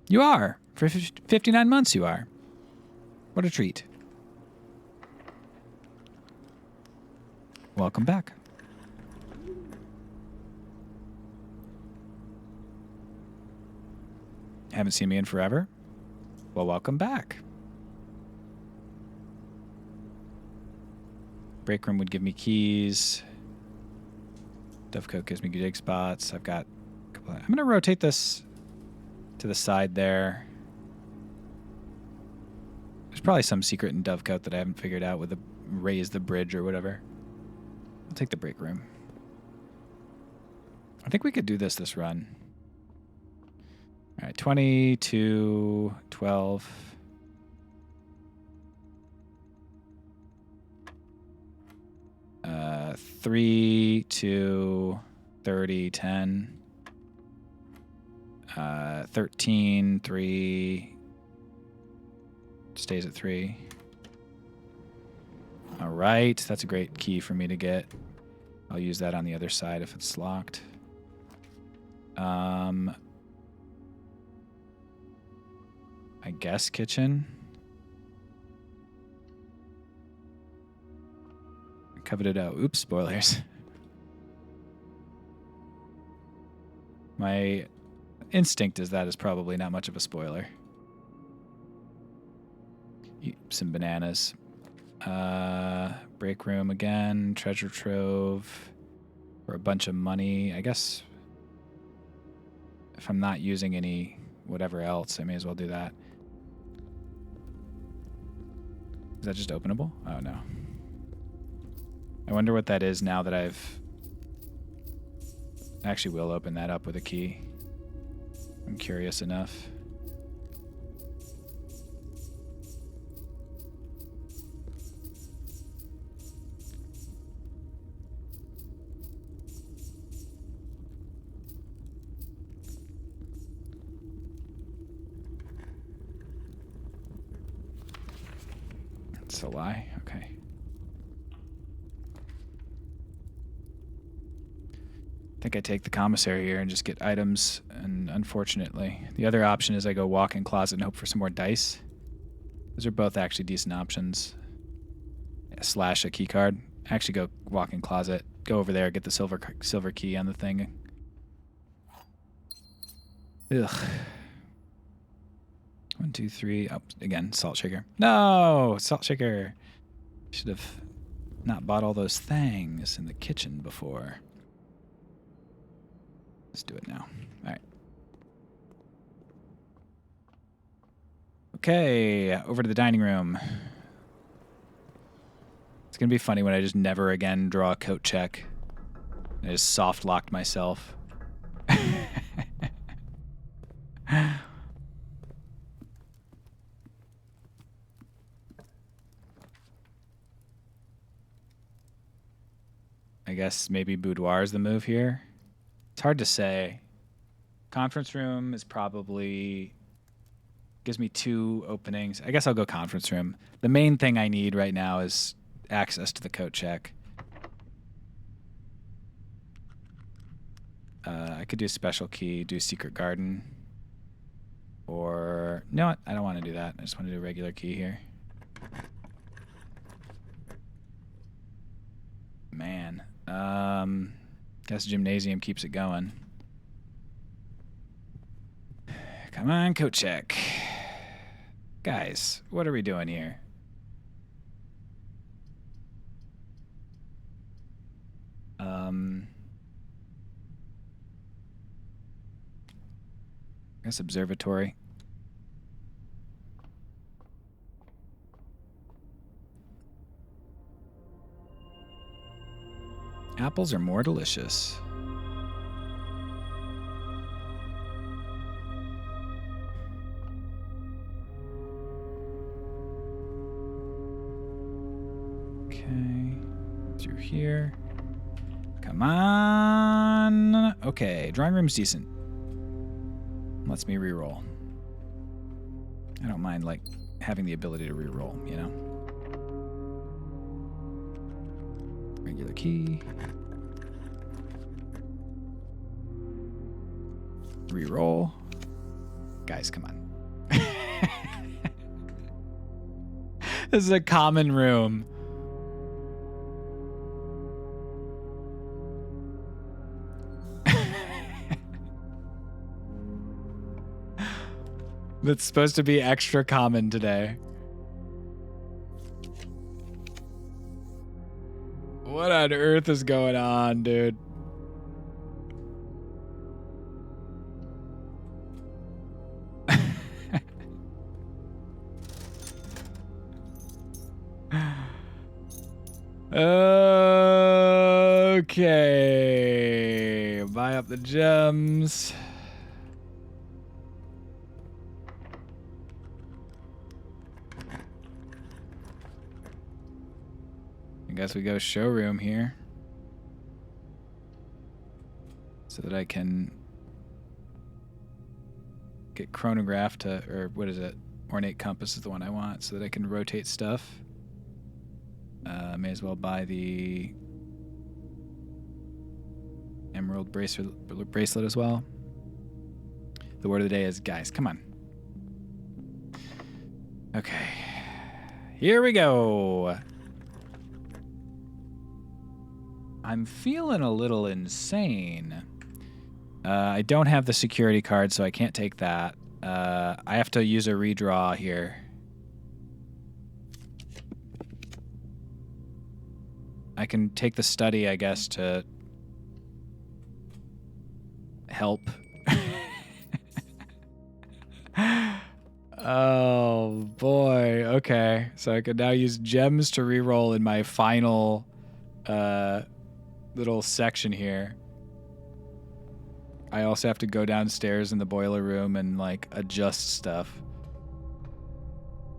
S1: You are. For 59 months you are. What a treat. Welcome back. Haven't seen me in forever? Well, welcome back. Break room would give me keys. Dovecote gives me dig spots. I've got a couple I'm going to rotate this to the side there. There's probably some secret in Dovecote that I haven't figured out with the raise the bridge or whatever. I'll take the break room. I think we could do this run. All right, 22, 12. 3, 2, 30, 10. 13, 3. Stays at 3. All right, that's a great key for me to get. I'll use that on the other side if it's locked. I guess kitchen. Coveted out. Oops, spoilers. My instinct is that is probably not much of a spoiler. Eat some bananas. Break room again. Treasure trove. For a bunch of money. I guess if I'm not using any whatever else, I may as well do that. Is that just openable? Oh, no. I wonder what that is now that I've... I actually will open that up with a key. I'm curious enough. That's a lie. Okay. I think I take the commissary here and just get items, and unfortunately, the other option is I go walk-in closet and hope for some more dice. Those are both actually decent options. Yeah, slash a key card. Actually go walk-in closet, go over there, get the silver key on the thing. Ugh. 1, 2, 3. Oh, again, salt shaker. No, salt shaker. Should have not bought all those things in the kitchen before. Let's do it now. All right. Okay, over to the dining room. It's going to be funny when I just never again draw a coat check. I just soft locked myself. I guess maybe boudoir is the move here. It's hard to say. Conference room is probably... gives me 2 openings. I guess I'll go conference room. The main thing I need right now is access to the coat check. I could do special key, do secret garden. Or... you know what? I don't want to do that. I just want to do regular key here. Man. Guess gymnasium keeps it going. Come on, coat check. Guys, what are we doing here? I guess observatory. Apples are more delicious. Okay, through here. Come on. Okay, drawing room's decent. Lets me reroll. I don't mind, like, having the ability to reroll, you know? Regular key. Reroll. Guys, come on. This is a common room. That's supposed to be extra common today. What on earth is going on, dude? Okay. Buy up the gems. I guess we go showroom here. So that I can get chronograph to, or what is it? Ornate compass is the one I want, so that I can rotate stuff. May as well buy the emerald bracelet as well. The word of the day is guys, come on. Okay. Here we go. I'm feeling a little insane. I don't have the security card, so I can't take that. I have to use a redraw here. I can take the study, I guess, to help. Oh, boy. Okay. So I can now use gems to reroll in my final little section here. I also have to go downstairs in the boiler room and, like, adjust stuff.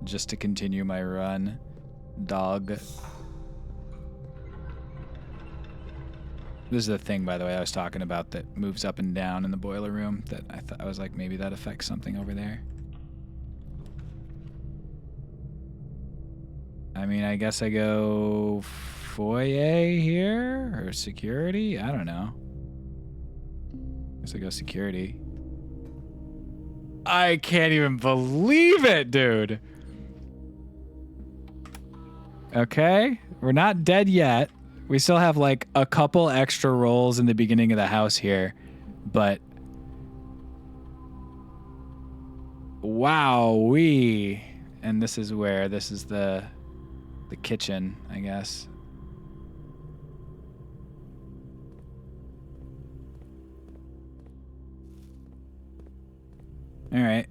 S1: Just to continue my run. Dog. This is the thing, by the way, I was talking about that moves up and down in the boiler room. That I was like, maybe that affects something over there. I mean, I guess I go foyer here or security. I don't know. Guess I go security. I can't even believe it, dude. Okay, we're not dead yet. We still have like a couple extra rolls in the beginning of the house here, but wow-wee. And this is where, this is the kitchen, I guess. All right.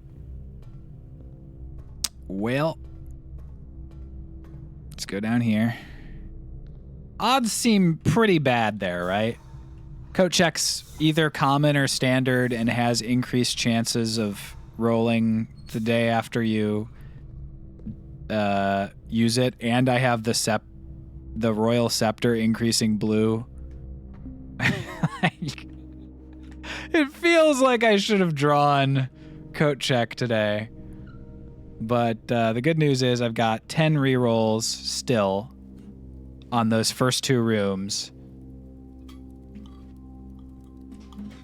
S1: Well, let's go down here. Odds seem pretty bad there, right? Coat check's either common or standard and has increased chances of rolling the day after you use it, and I have the Royal Scepter increasing blue. It feels like I should have drawn coat check today. But the good news is I've got 10 rerolls still on those first two rooms.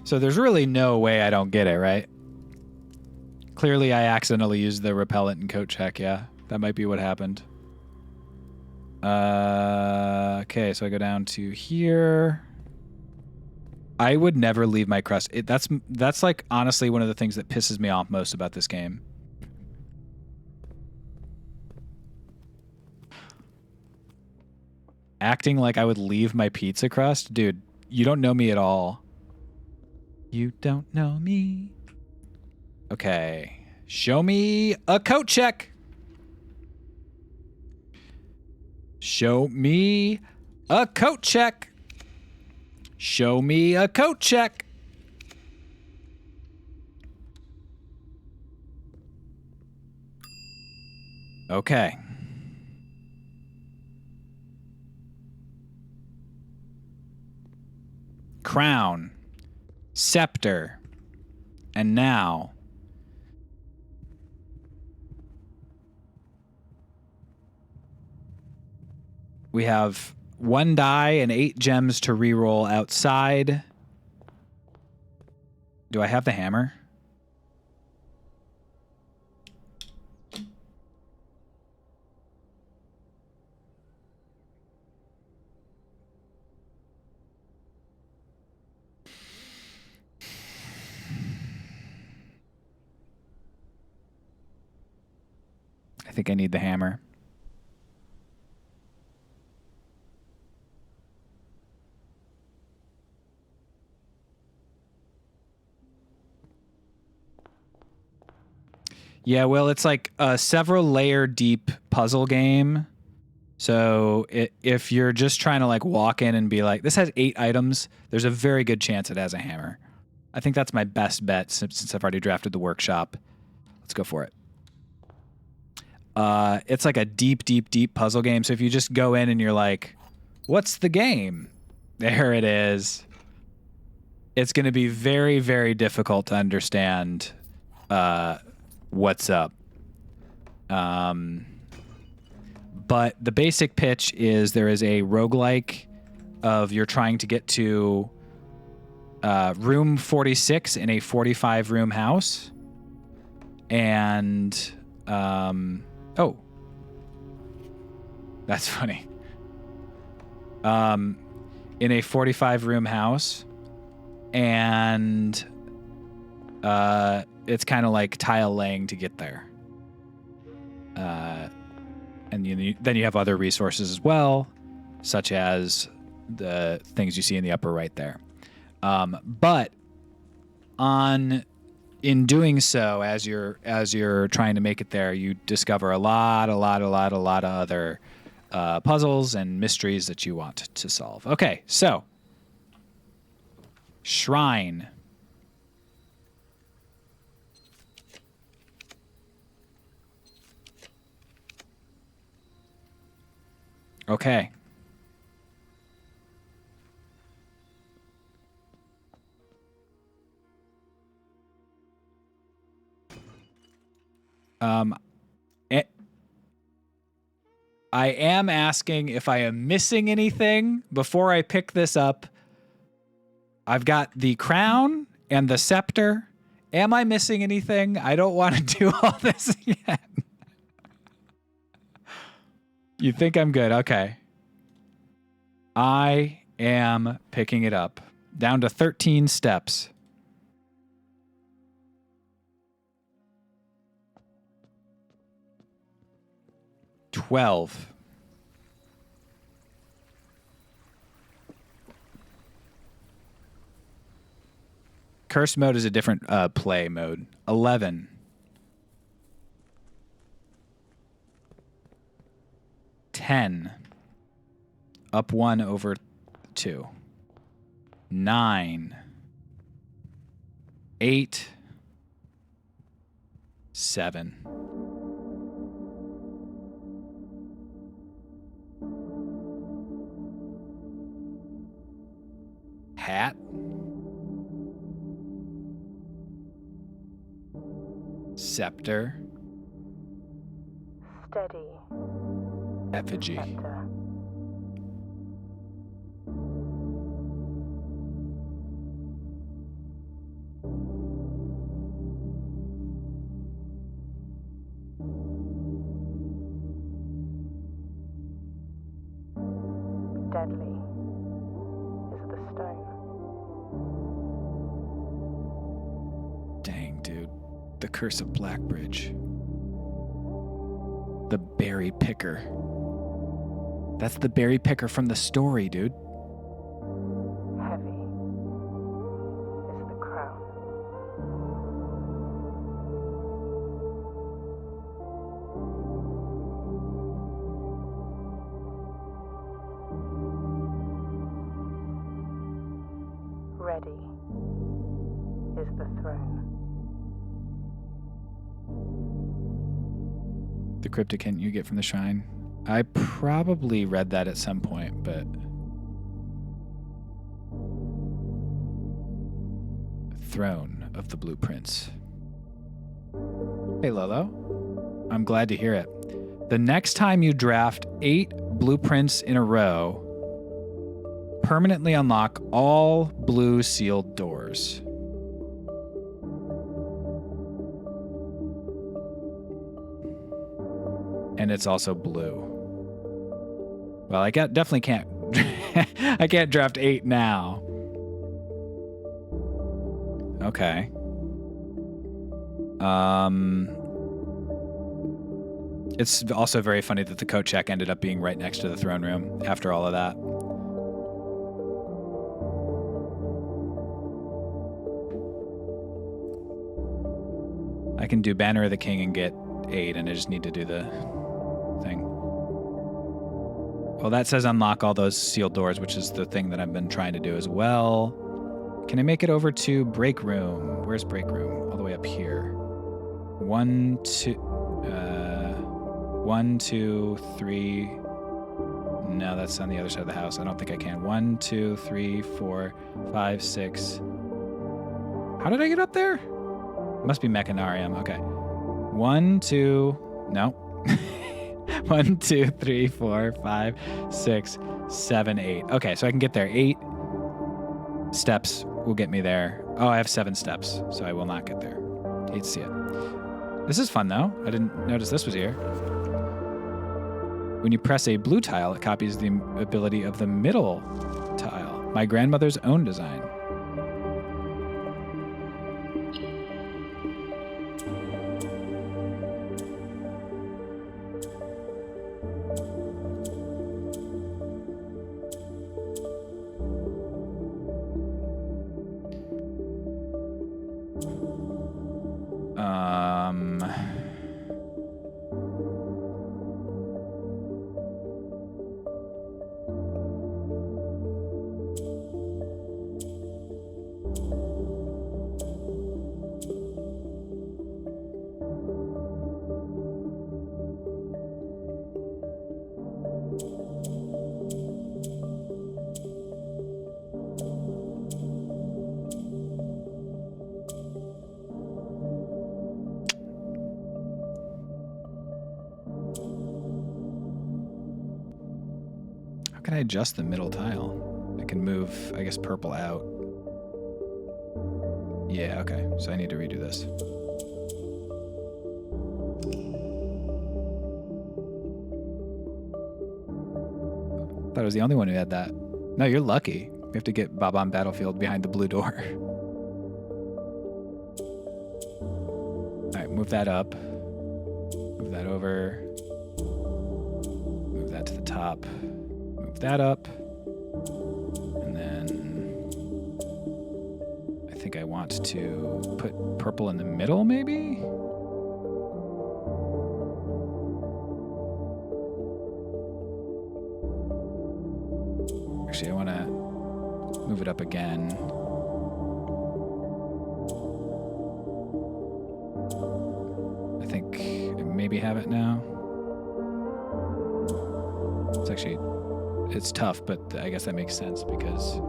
S1: So there's really no way I don't get it, right? Clearly I accidentally used the repellent and coat check, yeah. That might be what happened. Okay, so I go down to here. I would never leave my crust. That's like honestly one of the things that pisses me off most about this game. Acting like I would leave my pizza crust? Dude, you don't know me at all. You don't know me. Okay. Show me a coat check. Show me a coat check. Show me a coat check. Okay. Crown, scepter, and now we have 1 die and 8 gems to reroll outside. Do I have the hammer? I think I need the hammer. Yeah, well, it's like a several layer deep puzzle game. So if you're just trying to like walk in and be like, this has 8 items, there's a very good chance it has a hammer. I think that's my best bet since I've already drafted the workshop. Let's go for it. It's like a deep, deep, deep puzzle game. So if you just go in and you're like, what's the game? There it is. It's going to be very, very difficult to understand what's up. But the basic pitch is there is a roguelike of you're trying to get to room 46 in a 45 room house. And oh, that's funny. In a 45 room house, and it's kind of like tile laying to get there. And then you have other resources as well, such as the things you see in the upper right there. But in doing so, as you're trying to make it there, you discover a lot of other puzzles and mysteries that you want to solve. Okay, so shrine. Okay. I am asking if I am missing anything before I pick this up. I've got the crown and the scepter. Am I missing anything? I don't want to do all this yet. You think I'm good? Okay. I am picking it up. Down to 13 steps. $12. Curse mode is a different play mode. 11. 10. Up 1 over 2. 9. 8. 7. Hat. Scepter.
S5: Steady.
S1: Effigy.
S5: Scepter. Deadly is the stone.
S1: Dang, dude. The Curse of Blackbridge. The Berry Picker. That's the Berry Picker from the story, dude.
S5: Heavy is the crown. Ready is the throne.
S1: The cryptic hint you get from the shrine. I probably read that at some point, but... Throne of the Blueprints. Hey, Lolo. I'm glad to hear it. The next time you draft 8 blueprints in a row, permanently unlock all blue sealed doors. And it's also blue. Well, I definitely can't. I can't draft 8 now. Okay. It's also very funny that the coat check ended up being right next to the throne room after all of that. I can do Banner of the King and get 8, and I just need to do the thing. Well, that says unlock all those sealed doors, which is the thing that I've been trying to do as well. Can I make it over to break room? Where's break room? All the way up here. 1, 2, 1, 2, 3. No, that's on the other side of the house. I don't think I can. 1, 2, 3, 4, 5, 6. How did I get up there? Must be Mechanarium. Okay. 1, 2. No. 1, 2, 3, 4, 5, 6, 7, 8. Okay, so I can get there. 8 steps will get me there. Oh, I have 7 steps, so I will not get there. Hate to see it. This is fun, though. I didn't notice this was here. When you press a blue tile, it copies the ability of the middle tile. My grandmother's own design. How can I adjust the middle tile? I can move, I guess, purple out. Yeah, okay. So I need to redo this. Thought I was the only one who had that. No, you're lucky. We have to get Bob-omb Battlefield behind the blue door. All right, move that up. Move that over. Move that to the top. Move that up. And then I think I want to put purple in the middle, maybe? Actually, I want to move it up again. I think I maybe have it now. It's actually, it's tough, but I guess that makes sense because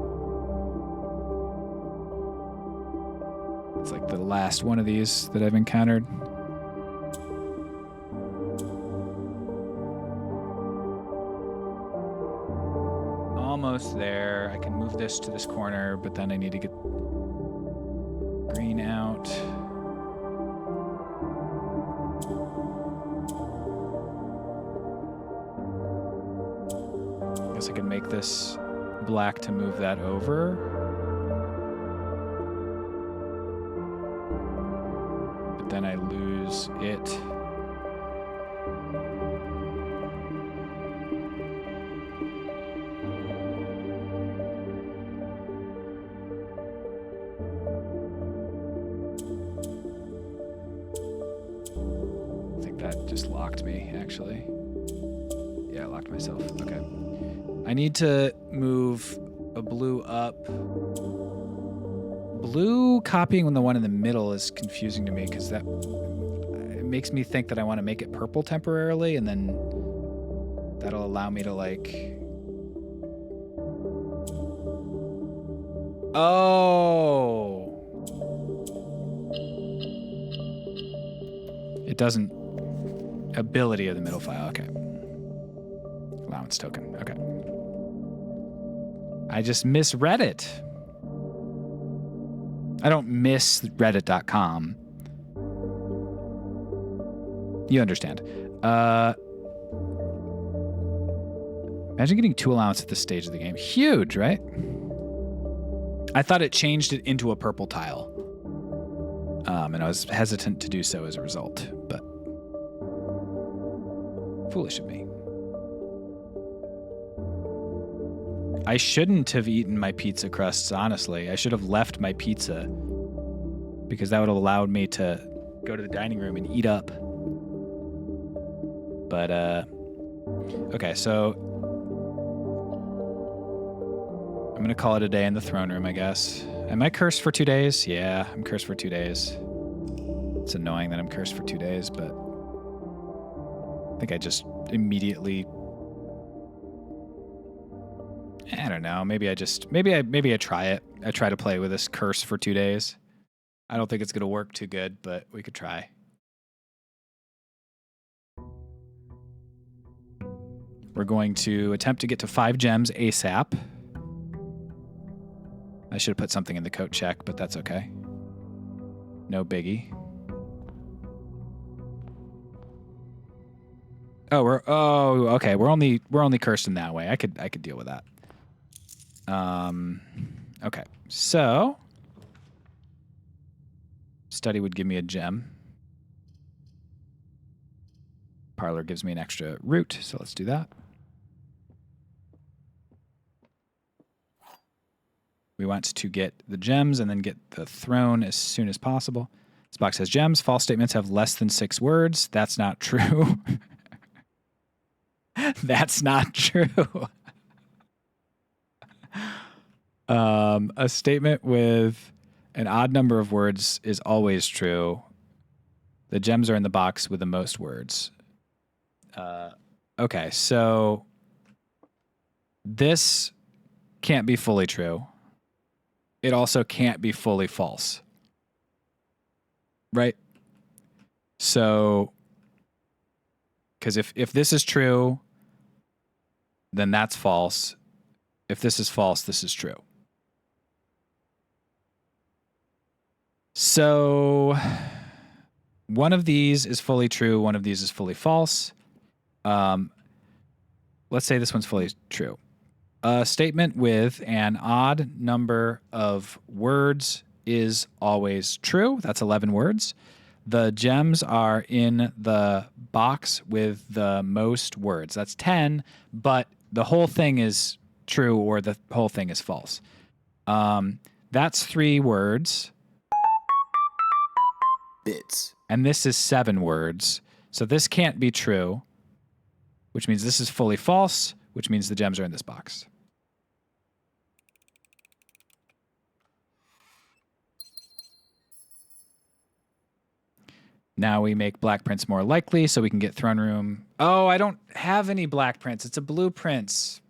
S1: it's like the last one of these that I've encountered. Almost there. I can move this to this corner, but then I need to get green out. I guess I can make this black to move that over. But then I lose it. Just locked me, actually. Yeah, I locked myself. Okay. I need to move a blue up. Blue copying the one in the middle is confusing to me because that it makes me think that I want to make it purple temporarily, and then that'll allow me to like... Oh! It doesn't... Ability of the middle file, okay. Allowance token, okay. I just misread it. I don't miss reddit.com. You understand. Imagine getting 2 allowance at this stage of the game. Huge, right? I thought it changed it into a purple tile. And I was hesitant to do so as a result, but foolish of me. I shouldn't have eaten my pizza crusts, honestly. I should have left my pizza because that would have allowed me to go to the dining room and eat up. But, okay, so I'm going to call it a day in the throne room, I guess. Am I cursed for 2 days? Yeah, I'm cursed for 2 days. It's annoying that I'm cursed for 2 days, but I think I just immediately... I don't know. Maybe I try it. I try to play with this curse for 2 days. I don't think it's going to work too good, but we could try. We're going to attempt to get to 5 gems ASAP. I should have put something in the coat check, but that's okay. No biggie. Okay. We're only cursed in that way. I could deal with that. Okay. So study would give me a gem. Parlor gives me an extra root, so let's do that. We want to get the gems and then get the throne as soon as possible. This box has gems. False statements have less than 6 words. That's not true. That's not true. A statement with an odd number of words is always true. The gems are in the box with the most words. Okay, so this can't be fully true. It also can't be fully false. Right? So, because if this is true, then that's false. If this is false, this is true. So, one of these is fully true, one of these is fully false. Let's say this one's fully true. A statement with an odd number of words is always true. That's 11 words. The gems are in the box with the most words. That's 10, but the whole thing is true or the whole thing is false. That's 3 words.
S2: Bits.
S1: And this is 7 words. So this can't be true, which means this is fully false, which means the gems are in this box. Now we make black prints more likely so we can get throne room. Oh, I don't have any black prints. It's a blue prints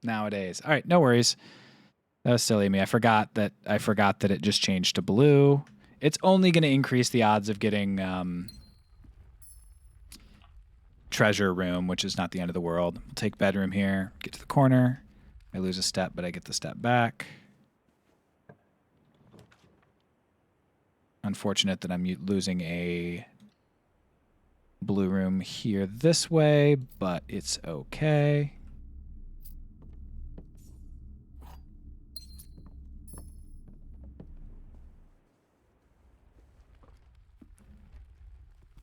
S1: nowadays. All right, no worries. That was silly of me. I forgot that it just changed to blue. It's only going to increase the odds of getting treasure room, which is not the end of the world. We'll take bedroom here, get to the corner. I lose a step, but I get the step back. Unfortunate that I'm losing a blue room here this way, but it's okay.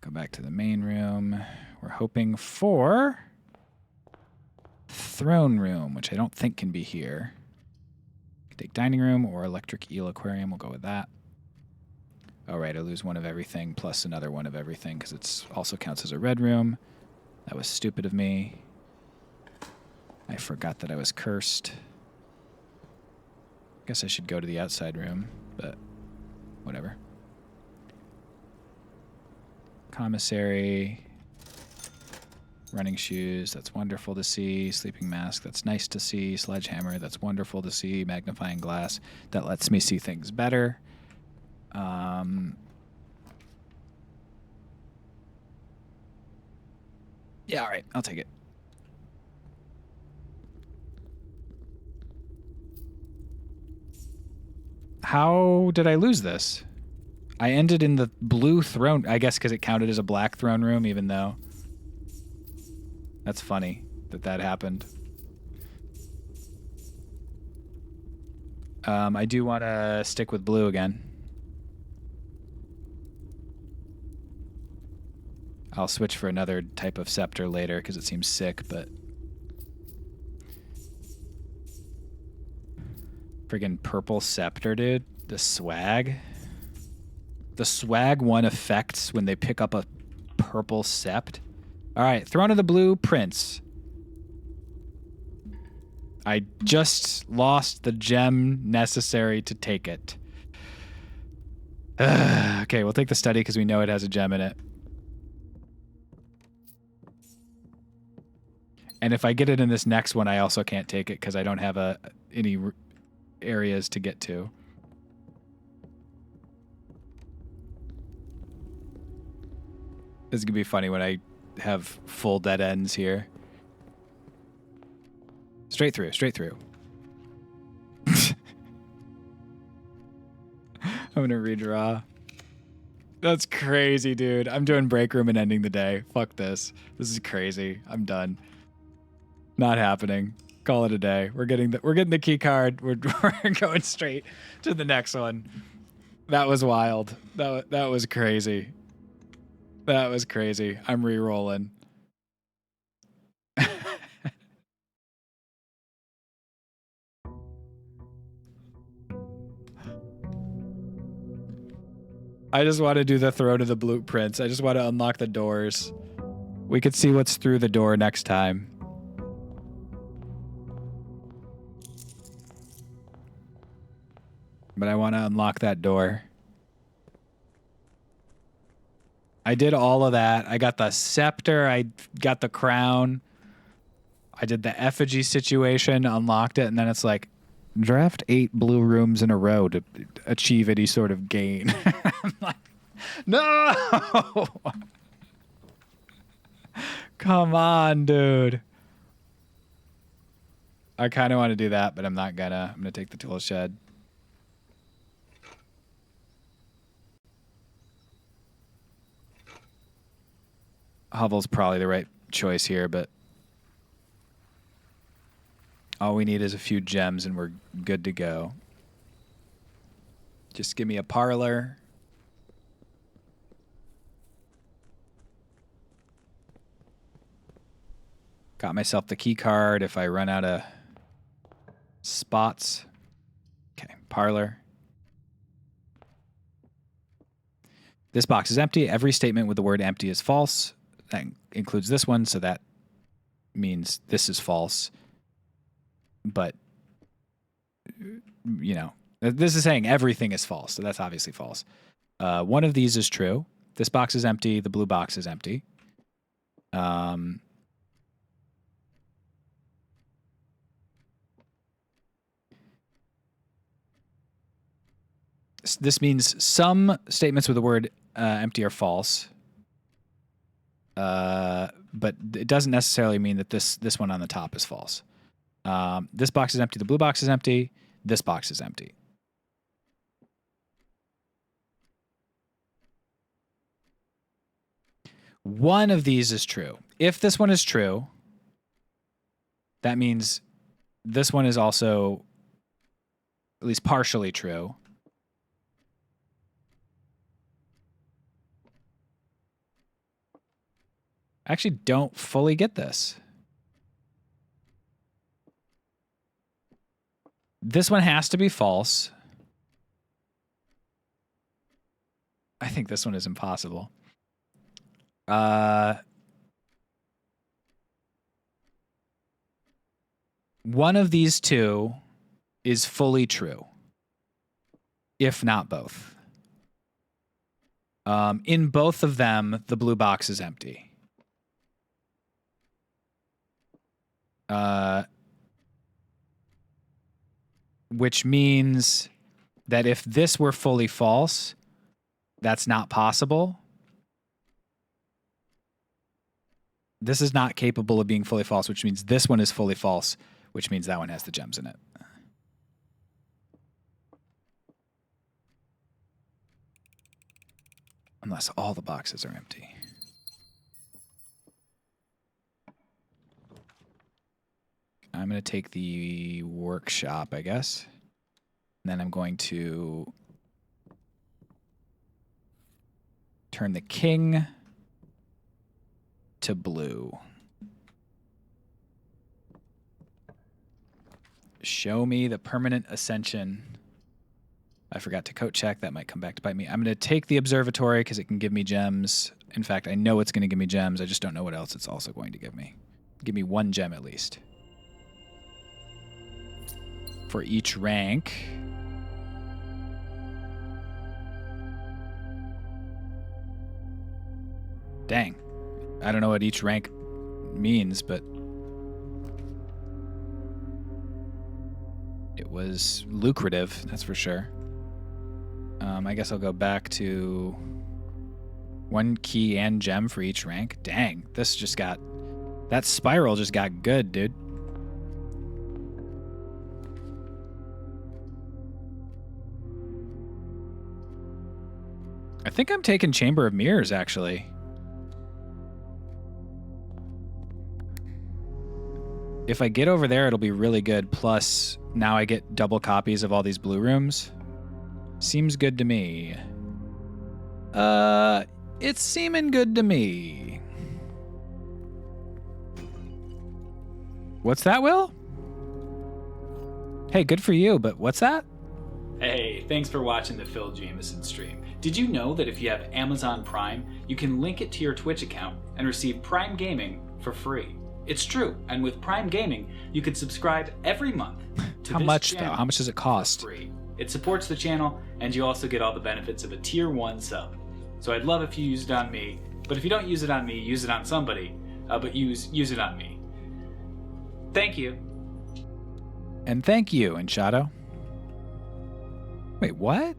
S1: Go back to the main room. We're hoping for throne room, which I don't think can be here. Take dining room or electric eel aquarium. We'll go with that. All right, I lose one of everything plus another one of everything because it also counts as a red room. That was stupid of me. I forgot that I was cursed. Guess I should go to the outside room, but whatever. Commissary. Running shoes, that's wonderful to see. Sleeping mask, that's nice to see. Sledgehammer, that's wonderful to see. Magnifying glass, that lets me see things better. Yeah, all right, I'll take it. How did I lose this? I ended in the blue throne. I guess because it counted as a black throne room, even though. That's funny that that happened. I do want to stick with blue again. I'll switch for another type of scepter later because it seems sick, but... Friggin' purple scepter, dude. The swag. The swag one affects when they pick up a purple sept. Alright, Throne of the Blue Prince. I just lost the gem necessary to take it. Okay, we'll take the study because we know it has a gem in it. And if I get it in this next one, I also can't take it because I don't have any areas to get to. This is going to be funny when I have full dead ends here. Straight through, straight through. I'm going to redraw. That's crazy, dude. I'm doing break room and ending the day. Fuck this. This is crazy. I'm done. Not happening. Call it a day. We're getting the key card. We're going straight to the next one. That was wild. That was crazy. That was crazy. I'm re-rolling. I just want to do the Throne of the Blueprints. I just want to unlock the doors. We could see what's through the door next time. But I want to unlock that door. I did all of that. I got the scepter. I got the crown. I did the effigy situation, unlocked it, and then it's like, draft 8 blue rooms in a row to achieve any sort of gain. I'm like, no! Come on, dude. I kind of want to do that, but I'm not gonna. I'm gonna take the tool shed. Hovel's probably the right choice here, but all we need is a few gems and we're good to go. Just give me a parlor. Got myself the key card if I run out of spots. Okay, parlor. This box is empty. Every statement with the word empty is false. That includes this one, so that means this is false. But, you know, this is saying everything is false, so that's obviously false. One of these is true. This box is empty. The blue box is empty. This means some statements with the word empty are false. But it doesn't necessarily mean that this one on the top is false. This box is empty. The blue box is empty. This box is empty. One of these is true. If this one is true, that means this one is also at least partially true. I actually don't fully get this. This one has to be false. I think this one is impossible. One of these two is fully true, if not both. In both of them, the blue box is empty. Which means that if this were fully false, that's not possible. This is not capable of being fully false, which means this one is fully false, which means that one has the gems in it. Unless all the boxes are empty. I'm going to take the workshop, I guess. And then I'm going to turn the king to blue. Show me the permanent ascension. I forgot to coat check. That might come back to bite me. I'm going to take the observatory because it can give me gems. In fact, I know it's going to give me gems. I just don't know what else it's also going to give me. Give me 1 gem at least. For each rank. Dang. I don't know what each rank means, but it was lucrative, that's for sure. I guess I'll go back to 1 key and gem for each rank. Dang, this just got... That spiral just got good, dude. I think I'm taking Chamber of Mirrors, actually. If I get over there, it'll be really good. Plus, now I get double copies of all these blue rooms. Seems good to me. It's seeming good to me. What's that, Will? Hey, good for you, but what's that?
S6: Hey, thanks for watching the Phil Jameson stream. Did you know that if you have Amazon Prime, you can link it to your Twitch account and receive Prime Gaming for free? It's true, and with Prime Gaming, you can subscribe every month to
S1: How
S6: this
S1: much, though?
S6: channel
S1: How much does it cost?
S6: for free. It supports the channel, and you also get all the benefits of a Tier 1 sub. So I'd love if you used it on me, but if you don't use it on me, use it on somebody, but use it on me. Thank you.
S1: And thank you, Enshado. Wait, what?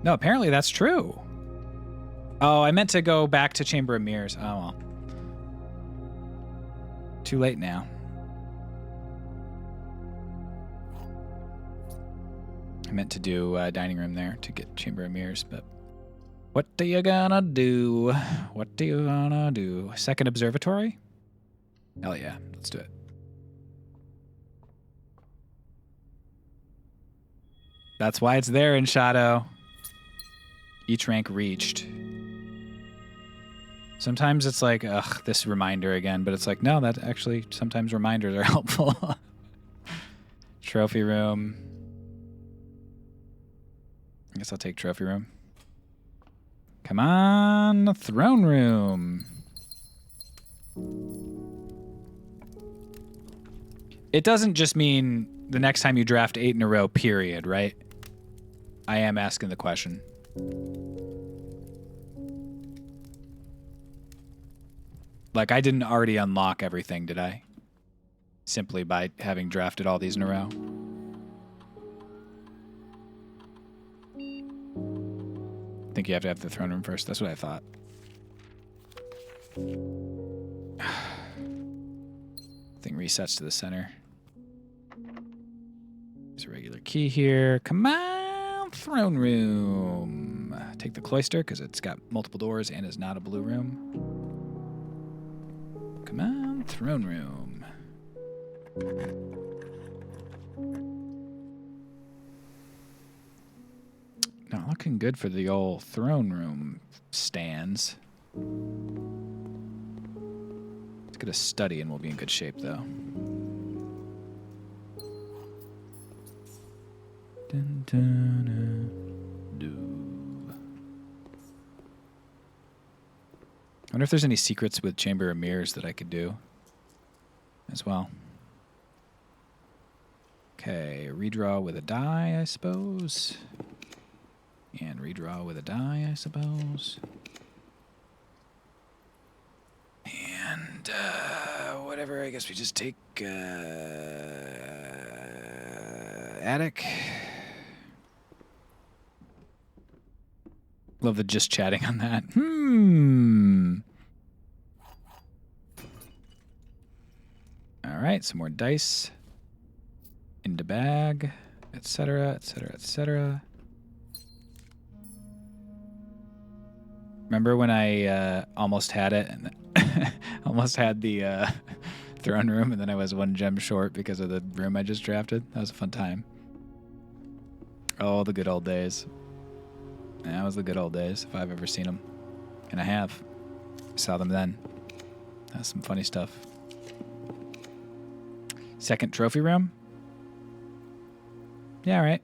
S1: No, apparently that's true. Oh, I meant to go back to Chamber of Mirrors. Oh, well. Too late now. I meant to do dining room there to get Chamber of Mirrors, but what are you gonna do? What are you gonna do? Second observatory? Hell yeah, let's do it. That's why it's there in Shadow. Each rank reached. Sometimes it's like, ugh, this reminder again, but it's like, no, that actually, sometimes reminders are helpful. Trophy room. I guess I'll take trophy room. Come on, throne room. It doesn't just mean the next time you draft 8 in a row, period, right? I am asking the question. Like, I didn't already unlock everything, did I? Simply by having drafted all these in a row. I think you have to have the throne room first. That's what I thought. Thing resets to the center. There's a regular key here. Come on, throne room. Take the cloister because it's got multiple doors and is not a blue room. Come on, throne room. Not looking good for the old throne room stands. Let's get a study and we'll be in good shape, though. Dun, dun, dun, doo. I wonder if there's any secrets with Chamber of Mirrors that I could do as well. Okay, redraw with a die, I suppose. And redraw with a die, I suppose. And whatever, I guess we just take attic. Love the just chatting on that. All right, some more dice. Into bag, etc., etc., etc. Remember when I almost had it and almost had the throne room, and then I was 1 gem short because of the room I just drafted? That was a fun time. Oh, the good old days. That was the good old days, if I've ever seen them. And I have. I saw them then. That's some funny stuff. Second trophy room? Yeah, all right.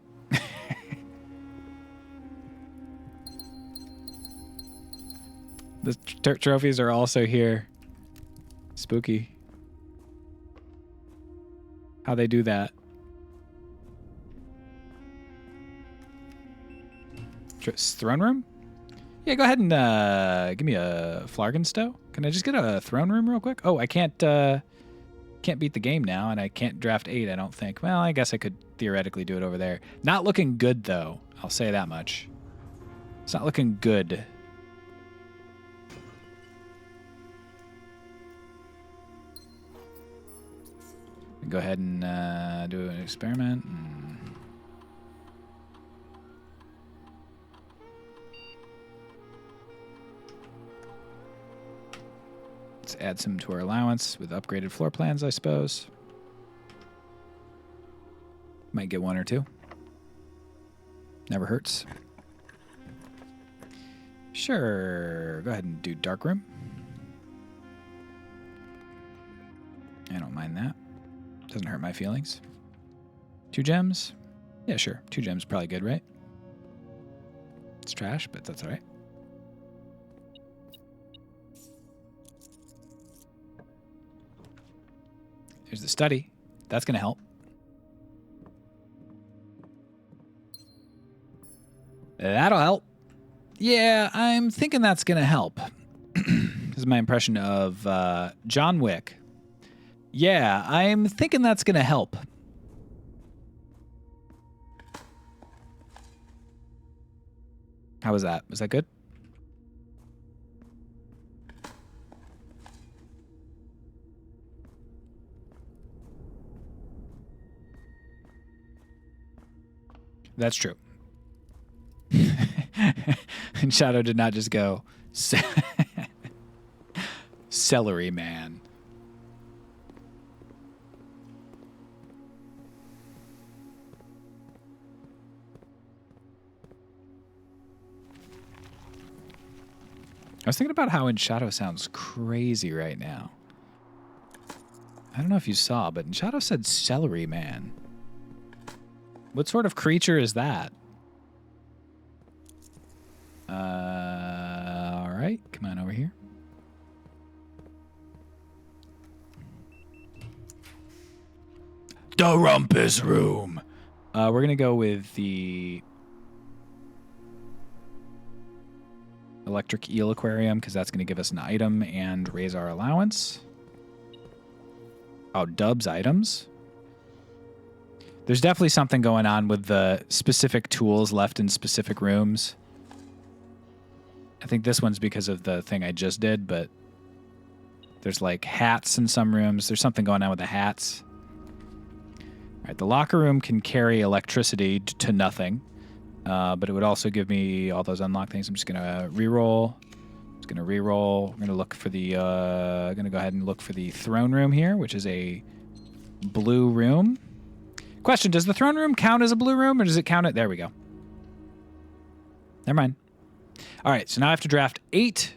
S1: The trophies are also here. Spooky. How they do that. Throne room? Yeah, go ahead and give me a Flargenstow. Can I just get a throne room real quick? Oh, I can't beat the game now, and I can't draft 8, I don't think. Well, I guess I could theoretically do it over there. Not looking good, though. I'll say that much. It's not looking good. Go ahead and do an experiment. Let's add some to our allowance with upgraded floor plans, I suppose. Might get 1 or 2. Never hurts. Sure. Go ahead and do dark room. I don't mind that. Doesn't hurt my feelings. 2 gems? Yeah, sure. 2 gems probably good, right? It's trash, but that's all right. Here's the study. That's going to help. That'll help. Yeah, I'm thinking that's going to help. This is my impression of John Wick. Yeah, I'm thinking that's going to help. How was that? Was that good? That's true. And Shadow did not just go, celery man. I was thinking about how In Shadow sounds crazy right now. I don't know if you saw, but In Shadow said celery man. What sort of creature is that? All right, come on over here. The Rumpus Room. We're gonna go with the Electric Eel Aquarium because that's gonna give us an item and raise our allowance. Oh, Dub's items. There's definitely something going on with the specific tools left in specific rooms. I think this one's because of the thing I just did, but there's like hats in some rooms. There's something going on with the hats. All right, the locker room can carry electricity to nothing, but it would also give me all those unlock things. I'm just gonna reroll. We're gonna look for the. Gonna go ahead and look for the throne room here, which is a blue room. Question: does the throne room count as a blue room, or does it count it? There we go. Never mind. All right, so now I have to draft 8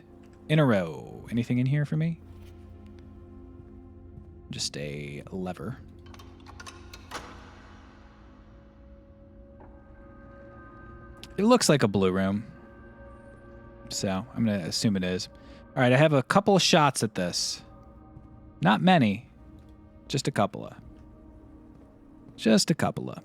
S1: in a row. Anything in here for me? Just a lever. It looks like a blue room, so I'm going to assume it is. All right, I have a couple of shots at this. Not many, just a couple of. Just a couple of.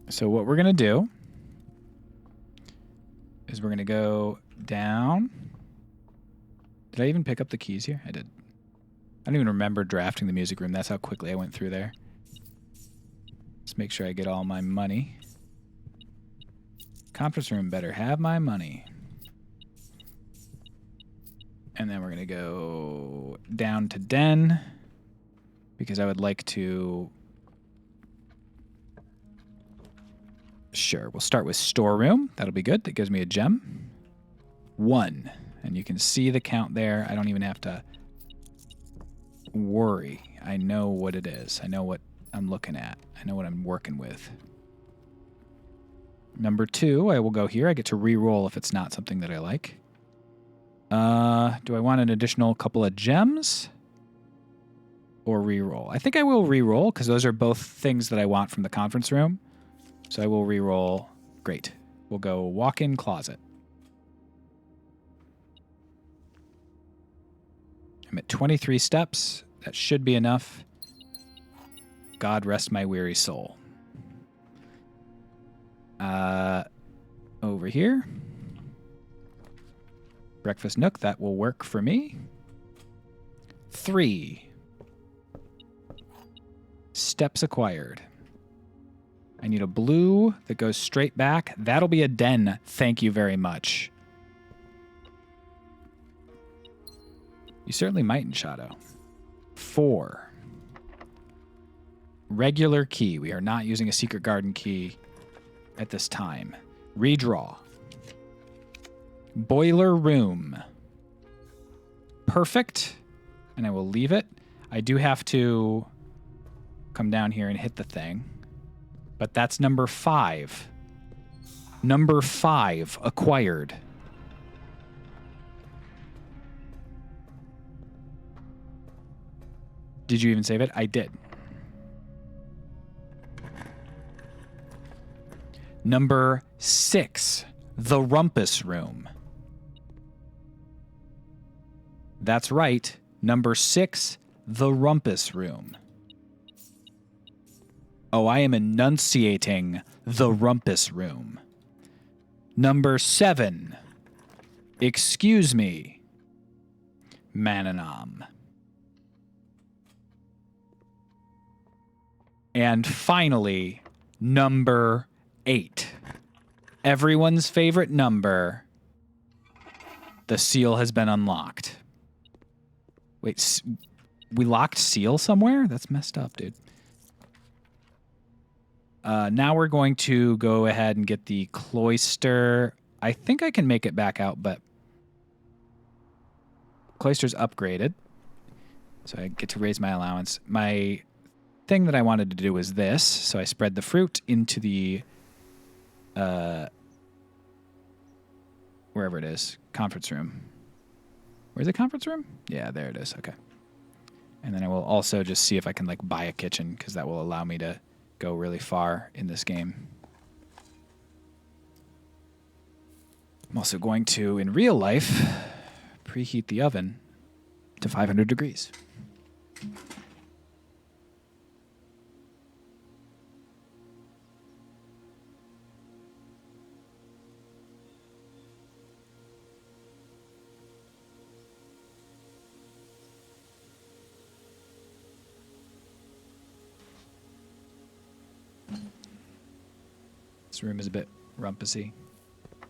S1: So what we're going to do is we're going to go down. Did I even pick up the keys here? I did. I don't even remember drafting the music room. That's how quickly I went through there. Let's make sure I get all my money. Conference room better have my money. And then we're going to go down to Den. because I would like to... Sure, we'll start with storeroom. That'll be good. That gives me a gem. 1. And you can see the count there. I don't even have to worry. I know what it is. I know what I'm looking at. I know what I'm working with. Number 2, I will go here. I get to re-roll if it's not something that I like. Do I want an additional couple of gems? Or re-roll? I think I will re-roll because those are both things that I want from the conference room. So I will re-roll. Great. We'll go walk-in closet. I'm at 23 steps. That should be enough. God rest my weary soul. Over here. Breakfast nook. That will work for me. 3. Steps acquired. I need a blue that goes straight back. That'll be a den. Thank you very much. You certainly mightn't, Shadow. 4. Regular key. We are not using a secret garden key at this time. Redraw. Boiler room. Perfect. And I will leave it. I do have to come down here and hit the thing. But that's number 5. Number 5 acquired. Did you even save it? I did. Number 6, the rumpus room. That's right. Number 6, the rumpus room. Oh, I am enunciating the rumpus room. Number 7, excuse me, Mananam. And finally, number 8. Everyone's favorite number. The seal has been unlocked. Wait, we locked seal somewhere? That's messed up, dude. Now we're going to go ahead and get the cloister. I think I can make it back out, but cloister's upgraded. So I get to raise my allowance. My thing that I wanted to do was this. So I spread the fruit into the, wherever it is, conference room. Where's the conference room? Yeah, there it is. Okay. And then I will also just see if I can like buy a kitchen because that will allow me to go really far in this game. I'm also going to, in real life, preheat the oven to 500 degrees. This room is a bit rumpusy.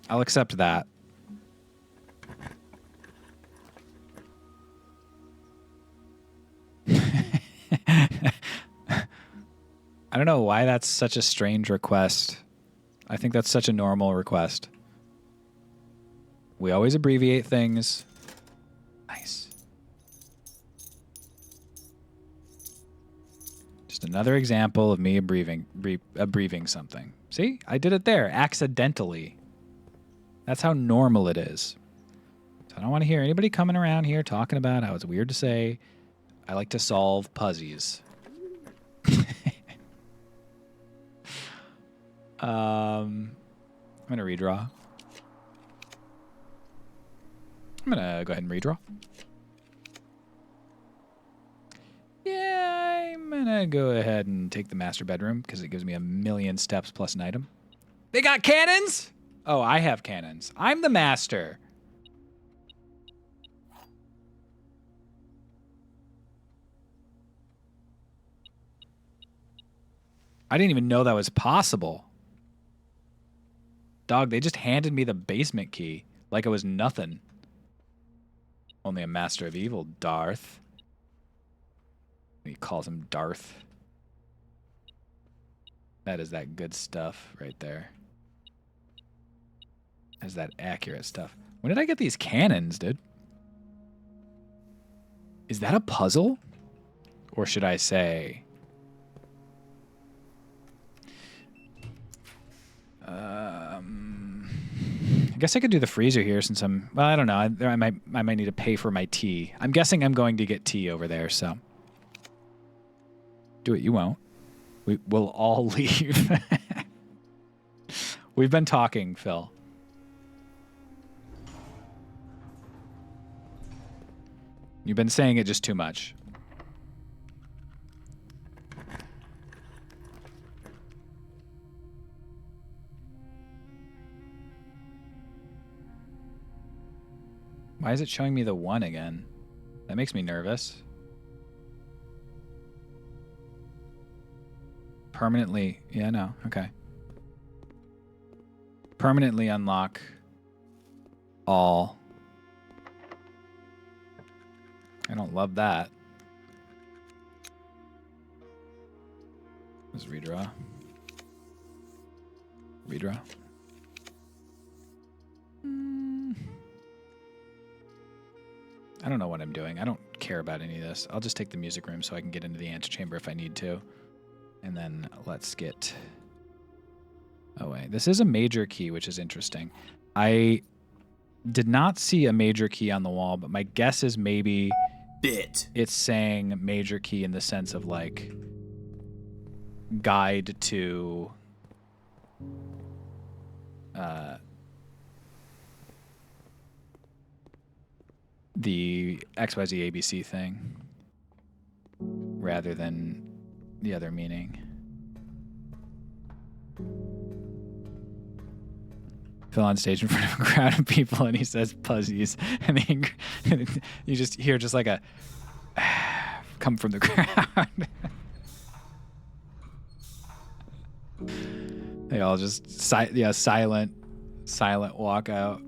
S1: I'll accept that. I don't know why that's such a strange request. I think that's such a normal request. We always abbreviate things. Nice. Just another example of me abbreviating something. See? I did it there, accidentally. That's how normal it is. So I don't want to hear anybody coming around here talking about how it's weird to say, I like to solve puzzles. I'm going to redraw. I'm going to go ahead and redraw. Yeah, I'm going to go ahead and take the master bedroom because it gives me 1,000,000 steps plus an item. They got cannons? Oh, I have cannons. I'm the master. I didn't even know that was possible. Dog, they just handed me the basement key like it was nothing. Only a master of evil, Darth. He calls him Darth. That is that good stuff right there. That is that accurate stuff. When did I get these cannons, dude? Is that a puzzle? Or should I say... I guess I could do the freezer here since I'm... Well, I don't know. I might need to pay for my tea. I'm guessing I'm going to get tea over there, so... Do it. You won't. We'll all leave. We've been talking, Phil. You've been saying it just too much. Why is it showing me the 1 again? That makes me nervous. Permanently, yeah, no, okay. Permanently unlock all. I don't love that. Let's redraw. Redraw. I don't know what I'm doing. I don't care about any of this. I'll just take the music room so I can get into the antechamber if I need to. And then let's get away. This is a major key, which is interesting. I did not see a major key on the wall, but my guess is maybe it's saying major key in the sense of like guide to the XYZ ABC thing rather than the other meaning. Phil on stage in front of a crowd of people and he says puzzies and you just hear just like a come from the crowd. They all just silent walk out.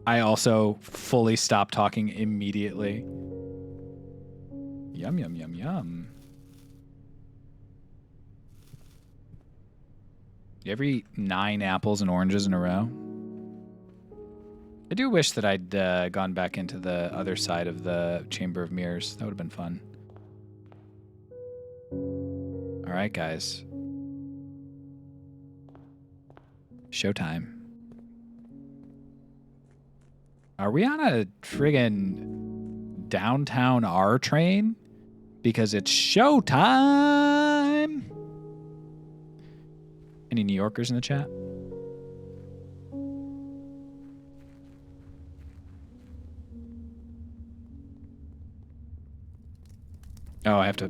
S1: I also fully stopped talking immediately. Yum, yum, yum, yum. You ever eat 9 apples and oranges in a row? I do wish that I'd gone back into the other side of the Chamber of Mirrors. That would have been fun. All right, guys. Showtime. Are we on a friggin' downtown R train? Because it's showtime! Any New Yorkers in the chat? Oh, I have to...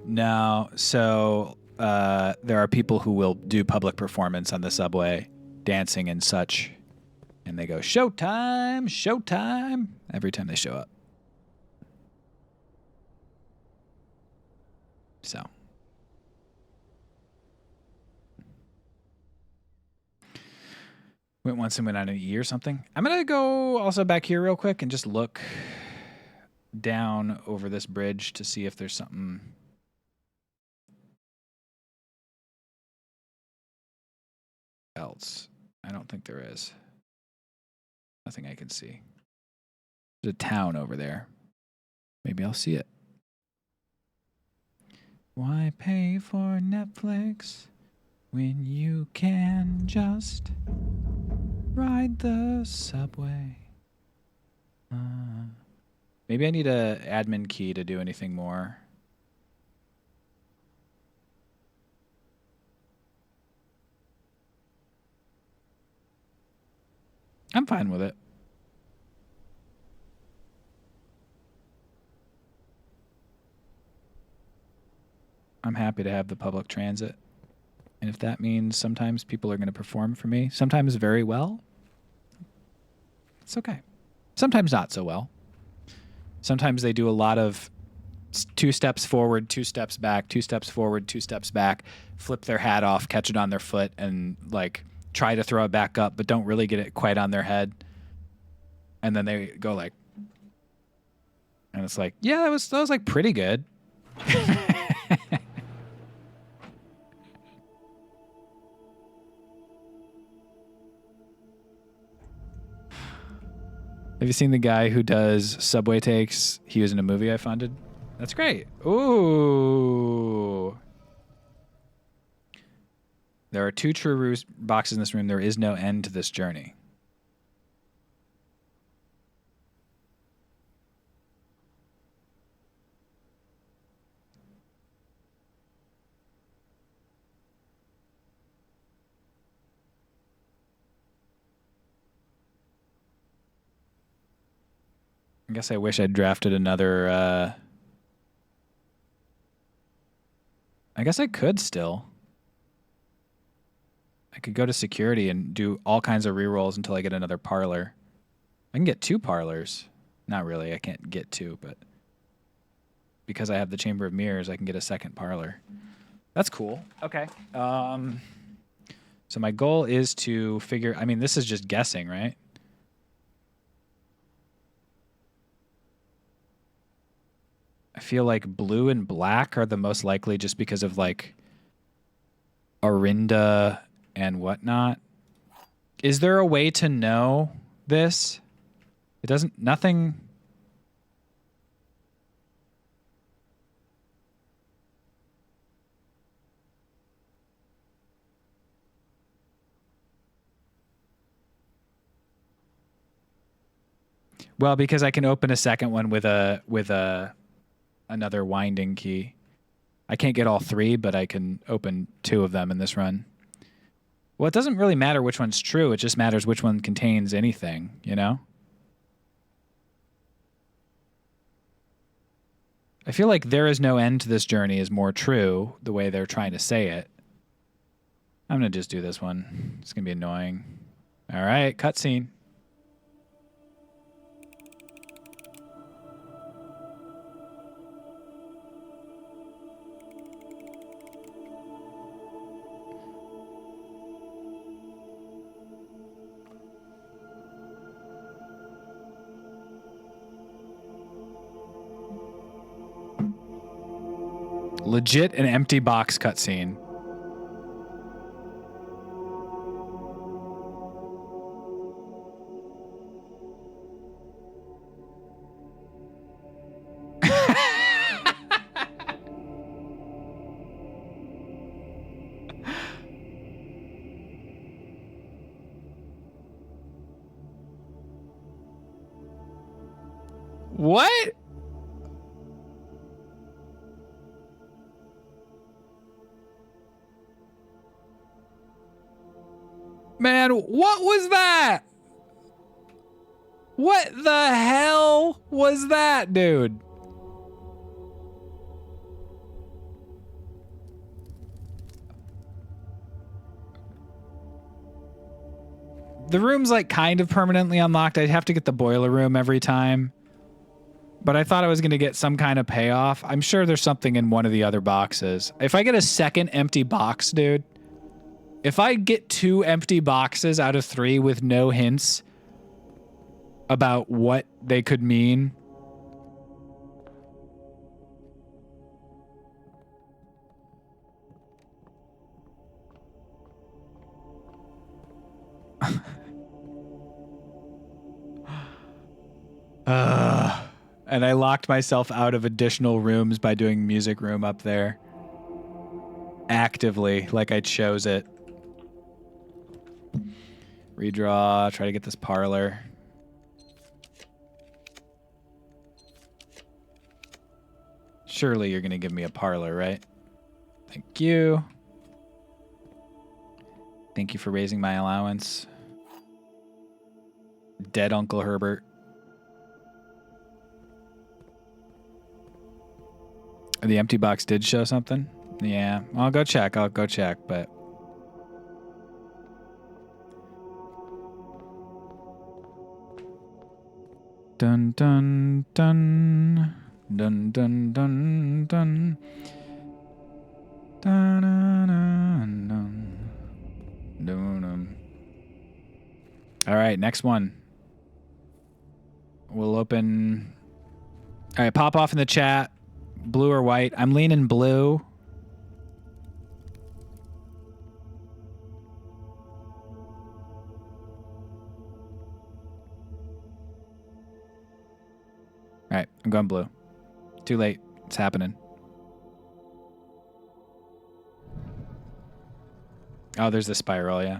S1: No, so there are people who will do public performance on the subway, dancing and such, and they go, showtime, showtime, every time they show up. So. Went once and went on an E or something. I'm going to go also back here real quick and just look down over this bridge to see if there's something else. I don't think there is. Nothing I can see. There's a town over there. Maybe I'll see it. Why pay for Netflix when you can just ride the subway? Maybe I need a admin key to do anything more. I'm fine with it. I'm happy to have the public transit. And if that means sometimes people are going to perform for me, sometimes very well, it's okay. Sometimes not so well. Sometimes they do a lot of 2 steps forward, 2 steps back, 2 steps forward, 2 steps back, flip their hat off, catch it on their foot, and like try to throw it back up, but don't really get it quite on their head. And then they go like, and it's like, yeah, that was like pretty good. Have you seen the guy who does subway takes? He was in a movie I funded. That's great. Ooh. There are 2 true boxes in this room. There is no end to this journey. I guess I wish I'd drafted another. I guess I could still. I could go to security and do all kinds of rerolls until I get another parlor. I can get 2 parlors. Not really. I can't get 2, but because I have the Chamber of Mirrors, I can get a second parlor. That's cool. Okay. So my goal is to figure. I mean, this is just guessing, right? I feel like blue and black are the most likely just because of like Orinda and whatnot. Is there a way to know this? It doesn't, nothing. Well, because I can open a second one with another winding key. I can't get all 3, but I can open 2 of them in this run. Well, it doesn't really matter which one's true. It just matters which one contains anything, you know? I feel like there is no end to this journey is more true, the way they're trying to say it. I'm going to just do this one. It's going to be annoying. All right, cutscene. Legit an empty box cutscene. What? Man, what was that? What the hell was that, dude? The room's like kind of permanently unlocked. I'd have to get the boiler room every time. But I thought I was going to get some kind of payoff. I'm sure there's something in one of the other boxes. If I get a second empty box, dude. If I get 2 empty boxes out of 3 with no hints about what they could mean. And I locked myself out of additional rooms by doing music room up there. Actively, like I chose it. Redraw, try to get this parlor. Surely you're going to give me a parlor, right? Thank you. Thank you for raising my allowance. Dead Uncle Herbert. The empty box did show something? Yeah, I'll go check, but... Dun dun dun dun dun dun dun dun dun dun dun dun. All right, next one. We'll open. All right, pop off in the chat. Blue or white? I'm leaning blue. All right, I'm going blue. Too late. It's happening. Oh, there's the spiral, yeah.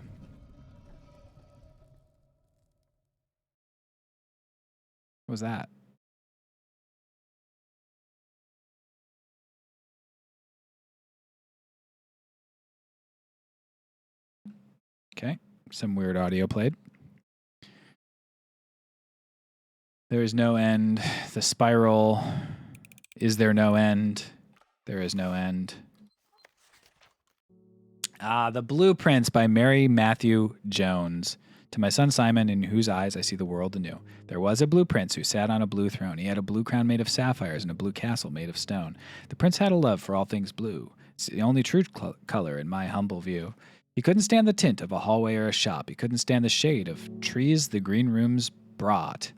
S1: What was that? Okay, some weird audio played. There is no end. The spiral. Is there no end? There is no end. The Blueprints by Mary Matthew Jones. To my son Simon, in whose eyes I see the world anew. There was a blue prince who sat on a blue throne. He had a blue crown made of sapphires and a blue castle made of stone. The prince had a love for all things blue. It's the only true color in my humble view. He couldn't stand the tint of a hallway or a shop. He couldn't stand the shade of trees the green rooms brought.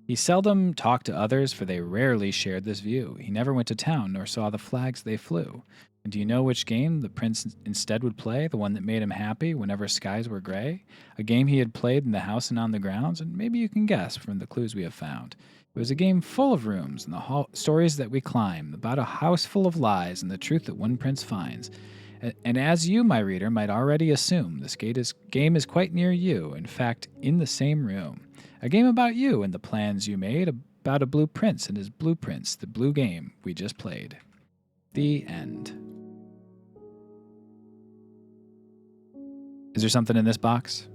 S1: He seldom talked to others, for they rarely shared this view. He never went to town, nor saw the flags they flew. And do you know which game the prince instead would play? The one that made him happy whenever skies were gray? A game he had played in the house and on the grounds, and maybe you can guess from the clues we have found. It was a game full of rooms and the stories that we climb, about a house full of lies and the truth that one prince finds. And as you, my reader, might already assume, this game is quite near you, in fact, in the same room. A game about you and the plans you made, about a blue prince and his blueprints, the blue game we just played. The end. Is there something in this box?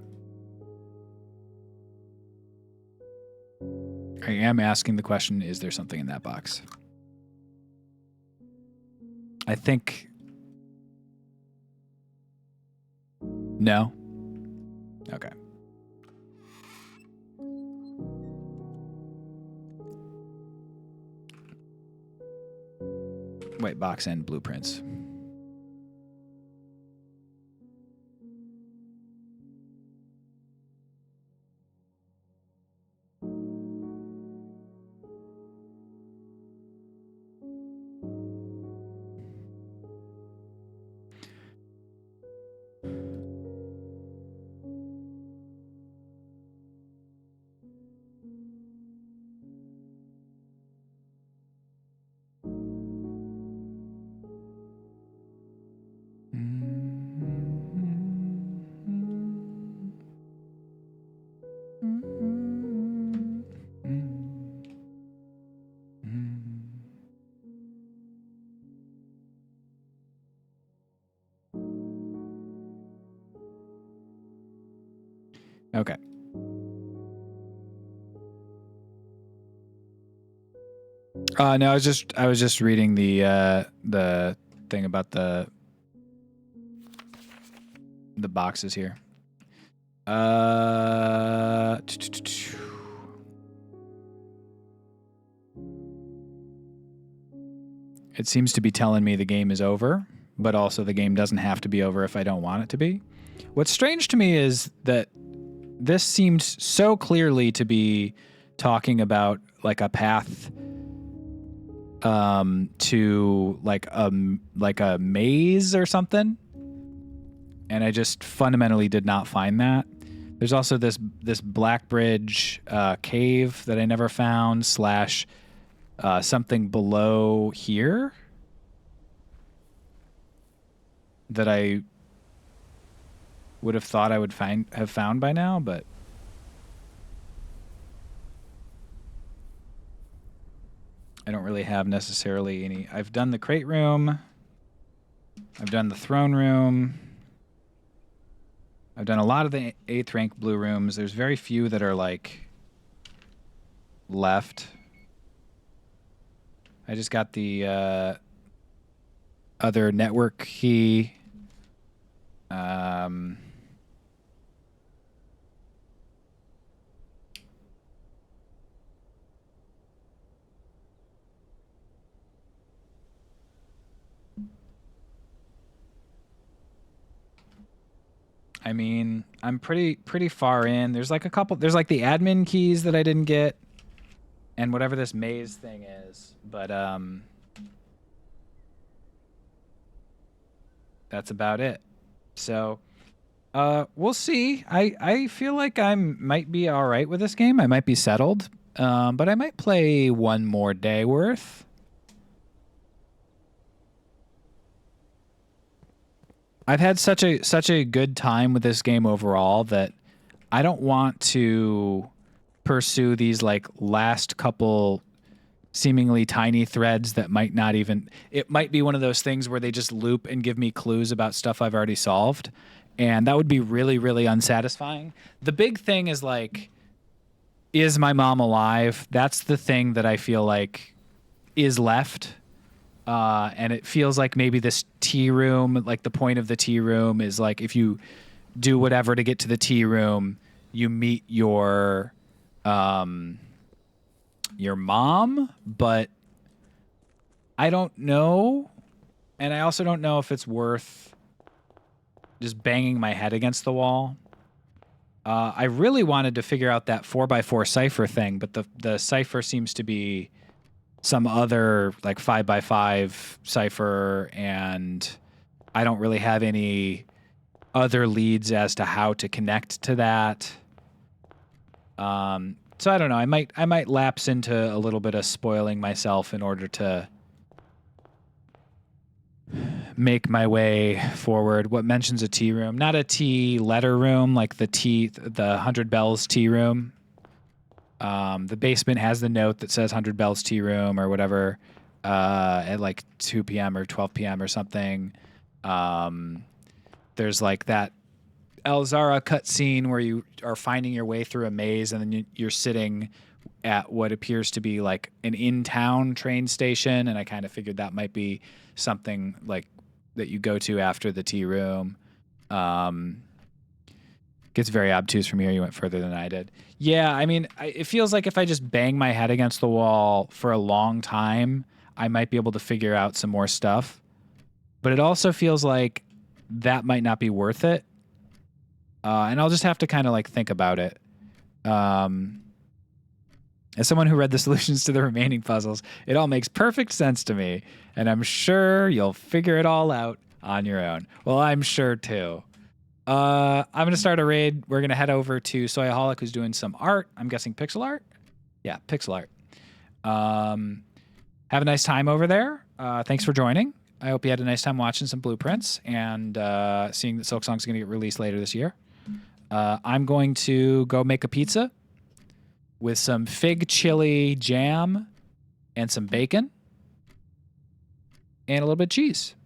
S1: I am asking the question, is there something in that box? I think... No? Okay. White box and blueprints. Okay. No, I was just reading the thing about the boxes here. It seems to be telling me the game is over, but also the game doesn't have to be over if I don't want it to be. What's strange to me is that this seems so clearly to be talking about like a path to like a maze or something, and I just fundamentally did not find that. There's also this Black Bridge cave that I never found, slash something below here that I would have thought I would have found by now, but I don't really have necessarily any. I've done the crate room. I've done the throne room. I've done a lot of the 8th rank blue rooms. There's very few that are like left. I just got the other network key. I mean, I'm pretty far in. There's like a couple. There's like the admin keys that I didn't get, and whatever this maze thing is. But that's about it. So we'll see. I feel like I might be all right with this game. I might be settled, but I might play one more day worth. I've had such a good time with this game overall that I don't want to pursue these like last couple seemingly tiny threads that might not even, it might be one of those things where they just loop and give me clues about stuff I've already solved, and that would be really, really unsatisfying. The big thing is like, is my mom alive? That's the thing that I feel like is left. And it feels like maybe this tea room, like the point of the tea room is like if you do whatever to get to the tea room, you meet your mom, but I don't know. And I also don't know if it's worth just banging my head against the wall. I really wanted to figure out that 4x4 cipher thing, but the cipher seems to be some other like 5x5 cipher, and I don't really have any other leads as to how to connect to that. So I don't know. I might lapse into a little bit of spoiling myself in order to make my way forward. What mentions a tea room? Not a tea letter room like the 100 Bells tea room. The basement has the note that says 100 Bells tea room or whatever at like 2 p.m. or 12 p.m. or something. There's like that Elzara cutscene where you are finding your way through a maze, and then you're sitting at what appears to be like an in-town train station, and I kind of figured that might be something like that you go to after the tea room. Gets very obtuse from here. You went further than I did. Yeah, I mean, it feels like if I just bang my head against the wall for a long time, I might be able to figure out some more stuff. But it also feels like that might not be worth it. And I'll just have to kind of like think about it. As someone who read the solutions to the remaining puzzles, it all makes perfect sense to me. And I'm sure you'll figure it all out on your own. Well, I'm sure too. I'm going to start a raid. We're going to head over to Soyaholic, who's doing some art. I'm guessing pixel art? Yeah, pixel art. Have a nice time over there. Thanks for joining. I hope you had a nice time watching some blueprints and seeing that Silksong's going to get released later this year. I'm going to go make a pizza with some fig chili jam and some bacon and a little bit of cheese.